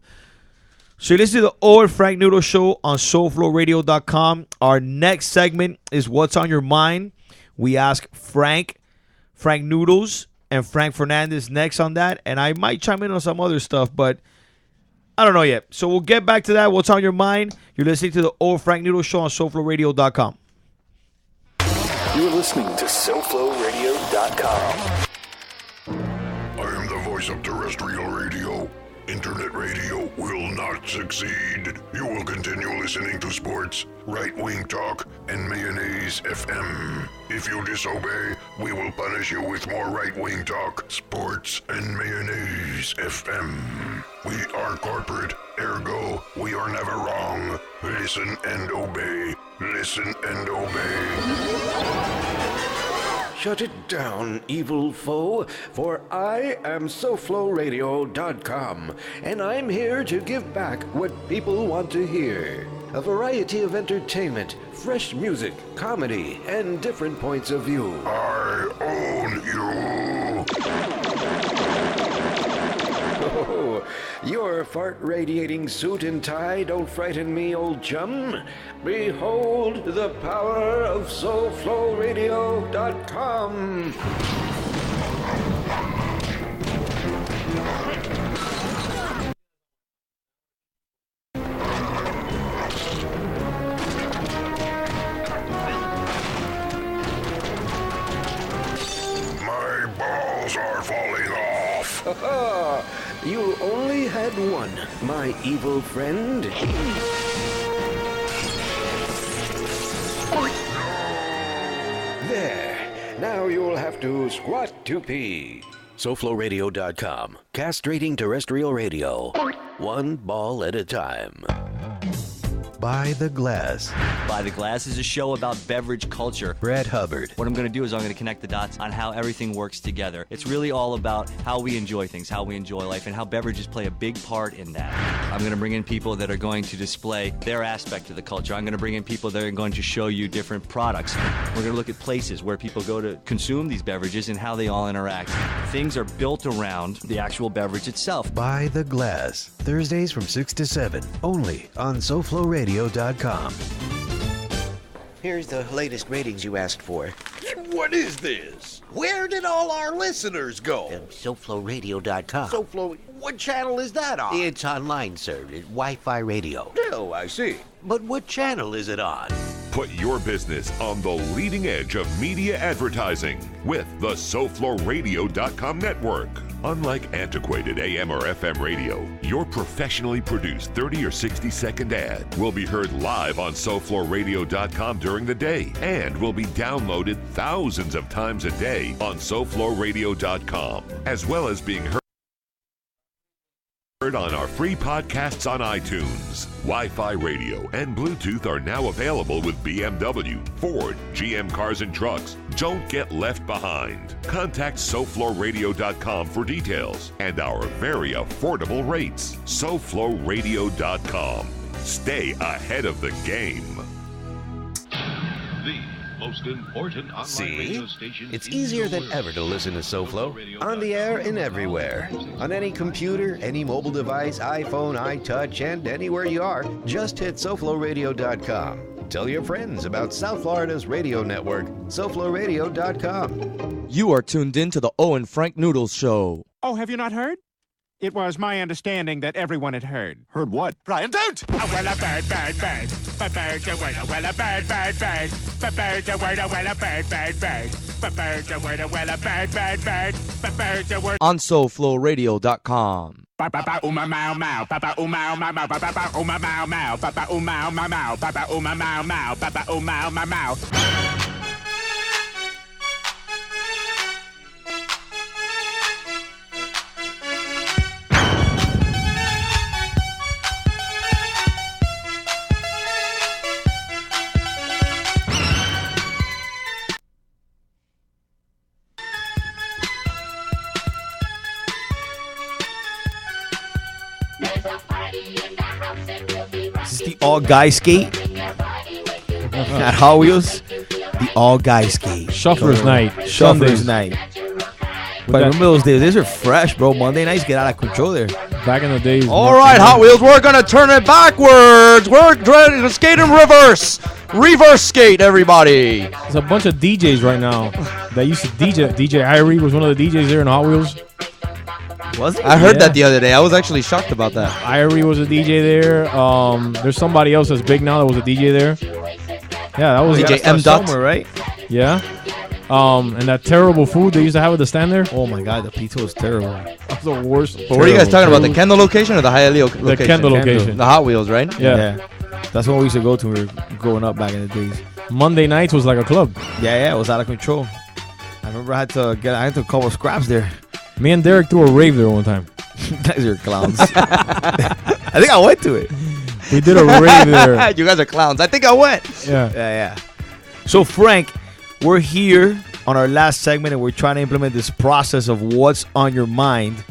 Speaker 4: So this is the Owen Frank Noodle Show on SoFloRadio.com. Our next segment is What's on Your Mind. We ask Frank Noodles, and Frank Fernandez next on that. And I might chime in on some other stuff, but I don't know yet. So we'll get back to that. What's on your mind? You're listening to the Owen Frank Noodle Show on SoFloRadio.com.
Speaker 1: You're listening to SoFloRadio.com.
Speaker 14: I am the voice of terrestrial radio. Internet radio will not succeed. You will continue listening to sports, right-wing talk, and mayonnaise FM. If you disobey, we will punish you with more right-wing talk, sports, and mayonnaise FM. We are corporate, ergo, we are never wrong. Listen and obey. Listen and obey.
Speaker 15: Shut it down, evil foe, for I am SoFloRadio.com, and I'm here to give back what people want to hear. A variety of entertainment, fresh music, comedy, and different points of view.
Speaker 14: I own you.
Speaker 15: Oh, your fart-radiating suit and tie don't frighten me, old chum. Behold the power of SoFloRadio.com.
Speaker 14: My balls are falling off.
Speaker 15: You only had one, my evil friend. There. Now you'll have to squat to pee. SoFloRadio.com. Castrating terrestrial radio. One ball at a time.
Speaker 17: By the Glass.
Speaker 7: By the Glass is a show about beverage culture.
Speaker 17: Brad Hubbard.
Speaker 7: What I'm going to do is I'm going to connect the dots on how everything works together. It's really all about how we enjoy things, how we enjoy life, and how beverages play a big part in that. I'm going to bring in people that are going to display their aspect of the culture. I'm going to bring in people that are going to show you different products. We're going to look at places where people go to consume these beverages and how they all interact. Things are built around the actual beverage itself.
Speaker 17: By the Glass. Thursdays from 6 to 7. Only on SoFloRadio.com.
Speaker 6: Here's the latest ratings you asked for.
Speaker 11: What is this? Where did all our listeners go?
Speaker 6: SoFloRadio.com.
Speaker 11: SoFlo, what channel is that on?
Speaker 6: It's online, sir. Wi-Fi radio.
Speaker 11: Oh, I see.
Speaker 6: But what channel is it on?
Speaker 23: Put your business on the leading edge of media advertising with the SoFloRadio.com network. Unlike antiquated AM or FM radio, your professionally produced 30 or 60-second ad will be heard live on SoFloRadio.com during the day and will be downloaded thousands of times a day on SoFloRadio.com, as well as being heard on our free podcasts on iTunes. Wi-Fi radio and Bluetooth are now available with BMW, Ford, GM Cars and Trucks. Don't get left behind. Contact SoFloRadio.com for details and our very affordable rates. SoFloRadio.com. Stay ahead of the game.
Speaker 19: The most important online radio station.
Speaker 17: It's easier than ever to listen to SoFlo. On the air and everywhere. On any computer, any mobile device, iPhone, iTouch, and anywhere you are, just hit SoFloRadio.com. Tell your friends about South Florida's radio network, SoFloRadio.com.
Speaker 3: You are tuned in to the Owen Frank Noodles Show.
Speaker 24: Oh, have you not heard? It was my understanding that everyone had heard.
Speaker 11: Heard what?
Speaker 24: Brian, don't! Oh, well, a bird. A bird, a word, a well, a bird. A bird, a word, a well, a bird. A bird, a word, a well, a bird. A bird, a word.
Speaker 3: On SoFloRadio.com.
Speaker 24: Papa uma mau mau, papa uma mau mau, papa uma mau mau, papa uma mau mau, papa uma mau mau, papa uma mau mau.
Speaker 4: Is this the all-guy skate at Hot Wheels? The all-guy skate.
Speaker 5: Shuffler's night.
Speaker 4: Shuffler's
Speaker 5: Sundays.
Speaker 4: night. But remember those days? These are fresh, bro. Monday nights get out of control there.
Speaker 5: Back in the days.
Speaker 3: All right, Hot Wheels, we're going to turn it backwards. We're going to skate in reverse. Reverse skate, everybody.
Speaker 5: There's a bunch of DJs right now that used to DJ. DJ Irie was one of the DJs there in Hot Wheels.
Speaker 4: Was it?
Speaker 3: I heard that the other day. I was actually shocked about that.
Speaker 5: Irie was a DJ there. There's somebody else that's big now that was a DJ there. Yeah, that was
Speaker 3: DJ M. Dot,
Speaker 4: right?
Speaker 5: Yeah. And that terrible food they used to have at the stand there.
Speaker 4: Oh my God, the pizza was terrible.
Speaker 5: That was the worst.
Speaker 3: But what are you guys talking about? The Kendall location or the Hialeah location?
Speaker 5: The Kendall location.
Speaker 3: The Hot Wheels, right?
Speaker 5: Yeah.
Speaker 4: That's what we used to go to when we were growing up back in the days.
Speaker 5: Monday nights was like a club.
Speaker 4: Yeah, it was out of control. I remember I had to a couple of scraps there.
Speaker 5: Me and Derek threw a rave there one time.
Speaker 4: Guys are clowns. I think I went to it.
Speaker 5: We did a rave there.
Speaker 3: You guys are clowns. I think I went.
Speaker 4: Yeah. So Frank, we're here on our last segment and we're trying to implement this process of what's on your mind.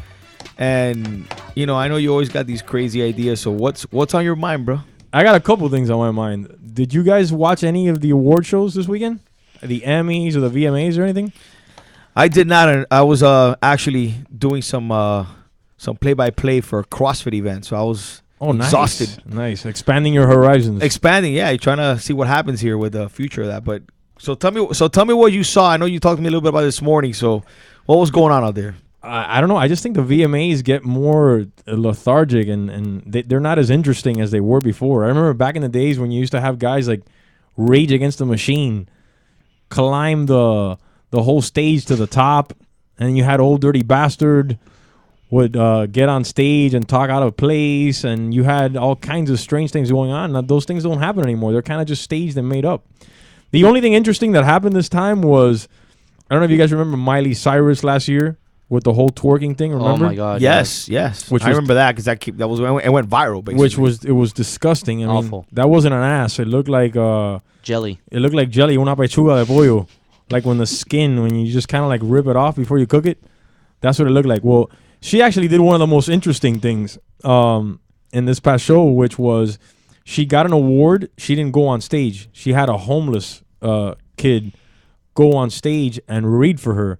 Speaker 4: And I know you always got these crazy ideas. So what's on your mind, bro?
Speaker 5: I got a couple things on my mind. Did you guys watch any of the award shows this weekend? The Emmys or the VMAs or anything?
Speaker 4: I did not. I was actually doing some play-by-play for a CrossFit event, so I was exhausted.
Speaker 5: Nice, expanding your horizons.
Speaker 4: You're trying to see what happens here with the future of that. But so tell me what you saw. I know you talked to me a little bit about this morning. So what was going on out there?
Speaker 5: I don't know. I just think the VMAs get more lethargic and they're not as interesting as they were before. I remember back in the days when you used to have guys like Rage Against the Machine climb the whole stage to the top, and you had Old Dirty Bastard would get on stage and talk out of place, and you had all kinds of strange things going on. Now, those things don't happen anymore. They're kind of just staged and made up. The only thing interesting that happened this time was, I don't know if you guys remember Miley Cyrus last year. with the whole twerking thing. Remember?
Speaker 3: Oh my God.
Speaker 4: Yes.
Speaker 5: Which
Speaker 4: I remember that because that was when it went viral. Basically.
Speaker 5: It was disgusting. I mean,
Speaker 3: Awful.
Speaker 5: that wasn't an ass. It looked like
Speaker 3: jelly.
Speaker 5: It looked like jelly. Una pechuga de pollo. Like when you just kind of like rip it off before you cook it. That's what it looked like. Well, she actually did one of the most interesting things in this past show, which was she got an award. She didn't go on stage. She had a homeless kid go on stage and read for her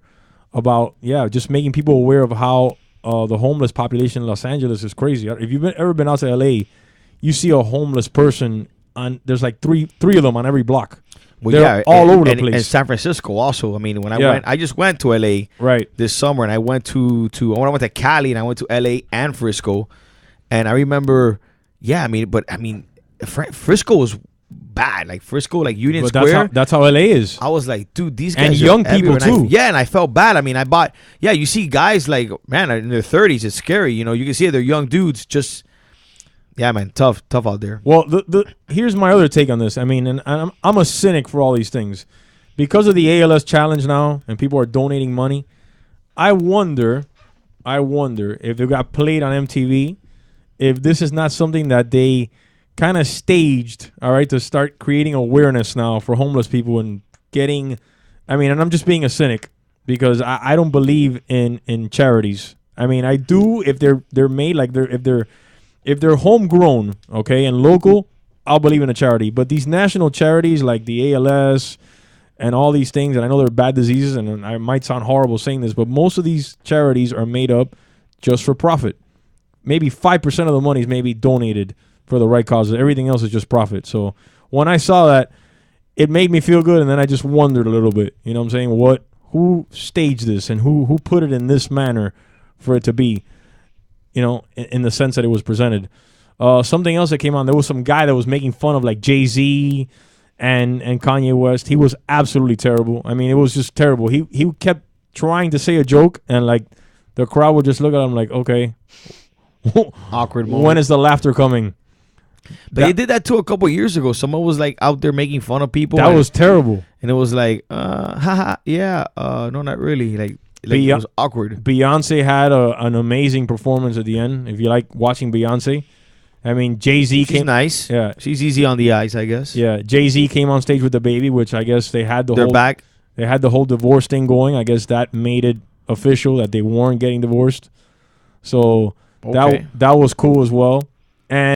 Speaker 5: about, just making people aware of how the homeless population in Los Angeles is crazy. If you've ever been out to L.A., you see a homeless person, there's like three of them on every block.
Speaker 4: Well,
Speaker 5: they're all over the place.
Speaker 4: And San Francisco also. I mean, when I just went to LA this summer, and I went to Cali, and I went to LA and Frisco, and I remember, Frisco was bad. Like Frisco, like Union Square.
Speaker 5: That's how LA is.
Speaker 4: I was like, dude, these guys
Speaker 5: and
Speaker 4: are
Speaker 5: young people
Speaker 4: everywhere.
Speaker 5: too.
Speaker 4: And I felt bad. I mean, you see guys like, man, in their 30s. It's scary. You know, you can see they're young dudes just. Yeah, man, tough out there.
Speaker 5: Well, here's my other take on this. I mean, and I'm a cynic for all these things. Because of the ALS challenge now, and people are donating money, I wonder if it got played on MTV, if this is not something that they kind of staged, all right, to start creating awareness now for homeless people and getting, and I'm just being a cynic because I don't believe in charities. I mean, I do if they're made like if they're homegrown, okay, and local, I'll believe in a charity. But these national charities like the ALS and all these things, and I know they're bad diseases, and I might sound horrible saying this, but most of these charities are made up just for profit. Maybe 5% of the money is maybe donated for the right causes. Everything else is just profit. So when I saw that, it made me feel good, and then I just wondered a little bit. You know what I'm saying? Who staged this, and who put it in this manner for it to be? You know, in the sense that it was presented. Something else that came on, there was some guy that was making fun of like Jay-Z and Kanye West. He was absolutely terrible. I mean, it was just terrible. He kept trying to say a joke, and like the crowd would just look at him like, okay,
Speaker 4: awkward moment.
Speaker 5: When is the laughter coming?
Speaker 4: But they did that too a couple years ago. Someone was like out there making fun of people.
Speaker 5: That was terrible.
Speaker 4: And it was like, haha, no, not really. Like it was awkward.
Speaker 5: Beyonce had an amazing performance at the end. If you like watching Beyonce, I mean, Jay-Z
Speaker 4: She's
Speaker 5: came.
Speaker 4: nice.
Speaker 5: Yeah,
Speaker 4: she's easy on the eyes, I guess.
Speaker 5: Yeah, Jay-Z came on stage with the baby, which I guess they had
Speaker 4: They're back.
Speaker 5: They had the whole divorce thing going. I guess that made it official that they weren't getting divorced. So that was cool as well. And